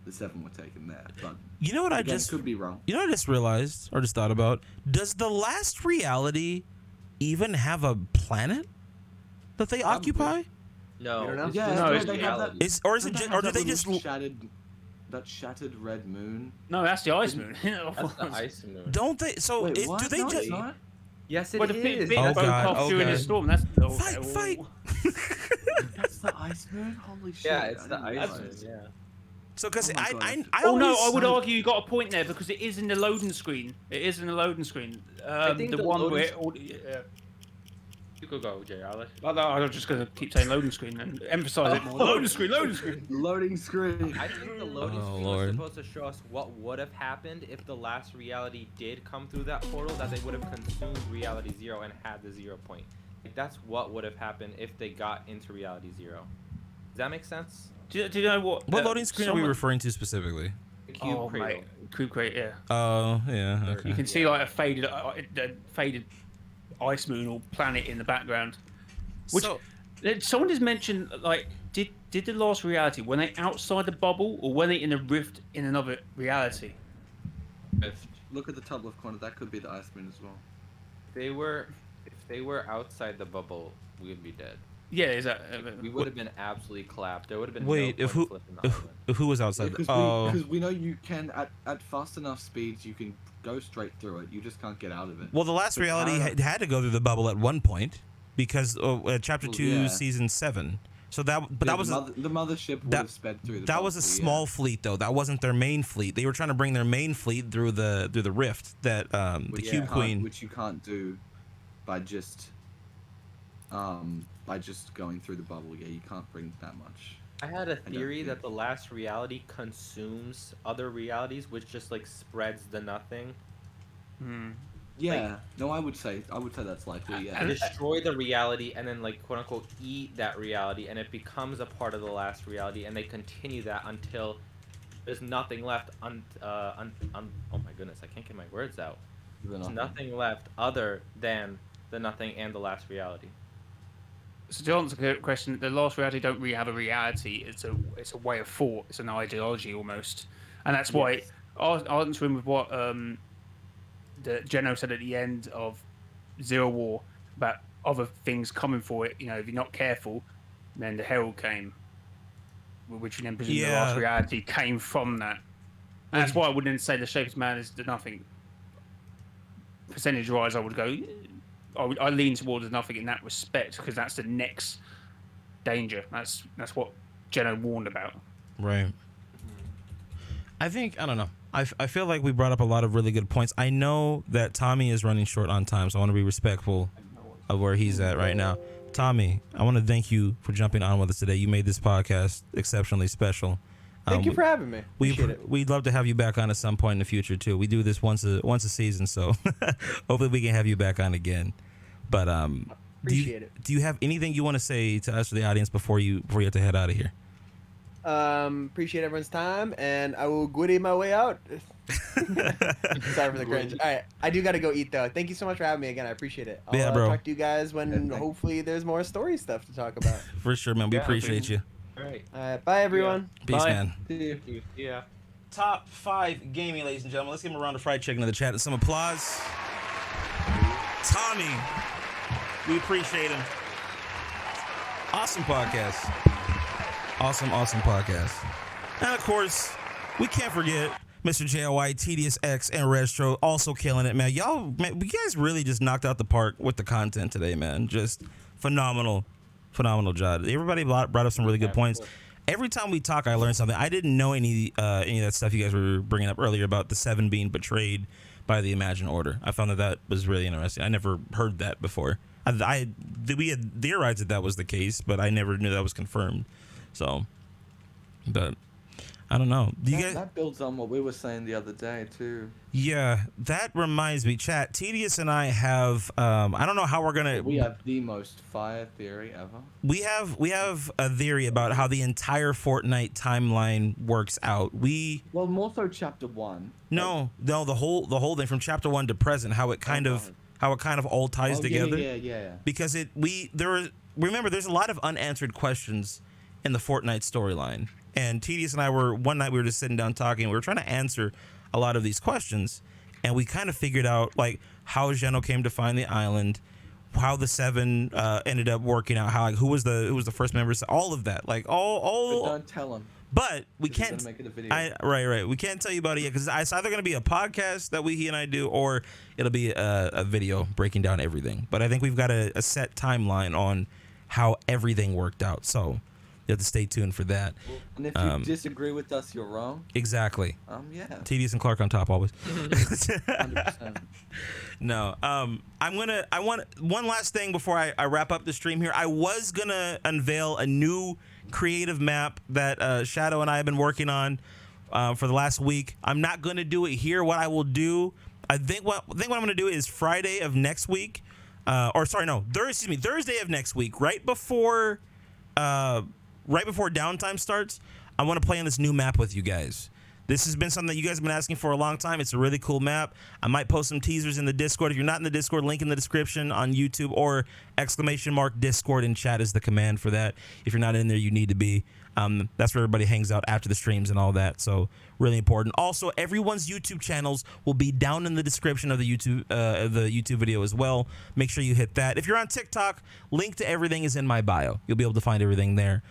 the 7 were taken there. But You know what I again, just could be wrong. You know what I just realized or just thought about? Does the last reality even have a planet that they occupy? No. We don't know. It's Yeah, just no, they it's- have that. Is or is it don't they just, have or do that they little just shattered red moon? No, that's the ice moon. That's the ice moon. don't they? So Wait, do what? they No, just it's not. Yes, it Well, the bit is. that Oh, broke God, off oh, during the God. storm. That's fight? That's the ice moon. Holy shit! Yeah, it's I the didn't ice realize. moon. Yeah. So because Oh my God, I Oh no, always- I would argue you got a point there because it is in the loading screen. It is in the loading screen. think The the one loading where s- it all, yeah. You could go, Jay. I'll let you. I'm just gonna keep saying loading screen and emphasize it more. Loading screen, loading screen. Loading screen. I think the loading Oh, screen Lord. was supposed to show us what would have happened if the last reality did come through that portal, that they would have consumed reality 0 and had the 0 point. Like, that's what would have happened if they got into reality 0. Does that make sense? Do you know what? what loading screen are we someone- referring to specifically? The cube Oh cradle. mate, cube crate, yeah. Oh yeah. Or- Okay. You can see like a faded ice moon or planet in the background. Which So- someone just mentioned, like, did the last reality, were they outside the bubble or were they in a rift in another reality? If Look at the top left corner. That could be the ice moon as well. if they were outside the bubble, we would be dead. Yeah, is that? We would have been absolutely clapped. There would have been Wait, no if coin who flip in the island. if who was outside? Because we know you can at fast enough speeds you can go straight through it. You just can't get out of it. Well, the last But reality I don't- had to go through the bubble at one point because chapter Well, 2, yeah. season 7. So that, but Yeah, that was the mothership would that- have sped through. that was a small fleet though. That wasn't their main fleet. They were trying to bring their main fleet through the rift that the Cube Queen. which you can't do by just going through the bubble. Yeah, you can't bring that much. I had a don't theory think- that the last reality consumes other realities, which just like spreads the nothing. Yeah, no, I would say that's likely. Yeah, And- Destroy the reality and then like quote unquote eat that reality, and it becomes a part of the last reality, and they continue that until there's nothing left. Oh my goodness, I can't get my words out. There's nothing left other than the nothing and the last reality. So to answer the question, the last reality don't really have a reality. It's a way of thought. It's an ideology almost, and that's why answering with what the Geno said at the end of Zero War about other things coming for it. You know, if you're not careful, then the Herald came, which you then presume the last reality came from that. And that's why I wouldn't say the Shapeless Man is the nothing. Percentage-wise, I would go. I lean towards the nothing in that respect because that's the next danger. That's what Geno warned about. Right. I don't know. I feel like we brought up a lot of really good points. I know that Tommy is running short on time, so I want to be respectful of where he's at right now. Tommy, I want to thank you for jumping on with us today. You made this podcast exceptionally special. Thank you for having me. Appreciate it. We'd love to have you back on at some point in the future too. We do this once a season, so hopefully we can have you back on again. But Appreciate it. Do you have anything you want to say to us or the audience before you have to head out of here? Appreciate everyone's time, and I will gwitty my way out. Sorry for the cringe. All right, I do gotta go eat though. Thank you so much for having me again. I appreciate it. I'll Yeah, bro. talk to you guys when hopefully there's more story stuff to talk about. For sure, man. We Yeah, appreciate you. All right. All right, bye everyone. Peace, Bye. man. Yeah. Top 5 gaming, ladies and gentlemen. Let's give him a round of fried chicken in the chat and some applause. Tommy, we appreciate him. Awesome podcast. Awesome podcast. And of course, we can't forget Mr. JOY, TediusX, and Rezztro also killing it, man. You guys really just knocked out the park with the content today, man. Just phenomenal job. Everybody brought up some really good points. Every time we talk, I learn something. I didn't know any of that stuff you guys were bringing up earlier about the 7 being betrayed by the Imagined Order. I found that was really interesting. I never heard that before. We had theorized that was the case, but I never knew that was confirmed. So, but I don't know. Do you guys? That builds on what we were saying the other day too. Yeah, that reminds me, chat. Tedious and I have. I don't know how we're gonna. We have the most fire theory ever. We have a theory about how the entire Fortnite timeline works out. Well, more so chapter 1. No, the whole thing from chapter 1 to present, how it kind of all ties together. Yeah. Because remember there's a lot of unanswered questions in the Fortnite storyline. And Tedious and I one night we were just sitting down talking, we were trying to answer a lot of these questions, and we kind of figured out like how Geno came to find the island, how the 7 ended up working out, how like, who was the first member, all of that, like all. But don't tell him. But we 'Cause he's can't. gonna make it a video. Right. We can't tell you about it yet because it's either going to be a podcast that he and I do, or it'll be a video breaking down everything. But I think we've got a set timeline on how everything worked out. So you have to stay tuned for that. And if you disagree with us, you're wrong. Exactly. Yeah. Tedious and Clark on top always. 100%. No. I want one last thing before I wrap up the stream here. I was gonna unveil a new creative map that Shadow and I have been working on for the last week. I'm not gonna do it here. What I will do, I think what I'm gonna do is Friday of next week, Thursday of next week, right before downtime starts. I want to play on this new map with you guys. This has been something that you guys have been asking for a long time. It's a really cool map. I might post some teasers in the Discord. If you're not in the Discord, link in the description on YouTube, or !Discord in chat is the command for that. If you're not in there, you need to be. That's where everybody hangs out after the streams and all that. So really important. Also, everyone's YouTube channels will be down in the description of the YouTube video as well. Make sure you hit that. If you're on TikTok, link to everything is in my bio. You'll be able to find everything there.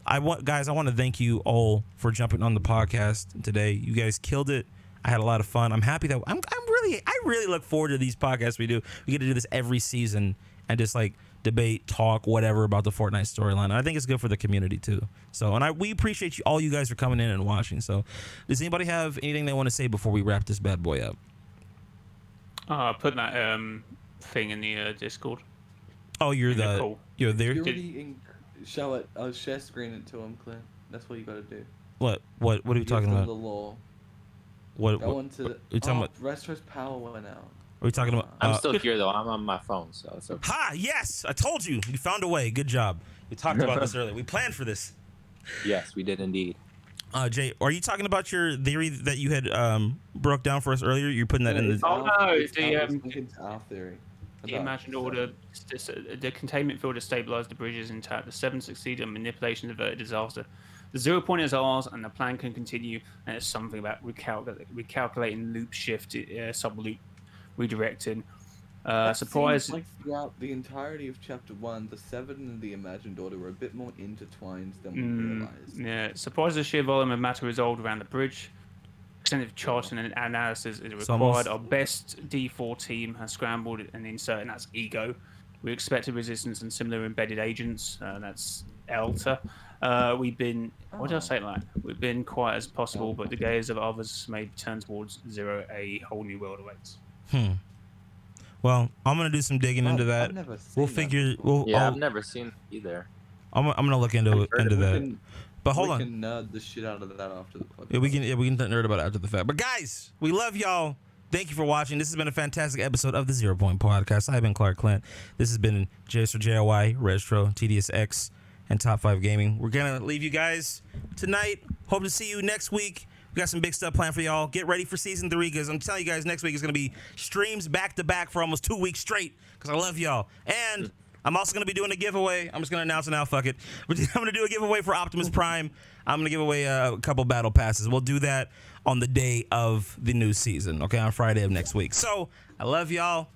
I want to thank you all for jumping on the podcast today. You guys killed it. I had a lot of fun. I'm happy that I really look forward to these podcasts we do. We get to do this every season and just like debate, talk, whatever about the Fortnite storyline. I think it's good for the community too. So, and we appreciate all you guys for coming in and watching. So, does anybody have anything they want to say before we wrap this bad boy up? Put that thing in the Discord. Oh, you're there. Show it. I'll share screen it to him, Clint. That's what you got to do. What are you talking about? The law. What into are you talking about? Rezztro's power went out. Are we talking about? I'm still here though. I'm on my phone, so it's okay. Ha! Yes, I told you. You found a way. Good job. We talked about this earlier. We planned for this. Yes, we did indeed. Jay, are you talking about your theory that you had broke down for us earlier? You're putting that in the. Oh no, it's our theory. The imagined order, the containment field has stabilized, the bridge is intact, the 7 succeeded on manipulation of averted disaster. The 0 point is ours, and the plan can continue, and it's something about recalculating loop shift, sub-loop, redirecting. Surprise. Like throughout the entirety of Chapter 1, the 7 and the imagined order were a bit more intertwined than we realized. Yeah, surprise the sheer volume of matter resolved around the bridge. Extensive charting and analysis is required. Our best D4 team has scrambled and inserted, and that's Ego. We expected resistance and similar embedded agents. That's Elta. We've been, what did I say like? We've been quiet as possible, but the gaze of others may turn towards 0. A whole new world awaits. Well, I'm gonna do some digging into that. I've never seen either. I'm gonna look into that. But hold on. We can nerd the shit out of that after the podcast. Yeah, we can nerd about it after the fact. But guys, we love y'all. Thank you for watching. This has been a fantastic episode of the 0 Point Podcast. I've been Clark Clint. This has been JSOY, Rezztro, TediusX, and Top 5 Gaming. We're gonna leave you guys tonight. Hope to see you next week. We got some big stuff planned for y'all. Get ready for season 3, because I'm telling you guys, next week is gonna be streams back to back for almost 2 weeks straight. Because I love y'all. And I'm also going to be doing a giveaway. I'm just going to announce it now. Fuck it. I'm going to do a giveaway for Optimus Prime. I'm going to give away a couple battle passes. We'll do that on the day of the new season, okay, on Friday of next week. So I love y'all.